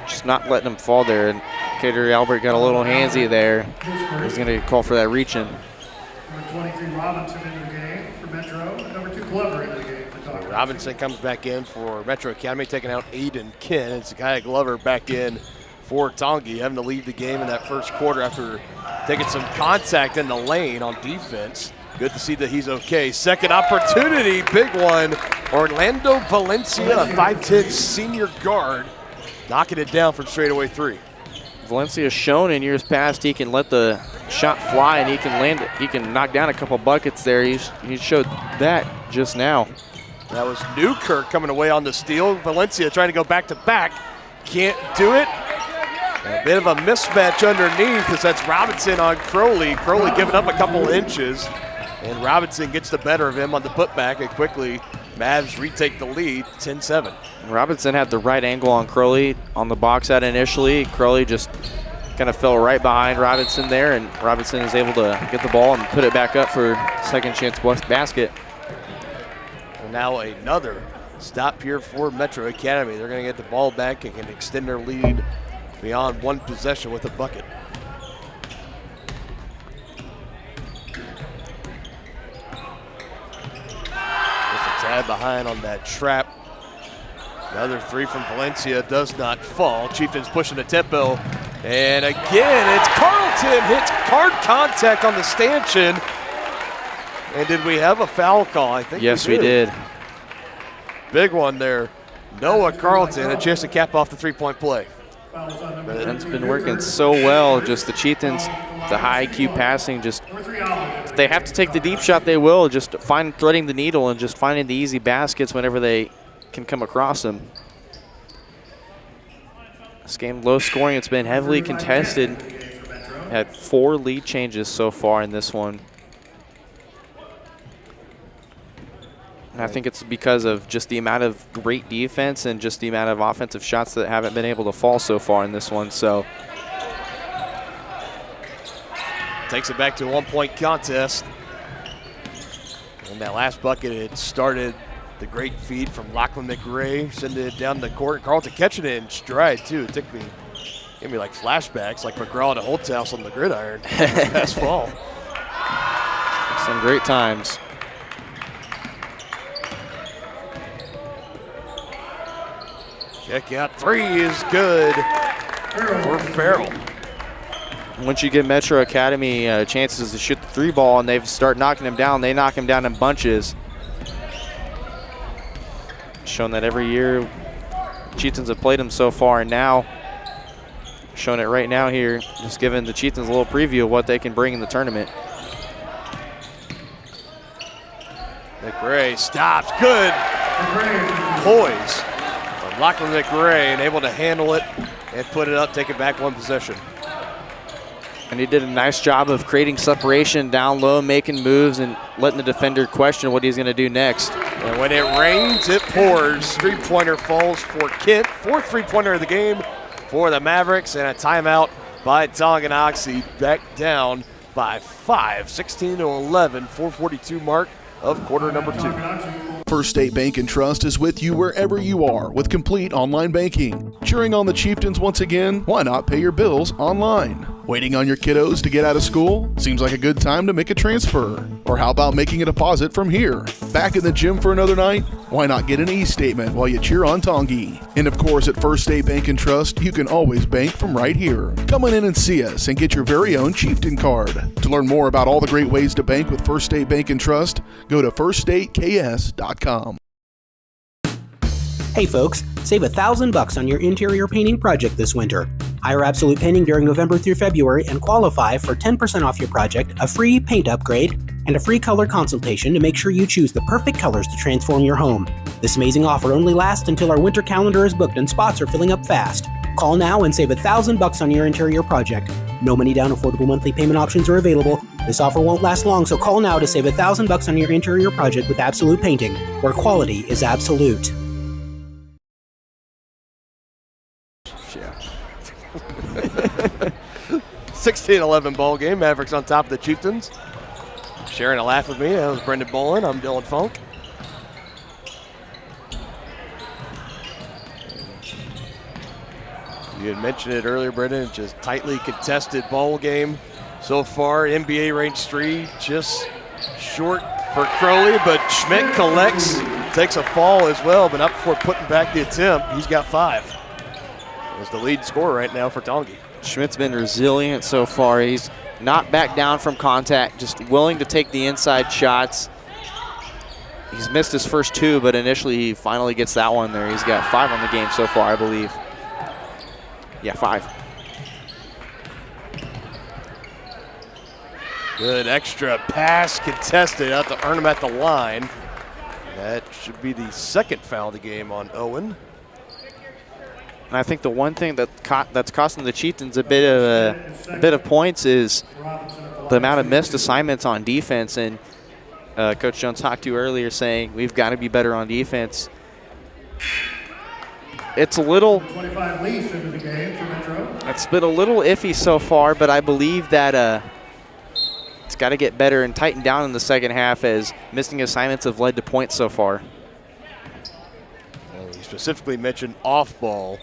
Just not letting them fall there. And Cater Albert got a little handsy there. He's going to call for that reach-in. Number 23, Robinson in the game for Metro. Number 2, Glover in the game for Tonganoxie. Robinson comes back in for Metro Academy, taking out Aiden Ken. It's Zakiah Glover back in for Tongi, having to leave the game in that first quarter after taking some contact in the lane on defense. Good to see that he's okay. Second opportunity, big one. Orlando Valencia, a 5'10" senior guard, knocking it down from straightaway three. Valencia's shown in years past he can let the shot fly and he can land it. He can knock down a couple buckets there. He showed that just now. That was Newkirk coming away on the steal. Valencia trying to go back to back. Can't do it. A bit of a mismatch underneath as that's Robinson on Crowley. Crowley giving up a couple inches. And Robinson gets the better of him on the putback, and quickly Mavs retake the lead, 10-7. Robinson had the right angle on Crowley on the box out initially. Crowley just kind of fell right behind Robinson there, and Robinson is able to get the ball and put it back up for second chance basket. And now another stop here for Metro Academy. They're going to get the ball back and can extend their lead beyond one possession with a bucket. Tad behind on that trap. Another three from Valencia does not fall. Chieftains pushing the tempo. And again, it's Carlton. Hits hard contact on the stanchion. And did we have a foul call? I think yes, we did. Big one there. Noah Carlton, a chance to cap off the three-point play. It's been working so well. Just the Chieftains, the high IQ passing, just if they have to take the deep shot, they will. Just threading the needle and just finding the easy baskets whenever they can come across them. This game low scoring. It's been heavily contested. Had 4 lead changes so far in this one. And I think it's because of just the amount of great defense and just the amount of offensive shots that haven't been able to fall so far in this one. So takes it back to a one-point contest. And that last bucket, it started the great feed from Lachlan McRae, sending it down the court. Carlton catching it in stride, too. It gave me like flashbacks, like McGraw at Holthouse on the gridiron last fall. Some great times. Check out three is good for Farrell. Once you give Metro Academy chances to shoot the three ball and they start knocking him down, they knock him down in bunches. Shown that every year Chieftains have played them so far, and now showing it right now here, just giving the Chieftains a little preview of what they can bring in the tournament. McRae stops, good poise. Lachlan McRae and able to handle it and put it up, take it back one possession. And he did a nice job of creating separation down low, making moves, and letting the defender question what he's going to do next. And when it rains, it pours. Three-pointer falls for Kent. Fourth three-pointer of the game for the Mavericks, and a timeout by Tonganoxie. Back down by 5, 16-11, 4:42 mark of quarter number 2. First State Bank and Trust is with you wherever you are with complete online banking. Cheering on the Chieftains once again? Why not pay your bills online? Waiting on your kiddos to get out of school? Seems like a good time to make a transfer. Or how about making a deposit from here? Back in the gym for another night? Why not get an e-statement while you cheer on Tongi? And of course, at First State Bank and Trust, you can always bank from right here. Come on in and see us and get your very own Chieftain card. To learn more about all the great ways to bank with First State Bank and Trust, go to firststateks.com. Hey folks, save $1,000 on your interior painting project this winter. Hire Absolute Painting during November through February and qualify for 10% off your project, a free paint upgrade, and a free color consultation to make sure you choose the perfect colors to transform your home. This amazing offer only lasts until our winter calendar is booked and spots are filling up fast. Call now and save $1,000 on your interior project. No money down, affordable monthly payment options are available. This offer won't last long, so call now to save $1,000 on your interior project with Absolute Painting, where quality is absolute. 16-11 ball game. Mavericks on top of the Chieftains. Sharing a laugh with me. That was Brendan Bolin. I'm Dylan Funk. You had mentioned it earlier, Brendan. Just tightly contested ball game so far. NBA range 3, just short for Crowley, but Schmidt collects, takes a fall as well, but not before putting back the attempt. He's got 5. He's the lead scorer right now for Tongi. Schmidt's been resilient so far. He's not back down from contact, just willing to take the inside shots. He's missed his first 2, but initially he finally gets that one there. He's got 5 on the game so far, I believe. Yeah, 5. Good extra pass contested out to earn him at the line. That should be the second foul of the game on Owen. And I think the one thing that's costing the Chieftains a bit of points is the amount of missed assignments on defense. And Coach Jones talked to earlier saying we've got to be better on defense. It's a little. 25 leads into the game for Metro. It's been a little iffy so far, but I believe that it's got to get better and tighten down in the second half as missing assignments have led to points so far. Well, he specifically mentioned off ball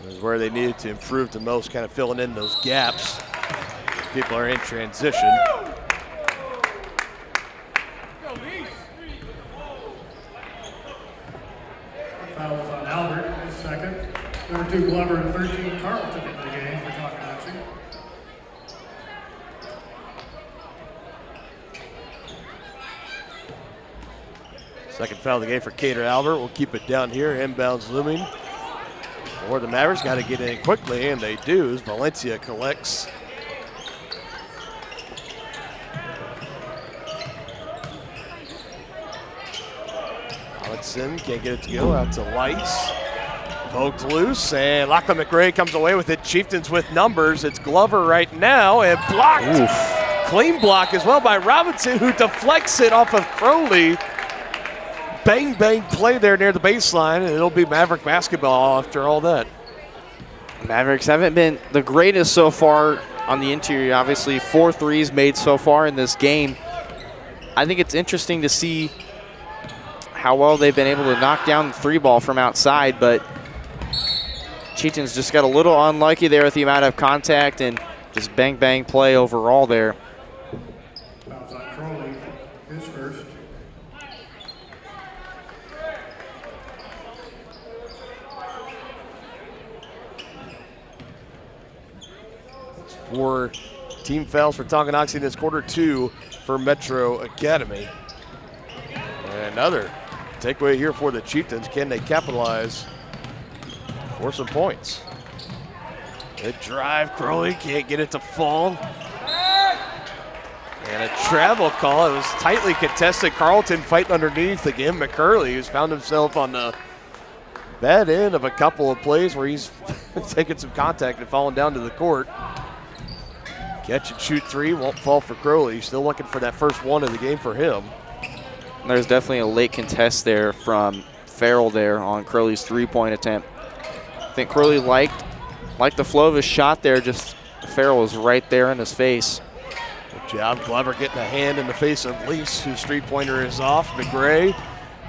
is where they needed to improve the most, kind of filling in those gaps. People are in transition. Fouls on Albert, his second. Number 2 Glover and 13 Carlton into the game for Tonganoxie. Second foul of the game for Cater Albert. We'll keep it down here. Inbounds looming. Or the Mavericks got to get in quickly, and they do as Valencia collects. Alexson can't get it to go out to Lights. Poked loose, and Lachlan McRae comes away with it. Chieftains with numbers. It's Glover right now, and blocked. Oof. Clean block as well by Robinson, who deflects it off of Crowley. Bang, bang play there near the baseline, and it'll be Maverick basketball after all that. Mavericks haven't been the greatest so far on the interior. Obviously, 4 threes made so far in this game. I think it's interesting to see how well they've been able to knock down the 3 ball from outside, but Chieftains just got a little unlucky there with the amount of contact and just bang, bang play overall there. Fouls on Crowley, his first. Four team fouls for Tonganoxie in this quarter, 2 for Metro Academy. And another takeaway here for the Chieftains. Can they capitalize for some points? Good drive, Crowley can't get it to fall. And a travel call. It was tightly contested. Carlton fighting underneath again. McCurley, who's found himself on the bad end of a couple of plays where he's taken some contact and fallen down to the court. Catch and shoot three, won't fall for Crowley. Still looking for that first one of the game for him. There's definitely a late contest there from Farrell there on Crowley's three-point attempt. I think Crowley liked the flow of his shot there, just Farrell was right there in his face. Good job, Glover getting a hand in the face of Lease, whose three-pointer is off. McGray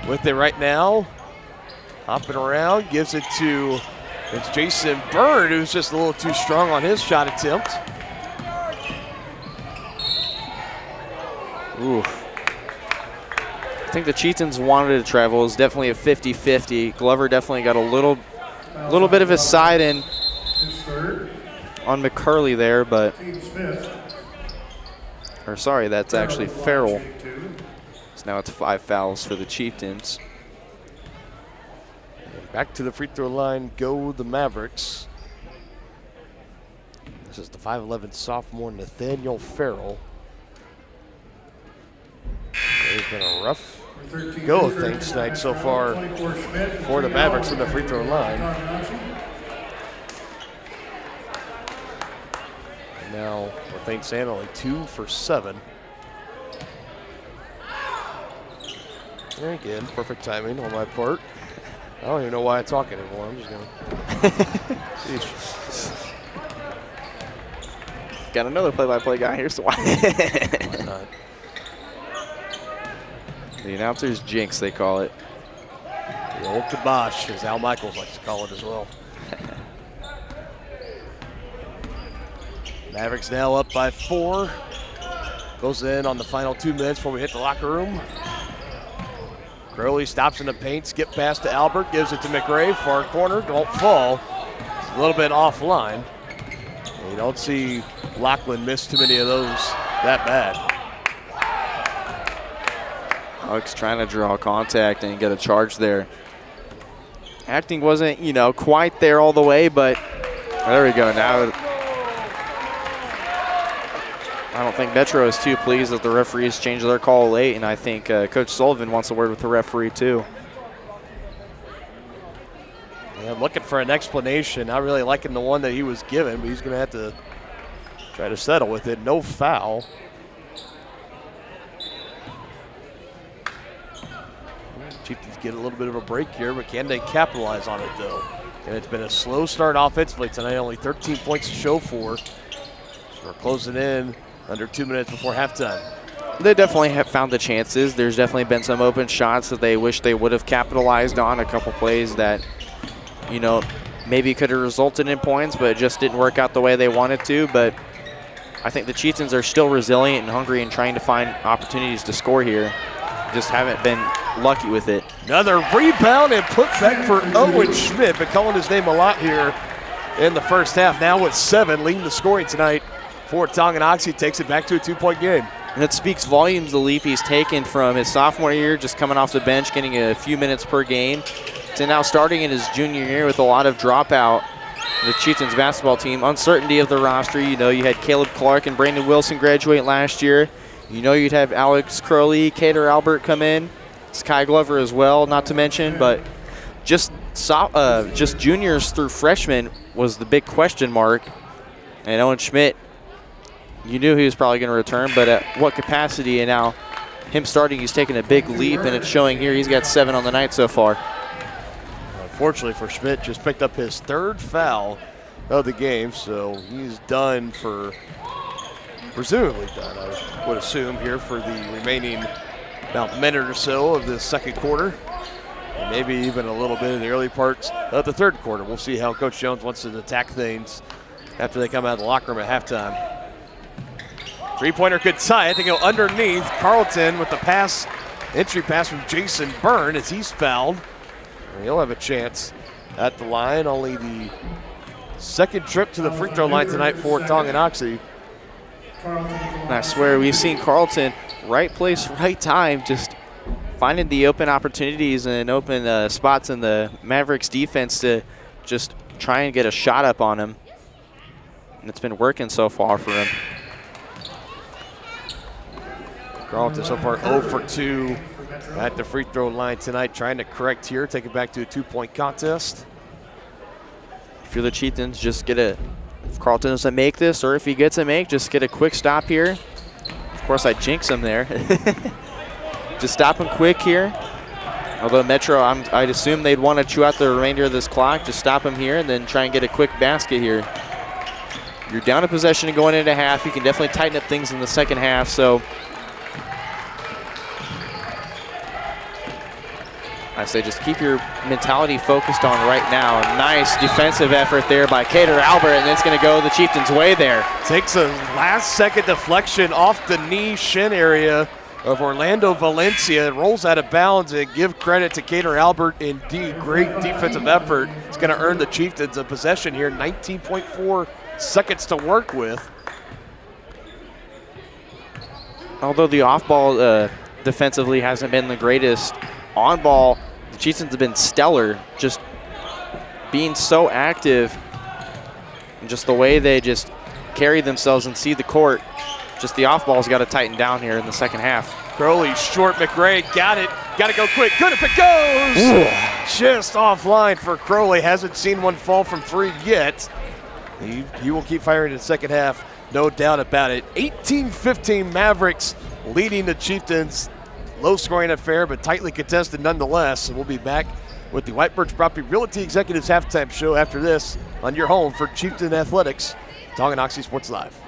with it right now. Hopping around, gives it to, it's Jason Byrd, who's just a little too strong on his shot attempt. Oof. I think the Chieftains wanted to travel. It was definitely a 50-50. Glover definitely got a little bit of his side in on McCurley there, but that's actually Farrell. So now it's 5 fouls for the Chieftains. Back to the free throw line go the Mavericks. This is the 5'11" sophomore Nathaniel Farrell. It's been a rough go of things tonight so far for the Mavericks in the free throw line. And now, with St. Anne only 2 for 7. There again, perfect timing on my part. I don't even know why I talk anymore. I'm just going to. Got another play-by-play guy here, so why not? The announcer's jinx, they call it. The old kibosh, as Al Michaels likes to call it as well. Mavericks now up by 4. Goes in on the final 2 minutes before we hit the locker room. Crowley stops in the paint, skip pass to Albert, gives it to McRae, far corner, don't fall. It's a little bit offline. You don't see Lachlan miss too many of those that bad. Alex trying to draw contact and get a charge there. Acting wasn't, quite there all the way, but there we go. Now, I don't think Metro is too pleased that the referees changed their call late, and I think Coach Sullivan wants a word with the referee too. Yeah, I'm looking for an explanation. Not really liking the one that he was given, but he's going to have to try to settle with it. No foul. Chieftains get a little bit of a break here, but can they capitalize on it though? And it's been a slow start offensively tonight, only 13 points to show for. So we're closing in under 2 minutes before halftime. They definitely have found the chances. There's definitely been some open shots that they wish they would have capitalized on, a couple plays that, maybe could have resulted in points, but it just didn't work out the way they wanted to. But I think the Chieftains are still resilient and hungry and trying to find opportunities to score here. Just haven't been lucky with it. Another rebound and put back for Owen Schmidt. Been calling his name a lot here in the first half. Now with 7, leading the scoring tonight for Tonganoxie. Takes it back to a 2-point game. And it speaks volumes, the leap he's taken from his sophomore year, just coming off the bench, getting a few minutes per game, to now starting in his junior year with a lot of dropout. The Chieftains basketball team, uncertainty of the roster. You had Caleb Clark and Brandon Wilson graduate last year. You'd have Alex Crowley, Cater Albert come in, Sky Glover as well, not to mention. But just juniors through freshmen was the big question mark. And Owen Schmidt, you knew he was probably going to return, but at what capacity? And now him starting, he's taking a big leap, and it's showing here. He's got 7 on the night so far. Unfortunately for Schmidt, just picked up his 3rd foul of the game, so he's done for, presumably done, I would assume, here for the remaining about minute or so of the second quarter, and maybe even a little bit in the early parts of the third quarter. We'll see how Coach Jones wants to attack things after they come out of the locker room at halftime. Three-pointer could tie it. They go underneath. Carlton with the pass, entry pass from Jason Byrne as he's fouled. He'll have a chance at the line. Only the second trip to the free throw line tonight for Tonganoxie. I swear we've seen Carlton, right place, right time, just finding the open opportunities and open spots in the Mavericks defense to just try and get a shot up on him. And it's been working so far for him. Carlton so far 0 for 2 at the free throw line tonight, trying to correct here, take it back to a 2-point contest. If you're the Chieftains, just get a If Carlton doesn't make this, or if he gets a make, just get a quick stop here. Of course, I jinx him there. Just stop him quick here. Although Metro, I'd assume they'd want to chew out the remainder of this clock. Just stop him here and then try and get a quick basket here. You're down a possession and going into half. You can definitely tighten up things in the second half. So I say just keep your mentality focused on right now. Nice defensive effort there by Cater Albert, and it's going to go the Chieftains' way there. Takes a last-second deflection off the knee shin area of Orlando Valencia. It rolls out of bounds, and give credit to Cater Albert. Indeed, great defensive effort. It's going to earn the Chieftains a possession here. 19.4 seconds to work with. Although the off-ball defensively hasn't been the greatest, on ball, the Chieftains have been stellar, just being so active and just the way they just carry themselves and see the court. Just the off-ball's got to tighten down here in the second half. Crowley short, McRae got it. Got to go quick. Good if it goes. Ooh. Just offline for Crowley. Hasn't seen one fall from three yet. He will keep firing in the second half, no doubt about it. 18-15 Mavericks leading the Chieftains. Low-scoring affair, but tightly contested nonetheless. And we'll be back with the White Birch Property Realty Executives halftime show after this on your home for Chieftain Athletics, Tonganoxie Sports Live.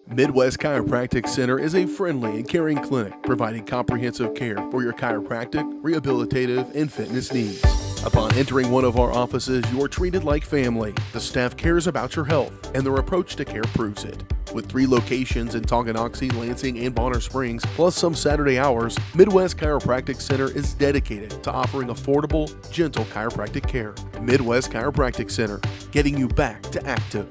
Midwest Chiropractic Center is a friendly and caring clinic providing comprehensive care for your chiropractic, rehabilitative, and fitness needs. Upon entering one of our offices, you are treated like family. The staff cares about your health, and their approach to care proves it. With 3 locations in Tonganoxie, Lansing, and Bonner Springs, plus some Saturday hours, Midwest Chiropractic Center is dedicated to offering affordable, gentle chiropractic care. Midwest Chiropractic Center, getting you back to active.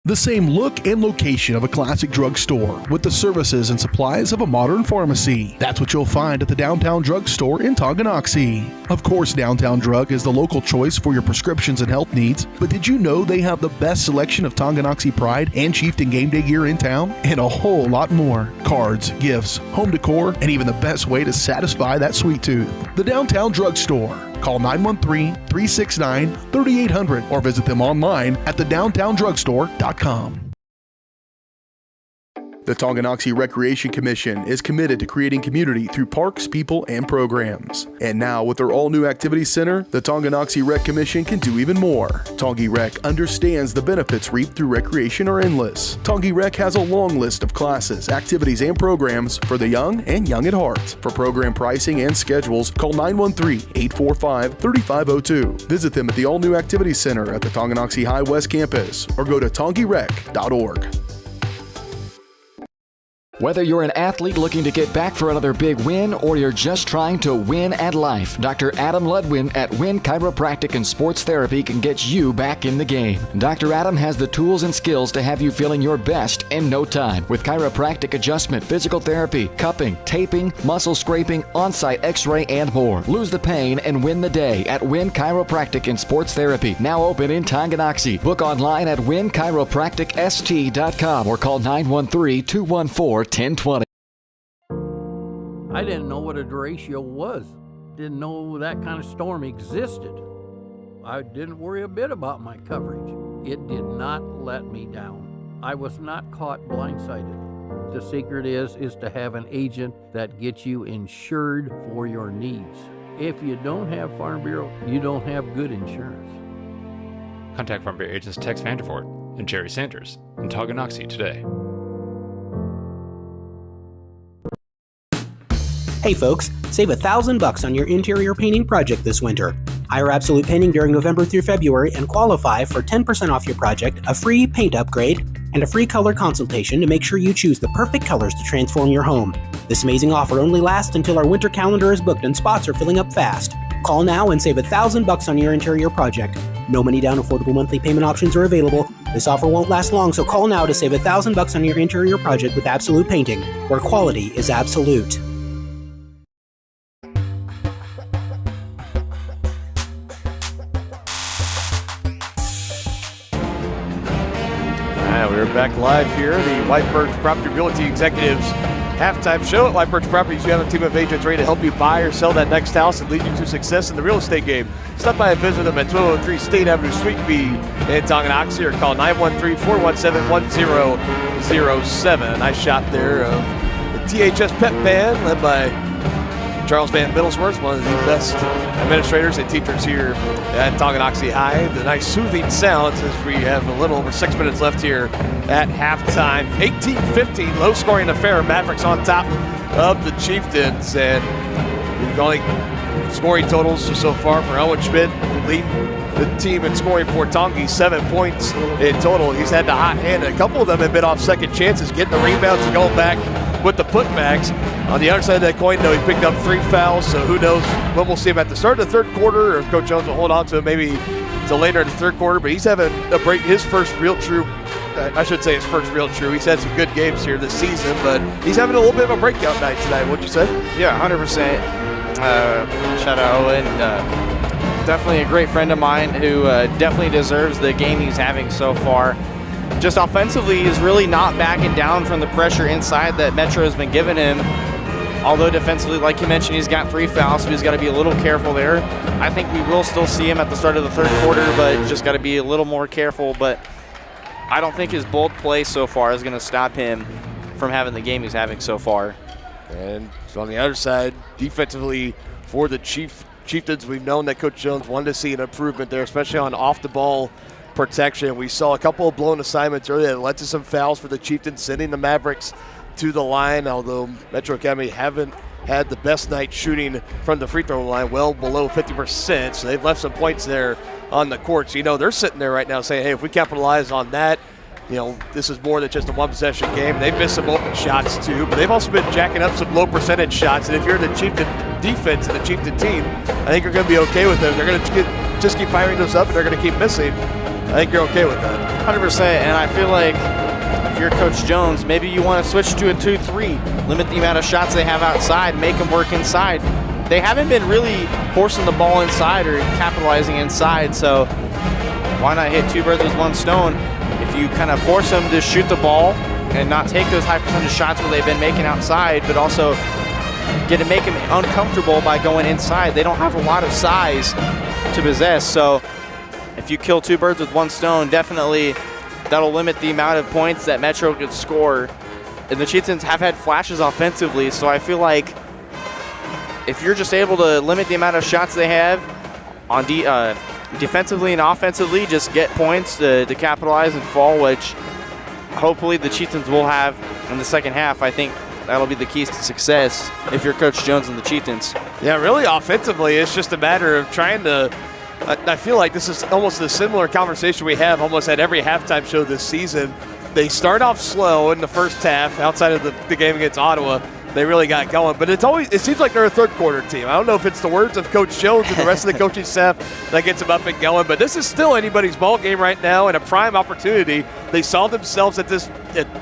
The same look and location of a classic drugstore with the services and supplies of a modern pharmacy. That's what you'll find at the Downtown Drug Store in Tonganoxie. Of course, Downtown Drug is the local choice for your prescriptions and health needs, but did you know they have the best selection of Tonganoxie Pride and Chieftain Game Day gear in town? And a whole lot more. Cards, gifts, home decor, and even the best way to satisfy that sweet tooth. The Downtown Drug Store. Call 913-369-3800 or visit them online at thedowntowndrugstore.com. The Tonganoxie Recreation Commission is committed to creating community through parks, people, and programs. And now, with their all-new activity center, the Tonganoxie Rec Commission can do even more. Tongi Rec understands the benefits reaped through recreation are endless. Tongi Rec has a long list of classes, activities, and programs for the young and young at heart. For program pricing and schedules, call 913-845-3502. Visit them at the all-new activity center at the Tonganoxie High West campus or go to tongirec.org. Whether you're an athlete looking to get back for another big win or you're just trying to win at life, Dr. Adam Ludwin at Win Chiropractic and Sports Therapy can get you back in the game. Dr. Adam has the tools and skills to have you feeling your best in no time with chiropractic adjustment, physical therapy, cupping, taping, muscle scraping, on-site x-ray, and more. Lose the pain and win the day at Win Chiropractic and Sports Therapy, now open in Tonganoxie. Book online at winchiropracticst.com or call 913-214-1020. I didn't know what a derecho was. Didn't know that kind of storm existed. I didn't worry a bit about my coverage. It did not let me down. I was not caught blindsided. The secret is to have an agent that gets you insured for your needs. If you don't have Farm Bureau, you don't have good insurance. Contact Farm Bureau agents Tex Vandervoort and Jerry Sanders in Tonganoxie today. Hey folks, save $1,000 on your interior painting project this winter. Hire Absolute Painting during November through February and qualify for 10% off your project, a free paint upgrade, and a free color consultation to make sure you choose the perfect colors to transform your home. This amazing offer only lasts until our winter calendar is booked and spots are filling up fast. Call now and save $1,000 on your interior project. No money down, affordable monthly payment options are available. This offer won't last long, so call now to save $1,000 on your interior project with Absolute Painting, where quality is absolute. We're back live here, the White Birch Property Realty Executives halftime show. At Lightbirch Properties, you have a team of agents ready to help you buy or sell that next house and lead you to success in the real estate game. Stop by and visit them at 1203 State Avenue, Suite B in Tonganoxie, or call 913-417-1007. Nice shot there of the THS Pep Band, led by Charles Van Middlesworth, one of the best administrators and teachers here at Tonganoxie High. The nice soothing sounds as we have a little over 6 minutes left here at halftime. 18-15, low-scoring affair. Mavericks on top of the Chieftains, and we've only scoring totals so far for Owen Schmidt, leading the team in scoring for Tongi, 7 points in total. He's had the hot hand. A couple of them have been off second chances, getting the rebounds and going back with the putbacks. On the other side of that coin, though, he picked up 3 fouls, so who knows when we'll see him at the start of the third quarter, or if Coach Jones will hold on to him maybe till later in the third quarter. But he's having a break, his first real true. I should say his first real true. He's had some good games here this season, but he's having a little bit of a breakout night tonight, wouldn't you say? Yeah, 100%. Shout out Owen. Definitely a great friend of mine who definitely deserves the game he's having so far. Just offensively, he's really not backing down from the pressure inside that Metro has been giving him. Although defensively, like you mentioned, he's got 3 fouls, so he's got to be a little careful there. I think we will still see him at the start of the third quarter, but just got to be a little more careful. But I don't think his bold play so far is going to stop him from having the game he's having so far. And so on the other side, defensively for the Chieftains, we've known that Coach Jones wanted to see an improvement there, especially on off-the-ball protection. We saw a couple of blown assignments earlier that led to some fouls for the Chieftains, sending the Mavericks to the line, although Metro Academy haven't had the best night shooting from the free throw line, well below 50%, so they've left some points there on the court. So, they're sitting there right now saying, hey, if we capitalize on that, this is more than just a one-possession game. They've missed some open shots, too, but they've also been jacking up some low-percentage shots, and if you're the Chieftain defense and the Chieftain team, I think you're going to be okay with them. They're going to just keep firing those up, and they're going to keep missing. I think you're okay with that. 100%, and I feel like if you're Coach Jones, maybe you want to switch to a 2-3, limit the amount of shots they have outside, make them work inside. They haven't been really forcing the ball inside or capitalizing inside, so why not hit 2 birds with 1 stone? If you kind of force them to shoot the ball and not take those high percentage shots where they've been making outside, but also make them uncomfortable by going inside. They don't have a lot of size to possess, so if you kill 2 birds with 1 stone, definitely that'll limit the amount of points that Metro could score. And the Chieftains have had flashes offensively, so I feel like if you're just able to limit the amount of shots they have on defensively and offensively, just get points to capitalize and fall, which hopefully the Chieftains will have in the second half. I think that'll be the keys to success if you're Coach Jones and the Chieftains. Yeah, really offensively, it's just a matter of trying to I feel like this is almost a similar conversation we have almost at every halftime show this season. They start off slow in the first half outside of the game against Ottawa. They really got going, but it seems like they're a third quarter team. I don't know if it's the words of Coach Jones and the rest of the coaching staff that gets them up and going, but this is still anybody's ball game right now and a prime opportunity. They saw themselves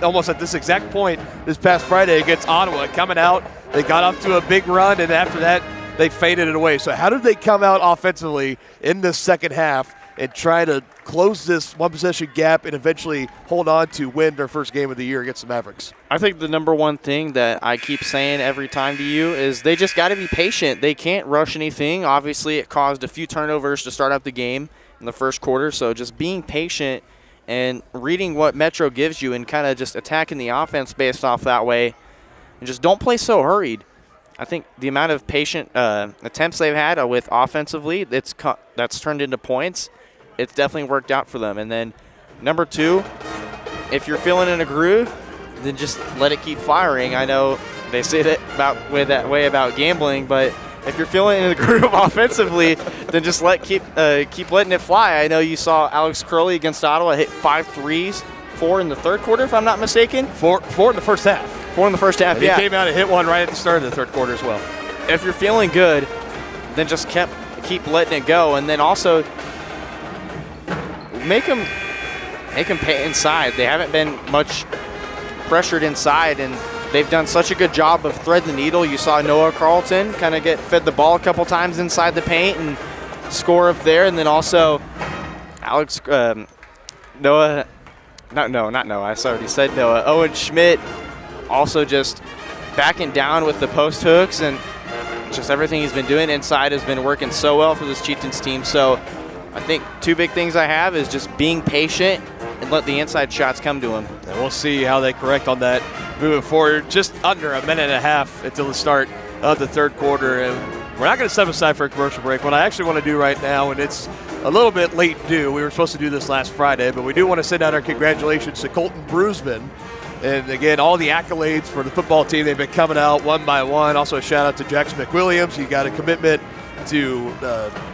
almost at this exact point this past Friday against Ottawa. Coming out, they got off to a big run, and after that, they faded it away. So how did they come out offensively in this second half and try to close this one-possession gap and eventually hold on to win their first game of the year against the Mavericks? I think the number one thing that I keep saying every time to you is they just got to be patient. They can't rush anything. Obviously, it caused a few turnovers to start out the game in the first quarter, so just being patient and reading what Metro gives you and kind of just attacking the offense based off that way, and just don't play so hurried. I think the amount of patient attempts they've had with offensively, that's turned into points. It's definitely worked out for them. And then number 2, if you're feeling in a groove, then just let it keep firing. I know they say that about gambling, but if you're feeling in the groove offensively, then just keep letting it fly. I know you saw Alex Curley against Ottawa hit 5 threes, 4 in the third quarter, if I'm not mistaken. 4 in the first half. 4 in the first half, yeah. He came out and hit one right at the start of the third quarter as well. If you're feeling good, then just keep letting it go, and then also make them pay inside. They haven't been much pressured inside, and they've done such a good job of thread the needle. You saw Noah Carlton kind of get fed the ball a couple times inside the paint and score up there, and then also Owen Schmidt also just backing down with the post hooks and just everything he's been doing inside has been working so well for this Chieftains team. So I think 2 big things I have is just being patient and let the inside shots come to him. And we'll see how they correct on that moving forward. Just under a minute and a half until the start of the third quarter. And we're not going to step aside for a commercial break. What I actually want to do right now, and it's a little bit late due. We were supposed to do this last Friday, but we do want to send out our congratulations to Colton Brusman. And again, all the accolades for the football team. They've been coming out one by one. Also a shout out to Jackson McWilliams. He got a commitment to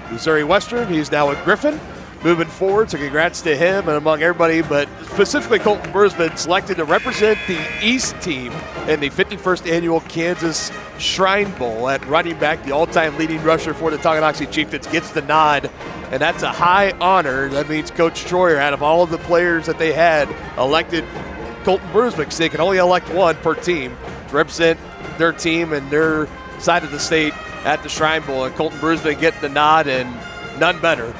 Missouri Western. He's now at Griffin moving forward. So congrats to him and among everybody, but specifically Colton Brusman selected to represent the East team in the 51st annual Kansas Shrine Bowl at running back. The all-time leading rusher for the Tonganoxie Chieftains gets the nod, and that's a high honor. That means Coach Troyer, out of all of the players that they had, elected Colton Brusman, because they can only elect one per team to represent their team and their side of the state at the Shrine Bowl. And Colton Brusman getting the nod, and none better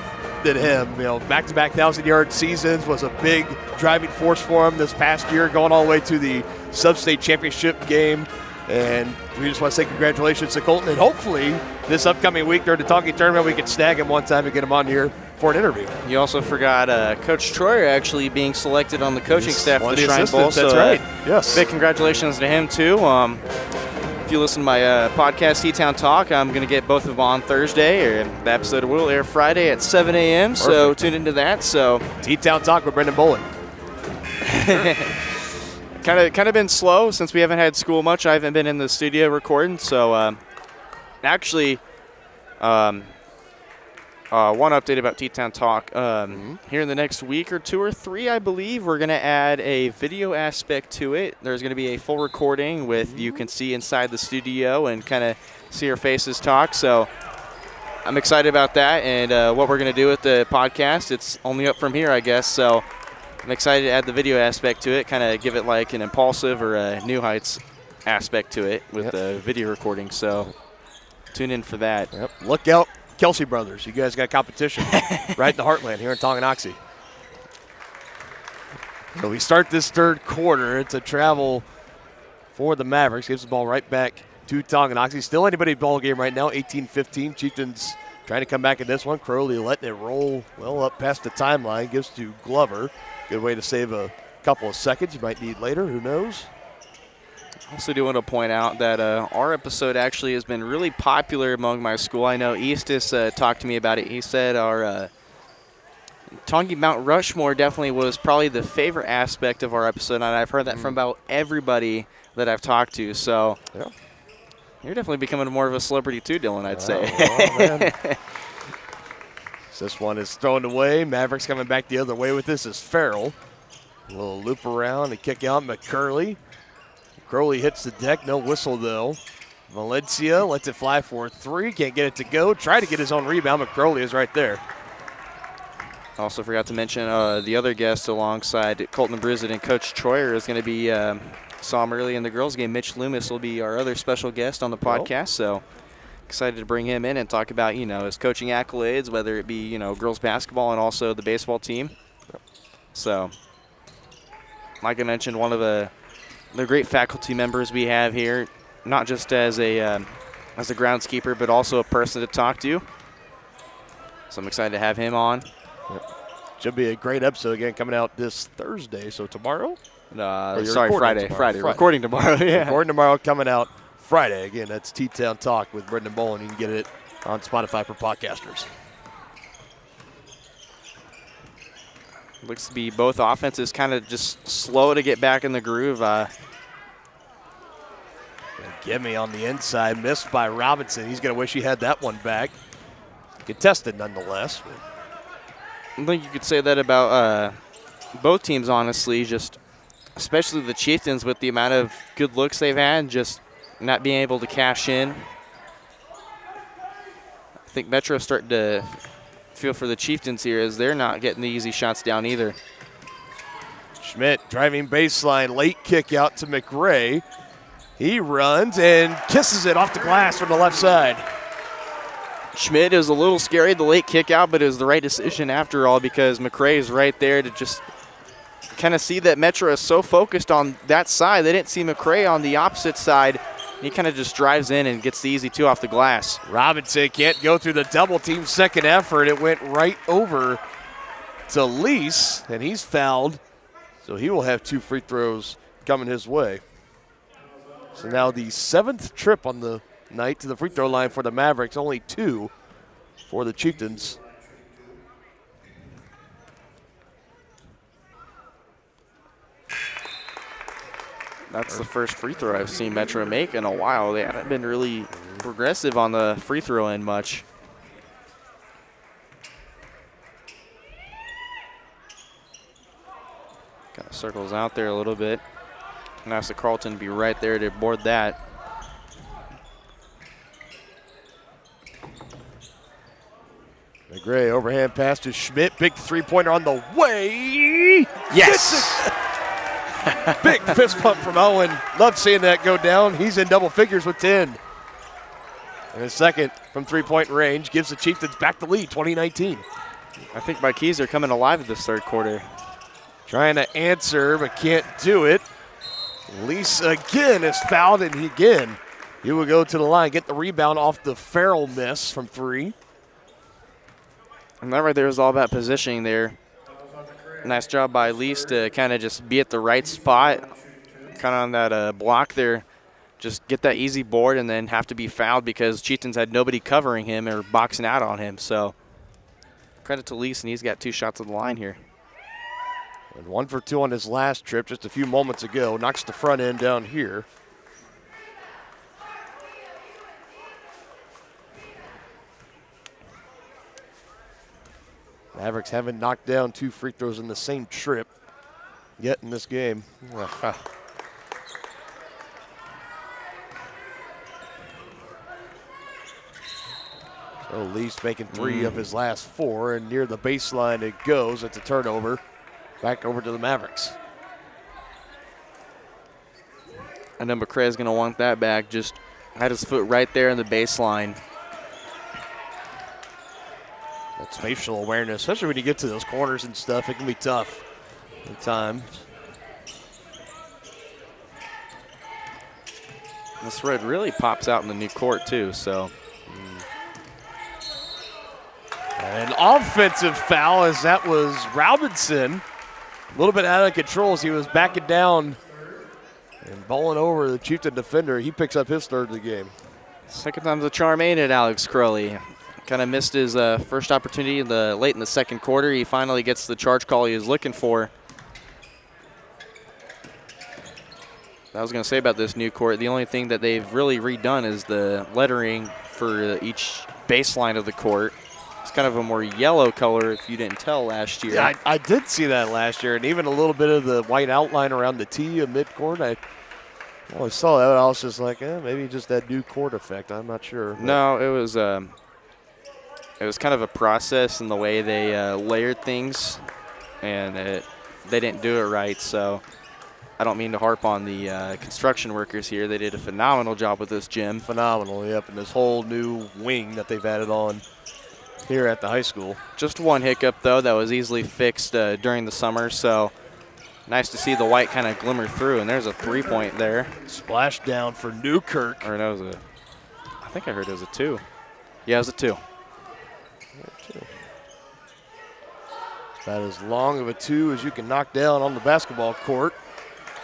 than him. You know, back-to-back 1,000-yard seasons was a big driving force for him this past year, going all the way to the sub-state championship game. And we just want to say congratulations to Colton, and hopefully this upcoming week during the Tonky tournament we can snag him one time and get him on here for an interview. You also forgot Coach Troyer actually being selected on the coaching staff for the Shrine Bowl. That's right. Yes. Big congratulations to him too. If you listen to my podcast, T-Town Talk, I'm going to get both of them on Thursday, or the episode will air Friday at 7 a.m., so tune into that. So T-Town Talk with Brendan Bolin. kind of been slow since we haven't had school much. I haven't been in the studio recording, so actually one update about T-Town Talk. Here in the next week or 2 or 3, I believe, we're going to add a video aspect to it. There's going to be a full recording with you can see inside the studio and kind of see our faces talk. So I'm excited about that and what we're going to do with the podcast. It's only up from here, I guess. So I'm excited to add the video aspect to it, kind of give it like an Impulsive or a New Heights aspect to it with the video recording. So tune in for that. Yep. Look out, Kelsey Brothers. You guys got competition right in the heartland here in Tonganoxie. So we start this third quarter. It's a travel for the Mavericks. Gives the ball right back to Tonganoxie. Still anybody ball game right now, 18-15. Chieftains trying to come back in this one. Crowley letting it roll well up past the timeline. Gives to Glover. Good way to save a couple of seconds you might need later. Who knows? Also do want to point out that our episode actually has been really popular among my school. I know Eastus talked to me about it. He said our Tongi Mount Rushmore definitely was probably the favorite aspect of our episode, and I've heard that from about everybody that I've talked to. So you're definitely becoming more of a celebrity too, Dylan, I'd say. Man. This one is thrown away. Mavericks coming back the other way with this is Farrell. A little loop around and kick out McCurley. Crowley hits the deck, no whistle though. Valencia lets it fly for 3, can't get it to go. Try to get his own rebound, but Crowley is right there. Also forgot to mention the other guest alongside Colton Brusman and Coach Troyer is going to be, saw him early in the girls game. Mitch Loomis will be our other special guest on the podcast, so excited to bring him in and talk about, his coaching accolades, whether it be, girls basketball and also the baseball team. So, like I mentioned, one of the great faculty members we have here, not just as a groundskeeper, but also a person to talk to. So I'm excited to have him on. Should be a great episode again coming out this Thursday. So tomorrow? Friday. Recording tomorrow. Yeah. Recording tomorrow, coming out Friday. Again, that's T-Town Talk with Brendan Bolin. You can get it on Spotify for podcasters. Looks to be both offenses kind of just slow to get back in the groove. Gimme on the inside, missed by Robinson. He's going to wish he had that one back. Contested nonetheless. I think you could say that about both teams, honestly, just especially the Chieftains with the amount of good looks they've had, just not being able to cash in. I think Metro's starting to feel for the Chieftains here as they're not getting the easy shots down either. Schmidt driving baseline, late kick out to McRae. He runs and kisses it off the glass from the left side. Schmidt is a little scary, the late kick out, but it was the right decision after all because McRae is right there to just kind of see that Metro is so focused on that side. They didn't see McCray on the opposite side. He kind of just drives in and gets the easy 2 off the glass. Robinson can't go through the double team second effort. It went right over to Lease, and he's fouled. So he will have 2 free throws coming his way. So now the 7th trip on the night to the free throw line for the Mavericks, only 2 for the Chieftains. That's the first free throw I've seen Metro make in a while. They haven't been really progressive on the free throw end much. Kind of circles out there a little bit. And ask the Carlton to be right there to board that. McGray overhand pass to Schmidt. Big three-pointer on the way. Yes! Big fist pump from Owen. Love seeing that go down. He's in double figures with 10. And his second from three-point range gives the Chieftains back the lead, 2019. I think my Keys are coming alive in this third quarter. Trying to answer, but can't do it. Lease again is fouled, and he will go to the line, get the rebound off the Farrell miss from 3. And that right there is all about positioning there. Nice job by Lease to kind of just be at the right spot, kind of on that block there. Just get that easy board and then have to be fouled because Chieftains had nobody covering him or boxing out on him. So credit to Lease, and he's got 2 shots on the line here. And 1 for 2 on his last trip just a few moments ago. Knocks the front end down here. Mavericks haven't knocked down 2 free throws in the same trip yet in this game. So Lease making 3 of his last 4, and near the baseline it goes. It's a turnover. Back over to the Mavericks. I know McCray is going to want that back. Just had his foot right there in the baseline. That spatial awareness, especially when you get to those corners and stuff, it can be tough at times. This red really pops out in the new court too, so. An offensive foul, as that was Robinson. A little bit out of control as he was backing down and bowling over the Chieftain defender. He picks up his 3rd of the game. Second time's a charm, ain't it, Alex Crowley? Kind of missed his first opportunity late in the second quarter. He finally gets the charge call he was looking for. I was going to say about this new court, the only thing that they've really redone is the lettering for each baseline of the court. It's kind of a more yellow color if you didn't tell last year. Yeah, I did see that last year, and even a little bit of the white outline around the tee of midcourt. I always saw that, but I was just like, maybe just that new court effect. I'm not sure. No, it was kind of a process in the way they layered things, and they didn't do it right. So I don't mean to harp on the construction workers here. They did a phenomenal job with this gym. Phenomenal, yep, and this whole new wing that they've added on here at the high school. Just one hiccup, though, that was easily fixed during the summer. So nice to see the white kind of glimmer through, and there's a 3-point there. Splash down for Newkirk. Or no, I think I heard it was a 2. Yeah, it was a 2. About as long of a 2 as you can knock down on the basketball court.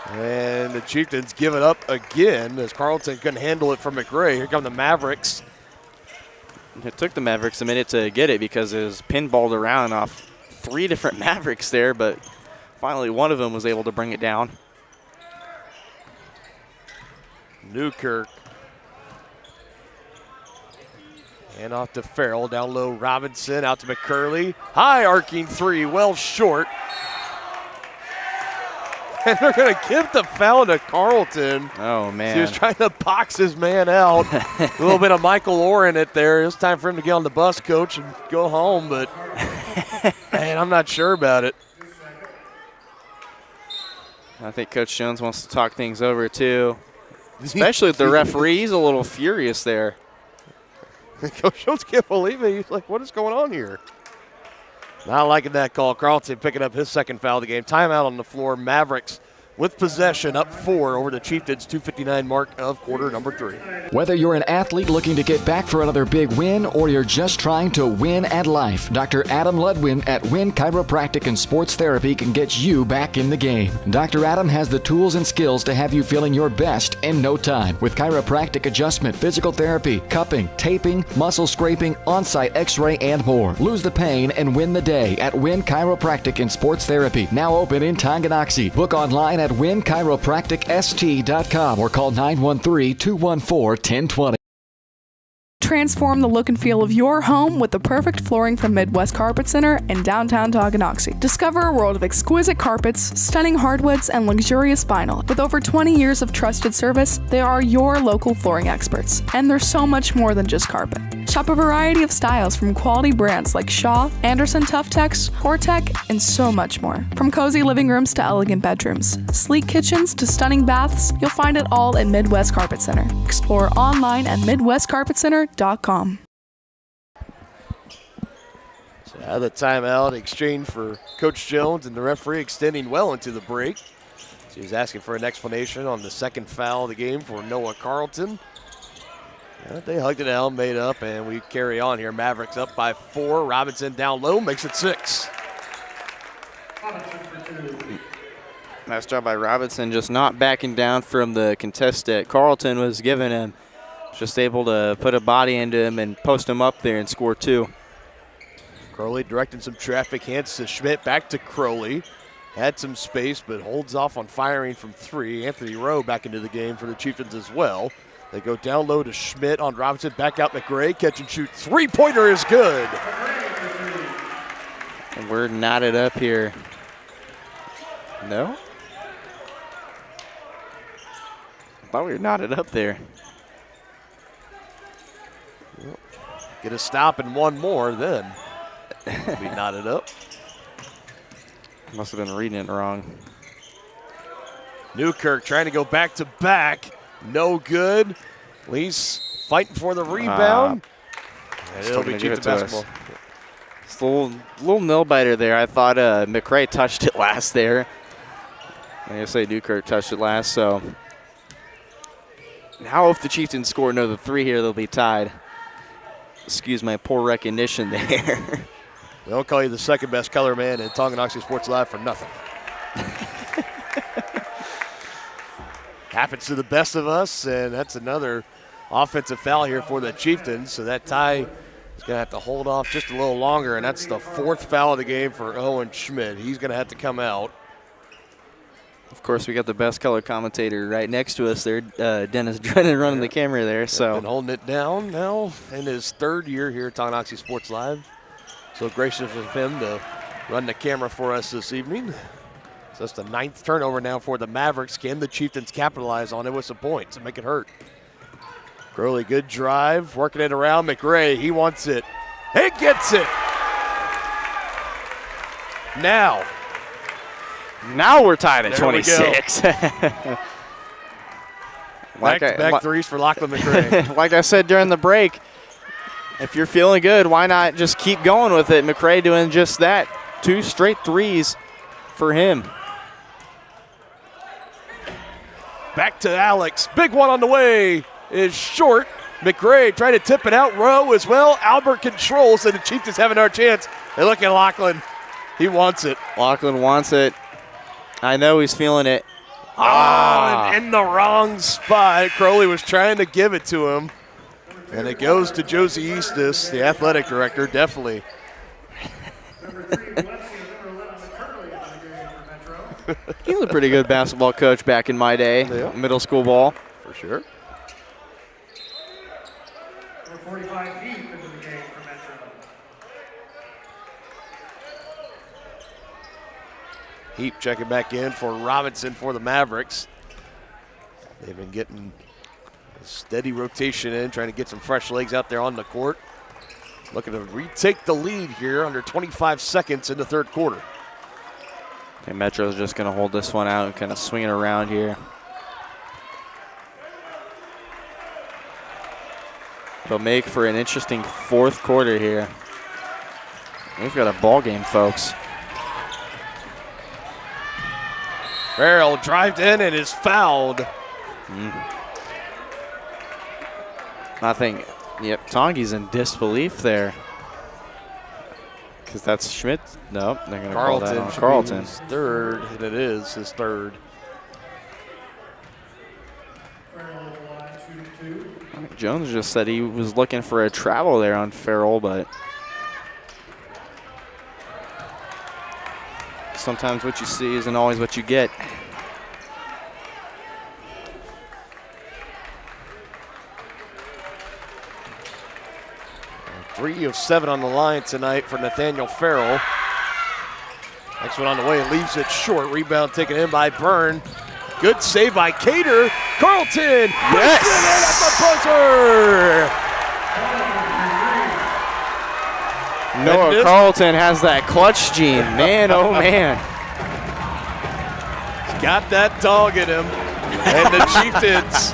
And the Chieftains give it up again as Carlton couldn't handle it from McRae. Here come the Mavericks. It took the Mavericks a minute to get it because it was pinballed around off 3 different Mavericks there, but finally one of them was able to bring it down. Newkirk. And off to Farrell, down low Robinson, out to McCurley. High arcing 3, well short. And they're going to give the foul to Carlton. Oh, man. He was trying to box his man out. A little bit of Michael Orr in it there. It was time for him to get on the bus, coach, and go home, but man, I'm not sure about it. I think Coach Jones wants to talk things over, too, especially with the referee. He's a little furious there. Coach Jones can't believe it. He's like, what is going on here? Not liking that call. Carlton picking up his second foul of the game. Timeout on the floor. Mavericks with possession, up 4 over the Chieftains, 2:59 mark of quarter number 3. Whether you're an athlete looking to get back for another big win or you're just trying to win at life, Dr. Adam Ludwin at Win Chiropractic and Sports Therapy can get you back in the game. Dr. Adam has the tools and skills to have you feeling your best in no time with chiropractic adjustment, physical therapy, cupping, taping, muscle scraping, on-site x-ray, and more. Lose the pain and win the day at Win Chiropractic and Sports Therapy, now open in Tonganoxie. Book online at winchiropracticst.com or call 913-214-1020. Transform the look and feel of your home with the perfect flooring from Midwest Carpet Center in downtown Tonganoxie. Discover a world of exquisite carpets, stunning hardwoods, and luxurious vinyl. With over 20 years of trusted service, they are your local flooring experts. And they're so much more than just carpet. Shop a variety of styles from quality brands like Shaw, Anderson Tuftex, Hortec, and so much more. From cozy living rooms to elegant bedrooms, sleek kitchens to stunning baths, you'll find it all at Midwest Carpet Center. Explore online at MidwestCarpetCenter.com. So out of the timeout, exchange for Coach Jones and the referee extending well into the break. So he's asking for an explanation on the second foul of the game for Noah Carlton. They hugged it out, made up, and we carry on here. Mavericks up by 4. Robinson down low, makes it 6. Nice job by Robinson, just not backing down from the contest that Carlton was giving him. Just able to put a body into him and post him up there and score 2. Crowley directing some traffic, hands to Schmidt, back to Crowley. Had some space, but holds off on firing from 3. Anthony Rowe back into the game for the Chieftains as well. They go down low to Schmidt on Robinson, back out McRae, catch and shoot. 3-pointer is good. And we're knotted up here. No? I thought we were knotted up there. Get a stop and one more, then be knotted up. Must have been reading it wrong. Newkirk trying to go back to back. No good. Lee's fighting for the rebound. And it'll be Chieftains basketball. It's a little nail biter there. I thought McRae touched it last there. I guess Newkirk touched it last. So now if the Chieftains score another 3 here, they'll be tied. Excuse my poor recognition there. We don't call you the second best color man in Tonganoxie Sports Live for nothing. Happens to the best of us, and that's another offensive foul here for the Chieftains. So that tie is going to have to hold off just a little longer, and that's the 4th foul of the game for Owen Schmidt. He's going to have to come out. Of course, we got the best color commentator right next to us there, Dennis Drennan, running the camera there. So been holding it down now in his 3rd year here at Tonganoxie Sports Live. So gracious of him to run the camera for us this evening. So that's the 9th turnover now for the Mavericks. Can the Chieftains capitalize on it with some points and make it hurt? Crowley, good drive, working it around McRae. He wants it. He gets it. Now we're tied at 26. Back threes for Lachlan McRae. Like I said during the break, if you're feeling good, why not just keep going with it? McRae doing just that. 2 straight threes for him. Back to Alex. Big one on the way is short. McRae trying to tip it out. Rowe as well. Albert controls, and the Chieftains having our chance. They look at Lachlan. He wants it. Lachlan wants it. I know he's feeling it. And in the wrong spot. Crowley was trying to give it to him. And it goes to Josie Eastis, the athletic director, definitely. He was a pretty good basketball coach back in my day, middle school ball. For sure. 45 deep into the game for Metro. Heap checking back in for Robinson for the Mavericks. They've been getting a steady rotation in, trying to get some fresh legs out there on the court. Looking to retake the lead here under 25 seconds in the 3rd quarter. Okay, Metro's just going to hold this one out and kind of swing it around here. They'll make for an interesting 4th quarter here. We've got a ball game, folks. Farrell drived in and is fouled. I think, yep, Tongi's in disbelief there. Because that's Schmidt. Nope, they're going to call that on Carlton. His third, and it is his third. Jones just said he was looking for a travel there on Farrell, but sometimes what you see isn't always what you get. Three of 7 on the line tonight for Nathaniel Farrell. Next one on the way, leaves it short. Rebound taken in by Byrne. Good save by Cater. Carlton! Yes! At the buzzer! Noah Carlton has that clutch gene. Man, oh man. He's got that dog in him. And the Chieftains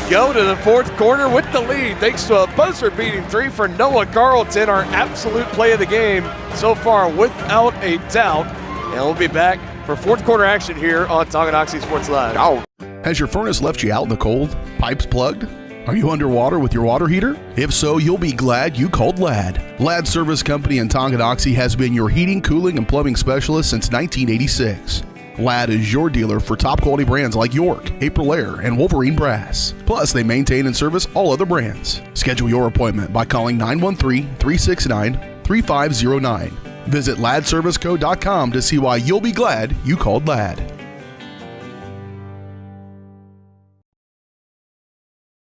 go to the fourth quarter with the lead thanks to a buzzer-beating 3 for Noah Carlton, our absolute play of the game so far without a doubt. And we'll be back for fourth quarter action here on Tonganoxie Sports Live. Has your furnace left you out in the cold? Pipes plugged? Are you underwater with your water heater? If so, you'll be glad you called Ladd. Ladd Service Company in Tonganoxie has been your heating, cooling, and plumbing specialist since 1986. Ladd is your dealer for top quality brands like York, Aprilaire, and Wolverine Brass. Plus, they maintain and service all other brands. Schedule your appointment by calling 913-369-3509. Visit laddserviceco.com to see why you'll be glad you called Ladd.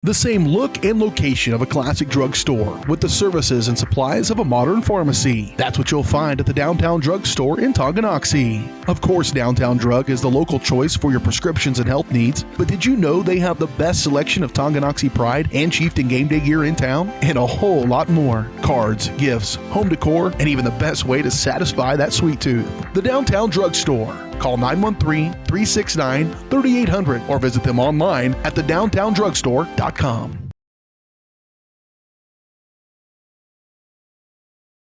The same look and location of a classic drugstore with the services and supplies of a modern pharmacy. That's what you'll find at the Downtown Drug Store in Tonganoxie. Of course, Downtown Drug is the local choice for your prescriptions and health needs, but did you know they have the best selection of Tonganoxie Pride and Chieftain Game Day gear in town? And a whole lot more. Cards, gifts, home decor, and even the best way to satisfy that sweet tooth. The Downtown Drug Store. Call 913-369-3800 or visit them online at thedowntowndrugstore.com.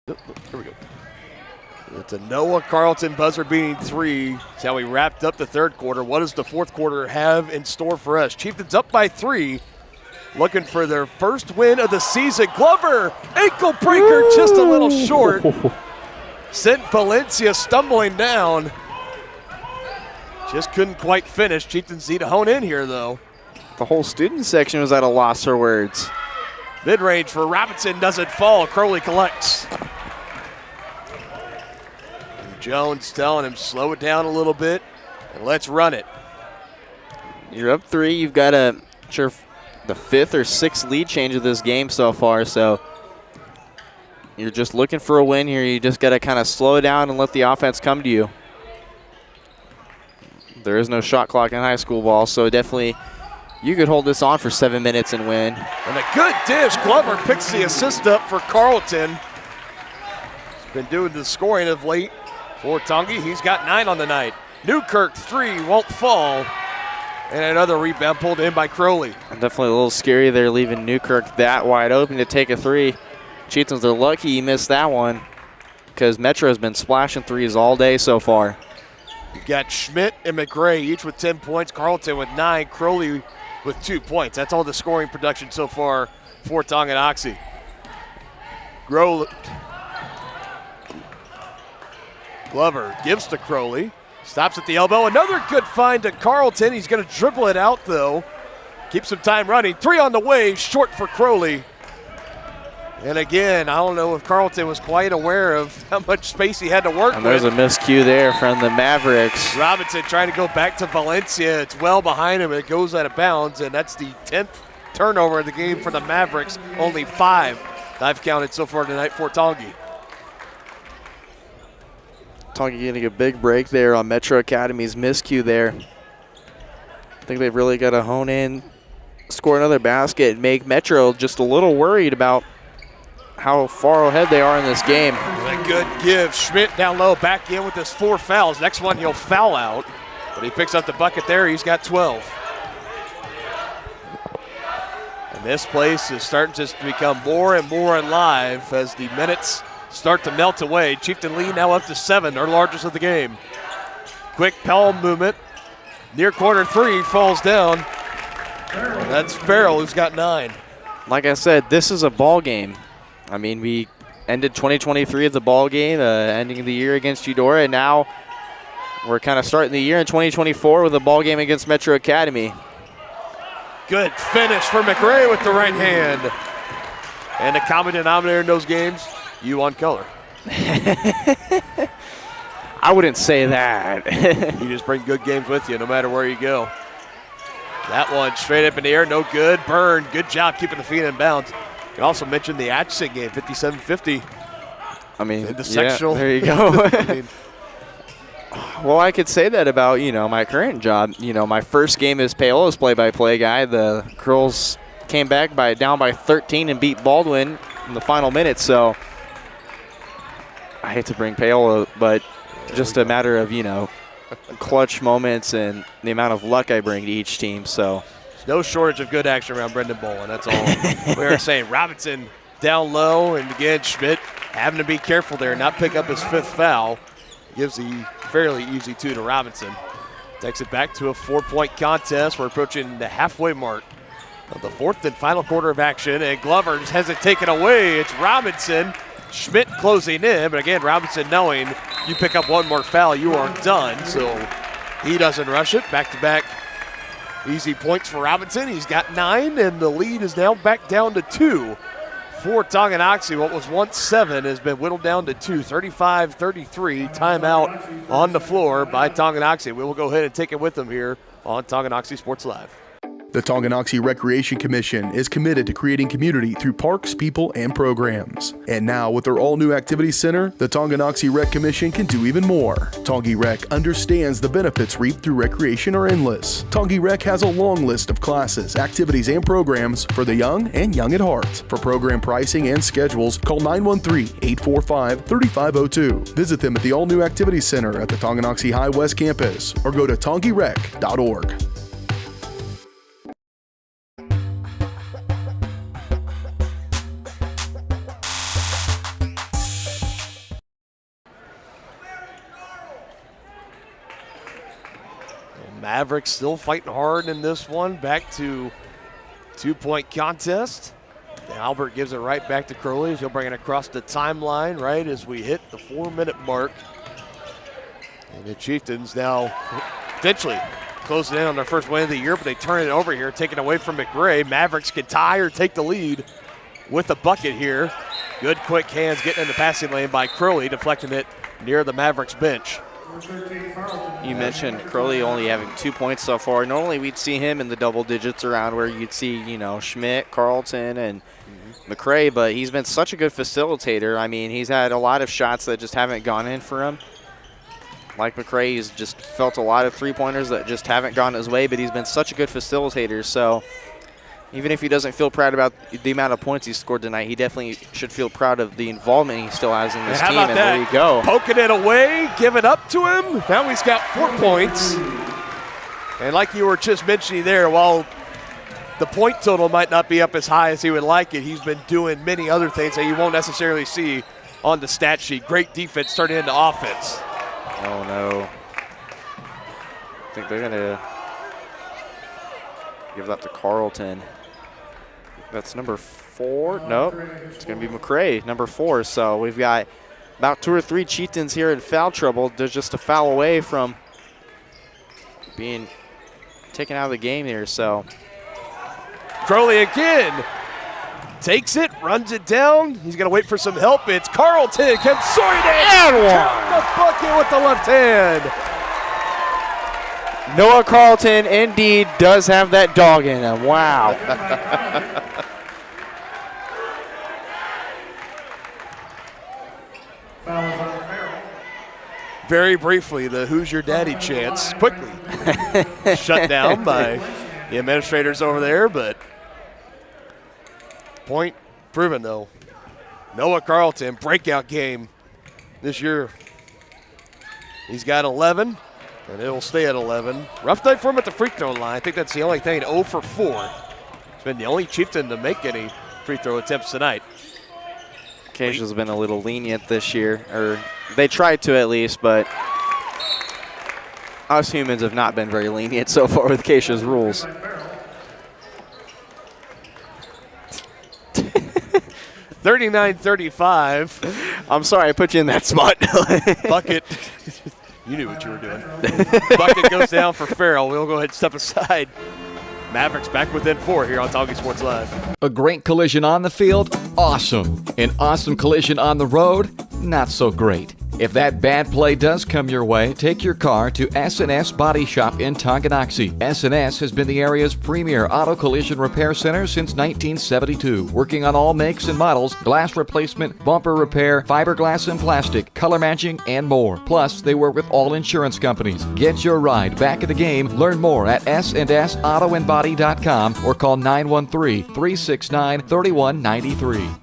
Here we go. It's a Noah Carlton buzzer-beating 3. That's how we wrapped up the third quarter. What does the fourth quarter have in store for us? Chieftains up by 3, looking for their first win of the season. Glover, ankle breaker, just a little short. Sent Valencia stumbling down. Just couldn't quite finish. Chieftains need to hone in here, though. The whole student section was at a loss for words. Mid-range for Robinson doesn't fall. Crowley collects. And Jones telling him slow it down a little bit and let's run it. You're up 3. You've got the 5th or 6th lead change of this game so far, so you're just looking for a win here. You just got to kind of slow down and let the offense come to you. There is no shot clock in high school ball, so definitely you could hold this on for 7 minutes and win. And a good dish. Glover picks the assist up for Carlton. He's been doing the scoring of late for Tongi. He's got 9 on the night. Newkirk 3 won't fall. And another rebound pulled in by Crowley. And definitely a little scary there, leaving Newkirk that wide open to take a 3. Chieftains are lucky he missed that one because Metro has been splashing 3s all day so far. You've got Schmidt and McRae each with 10 points. Carlton with 9. Crowley with 2 points. That's all the scoring production so far for Tonganoxie. Glover gives to Crowley. Stops at the elbow. Another good find to Carlton. He's going to dribble it out, though. Keep some time running. 3 on the way. Short for Crowley. And again, I don't know if Carlton was quite aware of how much space he had to work with. And there's a miscue there from the Mavericks. Robinson trying to go back to Valencia. It's well behind him. It goes out of bounds, and that's the 10th turnover of the game for the Mavericks. Only 5 I've counted so far tonight for Tongi. Tongi getting a big break there on Metro Academy's miscue there. I think they've really got to hone in, score another basket, and make Metro just a little worried about how far ahead they are in this game. A good give. Schmidt down low, back in with his 4 fouls. Next one he'll foul out, but he picks up the bucket there. He's got 12. And this place is starting to become more and more alive as the minutes start to melt away. Chieftain lead now up to 7, our largest of the game. Quick palm movement. Near corner 3, falls down. That's Farrell, who's got 9. Like I said, this is a ball game. I mean, we ended 2023 as a ball game, ending the year against Eudora, and now we're kind of starting the year in 2024 with a ball game against Metro Academy. Good finish for McRae with the right hand. And the common denominator in those games, you won color. I wouldn't say that. You just bring good games with you no matter where you go. That one straight up in the air, no good. Burn, good job keeping the feet in bounds. You also mentioned the Atchison game, 57-50. I mean, in the sectional. There you go. I mean, well, I could say that about, my current job. My first game as Paola's play-by-play guy. The girls came back down by 13 and beat Baldwin in the final minute. So I hate to bring Paola, but just a matter of, clutch moments and the amount of luck I bring to each team. So there's no shortage of good action around Brendan Bolin. That's all we are saying. Robinson down low, and again, Schmidt having to be careful there, not pick up his 5th foul. Gives the fairly easy 2 to Robinson. Takes it back to a 4-point contest. We're approaching the halfway mark of the 4th and final quarter of action, and Glover just has it taken away. It's Robinson. Schmidt closing in, but again, Robinson knowing you pick up one more foul, you are done. So he doesn't rush it. Back-to-back easy points for Robinson. He's got 9, and the lead is now back down to 2 for Tonganoxie. What was once 7 has been whittled down to 2, 35-33. Timeout on the floor by Tonganoxie. We will go ahead and take it with them here on Tonganoxie Sports Live. The Tonganoxie Recreation Commission is committed to creating community through parks, people, and programs. And now, with their all-new activity center, the Tonganoxie Rec Commission can do even more. Tongi Rec understands the benefits reaped through recreation are endless. Tongi Rec has a long list of classes, activities, and programs for the young and young at heart. For program pricing and schedules, call 913-845-3502. Visit them at the all-new activity center at the Tonganoxie High West campus or go to tongirec.org. Mavericks still fighting hard in this one. Back to 2-point contest. Albert gives it right back to Crowley. He'll bring it across the timeline right as we hit the 4-minute mark. And the Chieftains now potentially closing in on their first win of the year, but they turn it over here, taken away from McRae. Mavericks can tie or take the lead with a bucket here. Good quick hands getting in the passing lane by Crowley, deflecting it near the Mavericks bench. You mentioned Crowley only having 2 points so far. Normally we'd see him in the double digits around where you'd see, Schmidt, Carlton, and McRae, but he's been such a good facilitator. I mean, he's had a lot of shots that just haven't gone in for him. Like McRae, he's just felt a lot of three-pointers that just haven't gone his way, but he's been such a good facilitator. So even if he doesn't feel proud about the amount of points he scored tonight, he definitely should feel proud of the involvement he still has in this team. And there you go. Poking it away, give it up to him. Now he's got 4 points. And like you were just mentioning there, while the point total might not be up as high as he would like it, he's been doing many other things that you won't necessarily see on the stat sheet. Great defense turning into offense. Oh, no. I think they're going to give that to Carlton. That's number 4. Nope. It's going to be McRae, number 4. So we've got about 2 or 3 Chieftains here in foul trouble. They're just a foul away from being taken out of the game here. So Crowley again takes it, runs it down. He's going to wait for some help. It's Carlton. Kemsoide and one. The bucket with the left hand. Noah Carlton indeed does have that dog in him. Wow. Very briefly, the Who's Your Daddy chants quickly shut down by the administrators over there, but point proven though. Noah Carlton, breakout game this year. He's got 11. And it'll stay at 11. Rough night for him at the free throw line. I think that's the only thing. 0 for 4. He's been the only Chieftain to make any free throw attempts tonight. Acacia's been a little lenient this year, or they tried to at least, but us humans have not been very lenient so far with Acacia's rules. 39-35. I'm sorry I put you in that spot. Bucket. You knew what you were doing. Bucket goes down for Farrell. We'll go ahead and step aside. Mavericks back within 4 here on Talking Sports Live. A great collision on the field? Awesome. An awesome collision on the road? Not so great. If that bad play does come your way, take your car to S&S Body Shop in Tonganoxie. S&S has been the area's premier auto collision repair center since 1972, working on all makes and models, glass replacement, bumper repair, fiberglass and plastic, color matching, and more. Plus, they work with all insurance companies. Get your ride back in the game. Learn more at snsautoandbody.com or call 913-369-3193.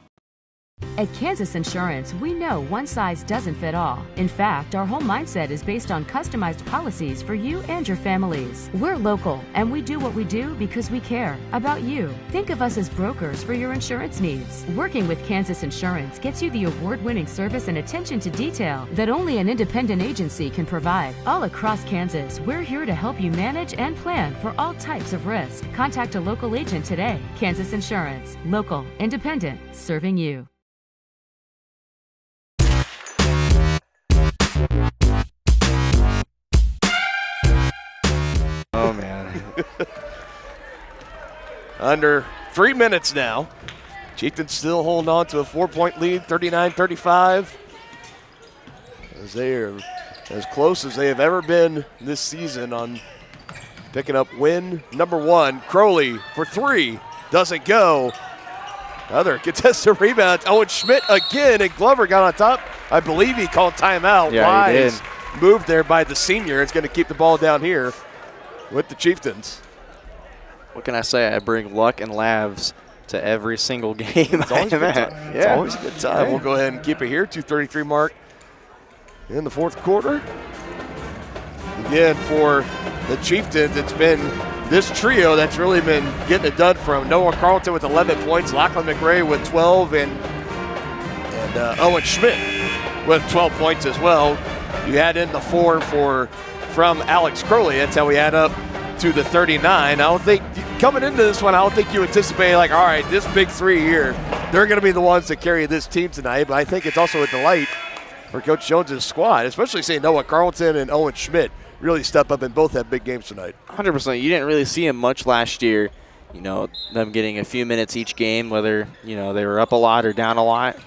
At Kansas Insurance, we know one size doesn't fit all. In fact, our whole mindset is based on customized policies for you and your families. We're local, and we do what we do because we care about you. Think of us as brokers for your insurance needs. Working with Kansas Insurance gets you the award-winning service and attention to detail that only an independent agency can provide. All across Kansas, we're here to help you manage and plan for all types of risk. Contact a local agent today. Kansas Insurance. Local, independent, serving you. Oh, man. Under 3 minutes now. Chieftains still holding on to a 4-point lead, 39-35. As they are as close as they have ever been this season on picking up win number 1. Crowley for 3. Doesn't go. Another contested rebound. Owen Schmidt again, and Glover got on top. I believe he called timeout. Yeah, he did. Move there by the senior. It's going to keep the ball down here with the Chieftains. What can I say? I bring luck and laughs to every single game. It's always a good time. It's always a good time. We'll go ahead and keep it here. 2:33 mark in the fourth quarter. Again, for the Chieftains, it's been this trio that's really been getting it done from Noah Carlton with 11 points, Lachlan McRae with 12, and Owen Schmidt with 12 points as well. You add in the 4 from Alex Crowley. That's how we add up to the 39. I don't think, coming into this one, I don't think you anticipated, like, all right, this big 3 here, they're going to be the ones that carry this team tonight. But I think it's also a delight for Coach Jones' squad, especially seeing Noah Carlton and Owen Schmidt really step up and both have big games tonight. 100%. You didn't really see him much last year. You know, them getting a few minutes each game, whether, you know, they were up a lot or down a lot.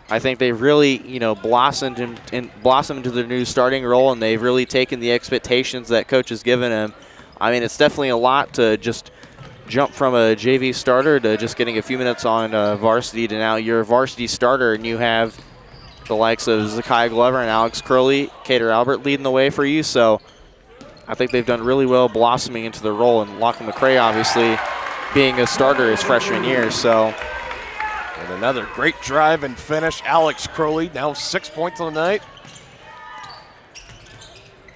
I think they've really, you know, blossomed into their new starting role, and they've really taken the expectations that coach has given them. I mean, it's definitely a lot to just jump from a JV starter to just getting a few minutes on varsity to now you're a varsity starter, and you have the likes of Zakiah Glover and Alex Crowley, Cater Albert leading the way for you. So I think they've done really well blossoming into the role, and Lachlan McRae obviously being a starter his freshman year. So. And another great drive and finish. Alex Crowley now 6 points on the night.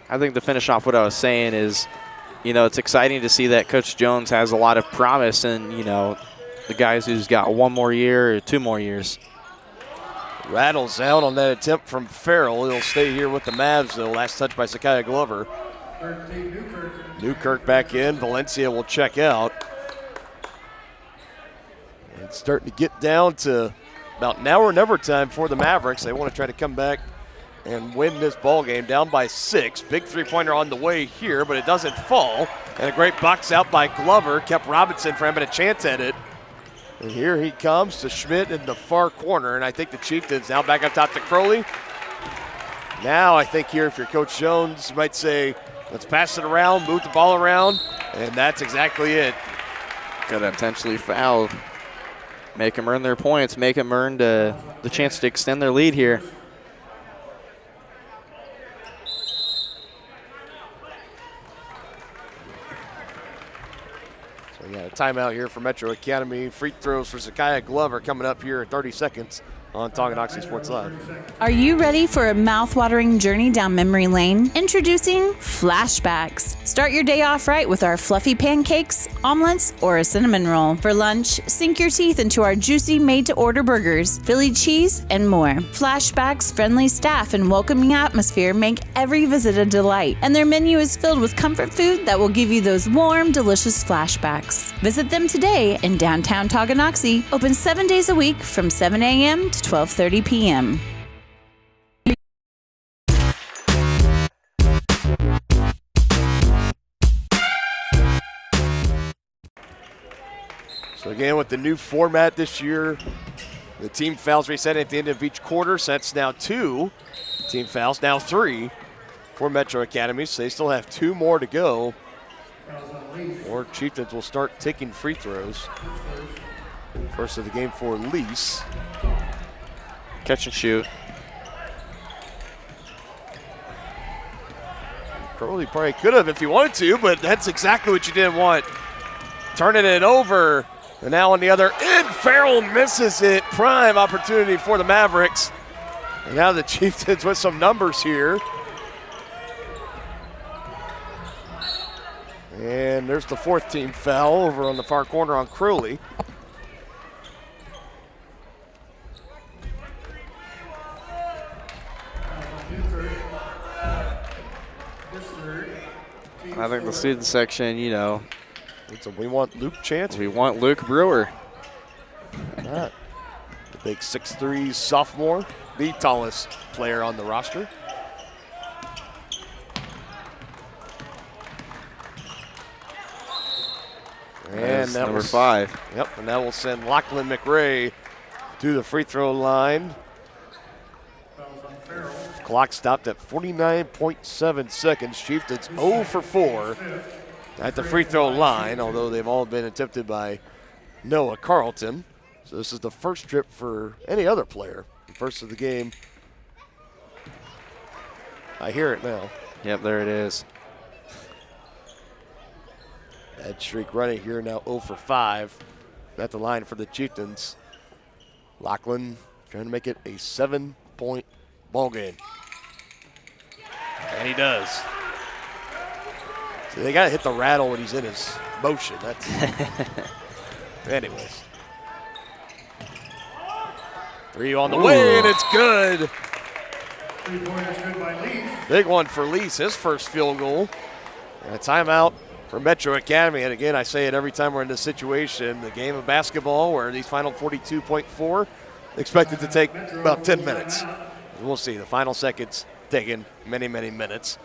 I think to finish off what I was saying is, you know, it's exciting to see that Coach Jones has a lot of promise in, you know, the guys who's got 1 more year or 2 more years. Rattles out on that attempt from Farrell. He'll stay here with the Mavs, though. Last touch by Zakiah Glover. Newkirk back in. Valencia will check out. It's starting to get down to about now or never time for the Mavericks. They want to try to come back and win this ball game. Down by 6. Big three-pointer on the way here, but it doesn't fall. And a great box out by Glover. Kept Robinson from having a chance at it. And here he comes to Schmidt in the far corner. And I think the Chieftains now back up top to Crowley. Now I think here if you're Coach Jones, you might say, let's pass it around, move the ball around. And that's exactly it. Got to intentionally foul. Make them earn their points, make them earn the chance to extend their lead here. So we got a timeout here for Metro Academy. Free throws for Zakiah Glover coming up here in 30 seconds on Tonganoxie Sports Live. Are you ready for a mouth-watering journey down memory lane? Introducing Flashbacks. Start your day off right with our fluffy pancakes, omelets, or a cinnamon roll. For lunch, sink your teeth into our juicy made-to-order burgers, Philly cheese, and more. Flashbacks' friendly staff and welcoming atmosphere make every visit a delight, and their menu is filled with comfort food that will give you those warm, delicious flashbacks. Visit them today in downtown Tonganoxie, open 7 days a week from 7 a.m. to 12:30 p.m. So again, with the new format this year, the team fouls reset at the end of each quarter. So that's now 2 team fouls, now 3 for Metro Academy. So they still have 2 more to go. Or Chieftains will start taking free throws. First of the game for Lease. Catch and shoot. Crowley probably could have if he wanted to, but that's exactly what you didn't want. Turning it over. And now on the other end, Farrell misses it. Prime opportunity for the Mavericks. And now the Chieftains with some numbers here. And there's the 4th team foul over on the far corner on Crowley. I think the student section, you know. So we want Luke Chance. We want Luke Brewer. Right. The big 6'3" sophomore, the tallest player on the roster. And that number was 5. Yep, and that will send Lachlan McRae to the free throw line. Clock stopped at 49.7 seconds. Chieftains 0 for 4 at the free throw line, although they've all been attempted by Noah Carlton. So this is the first trip for any other player. The first of the game. I hear it now. Yep, there it is. Bad streak running here now 0 for 5 at the line for the Chieftains. Lachlan trying to make it a 7-point ball game. And he does. So they got to hit the rattle when he's in his motion. That's anyways. 3 on the way, and it's good. 3-pointer is good by Lease. Big one for Lease, his first field goal. And a timeout for Metro Academy. And again, I say it every time we're in this situation, the game of basketball where these final 42.4 expected to take about 10 minutes. We'll see. The final seconds taking many, many minutes.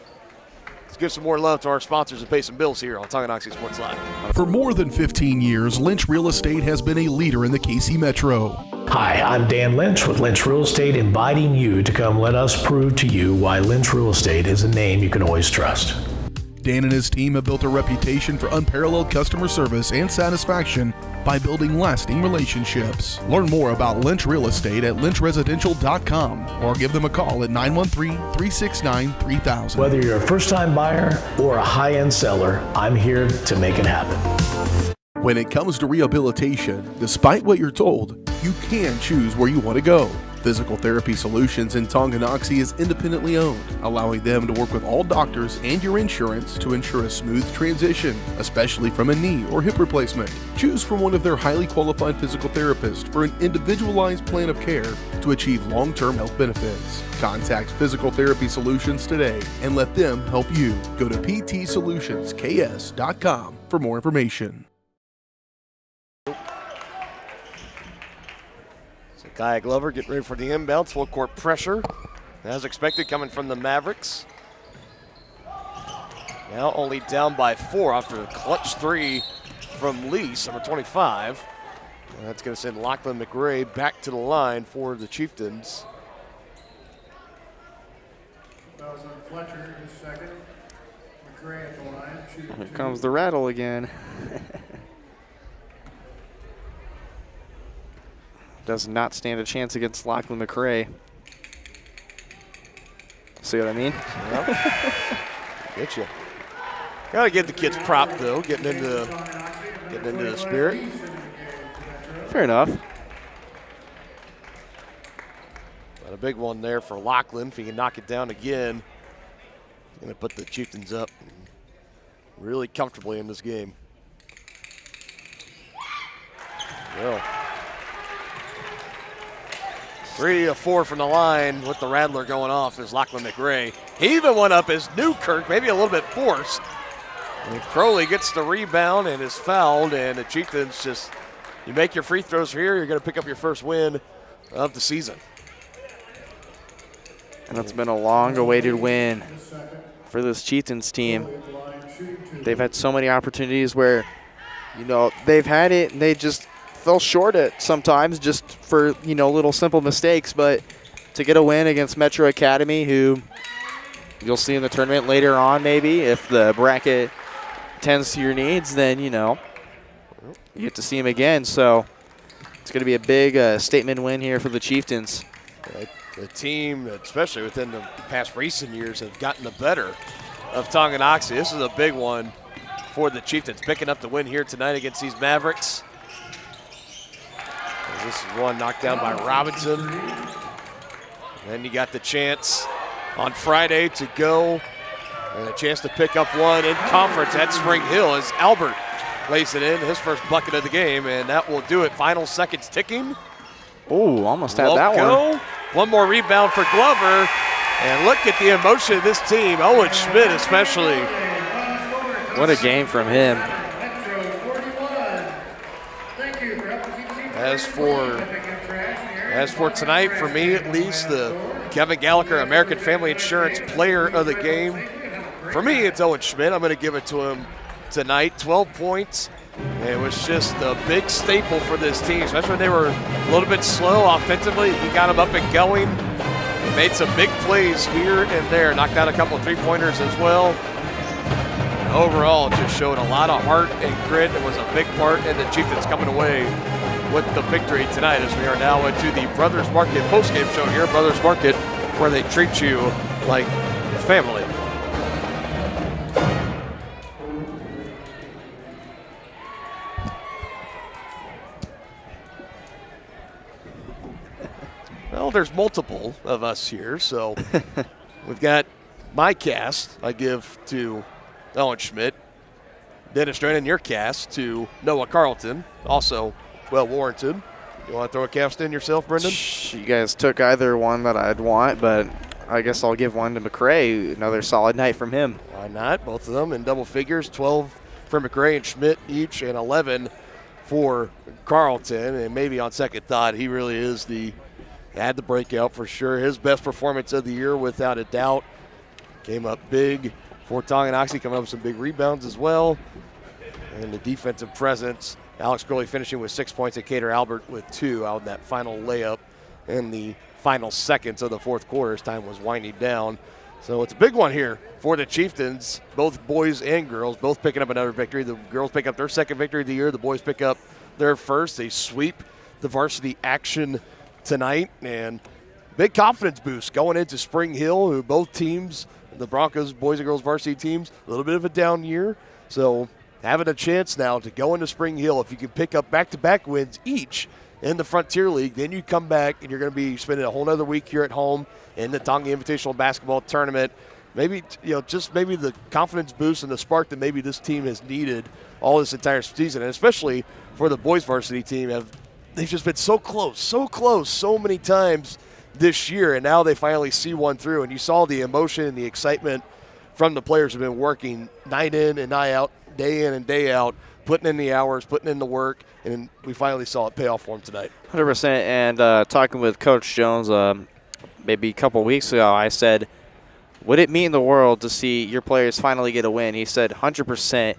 Let's give some more love to our sponsors and pay some bills here on Tonganoxie Sports Live. For more than 15 years, Lynch Real Estate has been a leader in the KC Metro. Hi, I'm Dan Lynch with Lynch Real Estate, inviting you to come let us prove to you why Lynch Real Estate is a name you can always trust. Dan and his team have built a reputation for unparalleled customer service and satisfaction by building lasting relationships. Learn more about Lynch Real Estate at lynchresidential.com or give them a call at 913-369-3000. Whether you're a first-time buyer or a high-end seller, I'm here to make it happen. When it comes to rehabilitation, despite what you're told, you can choose where you want to go. Physical Therapy Solutions in Tonganoxie is independently owned, allowing them to work with all doctors and your insurance to ensure a smooth transition, especially from a knee or hip replacement. Choose from one of their highly qualified physical therapists for an individualized plan of care to achieve long-term health benefits. Contact Physical Therapy Solutions today and let them help you. Go to ptsolutionsks.com for more information. Kaya Glover getting ready for the inbounds. Full court pressure, as expected, coming from the Mavericks. Now only down by 4 after a clutch 3 from Lease, number 25. And that's going to send Lachlan McRae back to the line for the Chieftains. Fletcher is second. McRae at the line. Here comes the rattle again. Does not stand a chance against Lachlan McRae. See what I mean? Yeah. Get you. Gotta give the kids prop though, getting into the spirit. Fair enough. A big one there for Lachlan. If he can knock it down again, he's going to put the Chieftains up really comfortably in this game. Well, 3 of 4 from the line with the rattler going off is Lachlan McRae. He even went up as Newkirk, maybe a little bit forced. And Crowley gets the rebound and is fouled, and the Chieftains just, you make your free throws here, you're going to pick up your first win of the season. And it's been a long-awaited win for this Chieftains team. They've had so many opportunities where, you know, they've had it and they just fell short at sometimes just for, you know, little simple mistakes. But to get a win against Metro Academy, who you'll see in the tournament later on maybe, if the bracket tends to your needs, then, you know, you get to see them again. So it's going to be a big statement win here for the Chieftains. The team, especially within the past recent years, have gotten the better of Tonganoxie. This is a big one for the Chieftains, picking up the win here tonight against these Mavericks. This is one knocked down by Robinson. And then you got the chance on Friday to go and a chance to pick up one in conference at Spring Hill as Albert lays it in, his first bucket of the game, and that will do it. Final seconds ticking. Oh, almost had that one. One more rebound for Glover. And look at the emotion of this team. Owen Schmidt especially. What a game from him. As for tonight, for me at least, the Kevin Gallagher American Family Insurance Player of the Game, for me it's Owen Schmidt. I'm going to give it to him tonight. 12 points. It was just a big staple for this team, especially when they were a little bit slow offensively. He got them up and going. He made some big plays here and there. Knocked out a couple of three-pointers as well. And overall, just showed a lot of heart and grit. It was a big part in the Chieftains coming away with the victory tonight, as we are now into the Brothers Market postgame show here. Brothers Market, where they treat you like family. Well, there's multiple of us here, so we've got my cast I give to Owen Schmidt. Dennis Drennan, your cast to Noah Carlton, also well warranted. You want to throw a cast in yourself, Brendan? You guys took either one that I'd want, but I guess I'll give one to McRae. Another solid night from him. Why not? Both of them in double figures, 12 for McRae and Schmidt each, and 11 for Carlton. And maybe on second thought, he really is had the breakout for sure. His best performance of the year, without a doubt. Came up big for Tonganoxie, coming up with some big rebounds as well. And the defensive presence, Alex Crowley finishing with 6 points and Cater Albert with 2 out of that final layup in the final seconds of the fourth quarter as time was winding down. So it's a big one here for the Chieftains, both boys and girls, both picking up another victory. The girls pick up their second victory of the year. The boys pick up their first. They sweep the varsity action tonight, and big confidence boost going into Spring Hill, who both teams, the Broncos boys and girls varsity teams, a little bit of a down year. So having a chance now to go into Spring Hill, if you can pick up back-to-back wins each in the Frontier League, then you come back and you're going to be spending a whole other week here at home in the Tonga Invitational Basketball Tournament. Maybe, just maybe the confidence boost and the spark that maybe this team has needed all this entire season, and especially for the boys varsity team, they've just been so close, so many times this year, and now they finally see one through. And you saw the emotion and the excitement from the players who have been working night in and night out, day in and day out, putting in the hours, putting in the work, and we finally saw it pay off for them tonight. 100%. And talking with Coach Jones maybe a couple weeks ago, I said, would it mean the world to see your players finally get a win? He said 100%.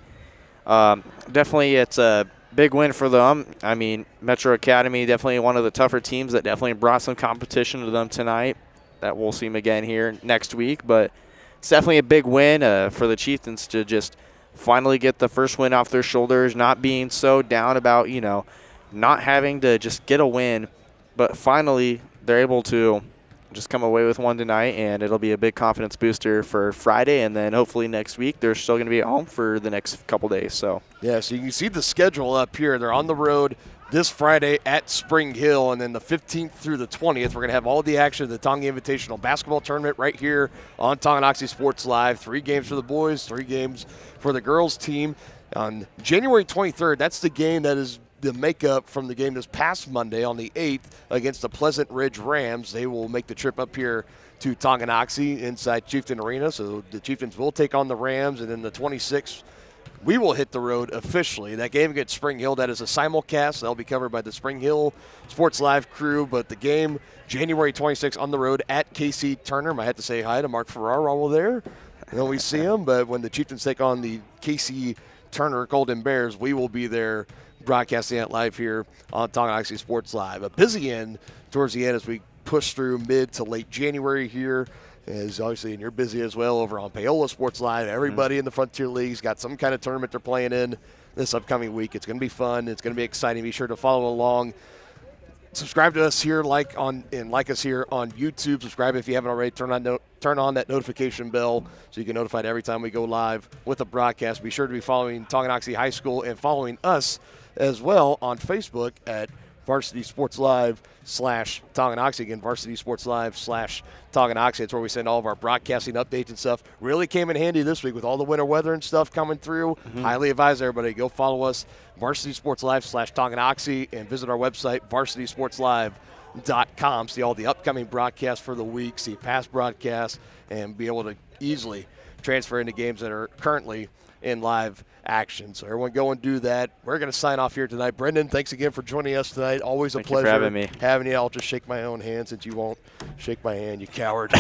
Definitely it's a big win for them. I mean, Metro Academy, definitely one of the tougher teams that definitely brought some competition to them tonight. That we'll see them again here next week. But it's definitely a big win for the Chieftains to just finally get the first win off their shoulders, not being so down about, not having to just get a win. But finally, they're able to just come away with one tonight, and it'll be a big confidence booster for Friday, and then hopefully next week they're still going to be at home for the next couple days. So yeah, so you can see the schedule up here. They're on the road this Friday at Spring Hill, and then the 15th through the 20th, we're going to have all the action of the Tonga Invitational Basketball Tournament right here on Tonganoxie Sports Live. 3 games for the boys, 3 games for the girls team. On January 23rd, that's the game that is the makeup from the game this past Monday on the 8th against the Pleasant Ridge Rams. They will make the trip up here to Tonganoxie inside Chieftain Arena, so the Chieftains will take on the Rams, and then the 26th, we will hit the road officially. That game against Spring Hill, that is a simulcast. That'll be covered by the Spring Hill Sports Live crew. But the game, January 26th, on the road at KC Turner. I had to say hi to Mark Farrar while we're there. You know, we see him. But when the Chieftains take on the KC Turner Golden Bears, we will be there broadcasting it live here on Tonganoxie Sports Live. A busy end towards the end as we push through mid to late January here. Is obviously, and you're busy as well over on Paola Sports Live. Everybody in the Frontier League's got some kind of tournament they're playing in this upcoming week. It's going to be fun. It's going to be exciting. Be sure to follow along. Subscribe to us here, like us here on YouTube. Subscribe if you haven't already. Turn on that notification bell so you get notified every time we go live with a broadcast. Be sure to be following Tonganoxie High School and following us as well on Facebook at Varsity Sports Live /Tonganoxie. Again, Varsity Sports Live /Tonganoxie. It's where we send all of our broadcasting updates and stuff. Really came in handy this week with all the winter weather and stuff coming through. Highly advise everybody, go follow us, Varsity Sports Live /Tonganoxie, and visit our website, varsitysportslive.com. See all the upcoming broadcasts for the week, see past broadcasts, and be able to easily transfer into games that are currently in live action. So everyone go and do that. We're going to sign off here tonight. Brendan, thanks again for joining us tonight. Always a pleasure having you. I'll just shake my own hand since you won't shake my hand, you coward.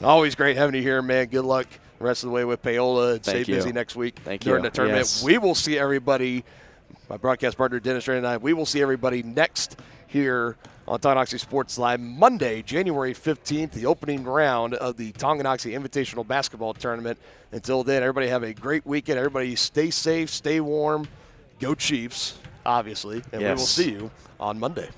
Always great having you here, man. Good luck the rest of the way with Paola. And stay busy next week during the tournament. Yes. We will see everybody, my broadcast partner Dennis Ray and I, we will see everybody next here on Tonganoxie Sports Live Monday, January 15th, the opening round of the Tonganoxie Invitational Basketball Tournament. Until then, everybody have a great weekend. Everybody stay safe, stay warm, go Chiefs, obviously, and we will see you on Monday.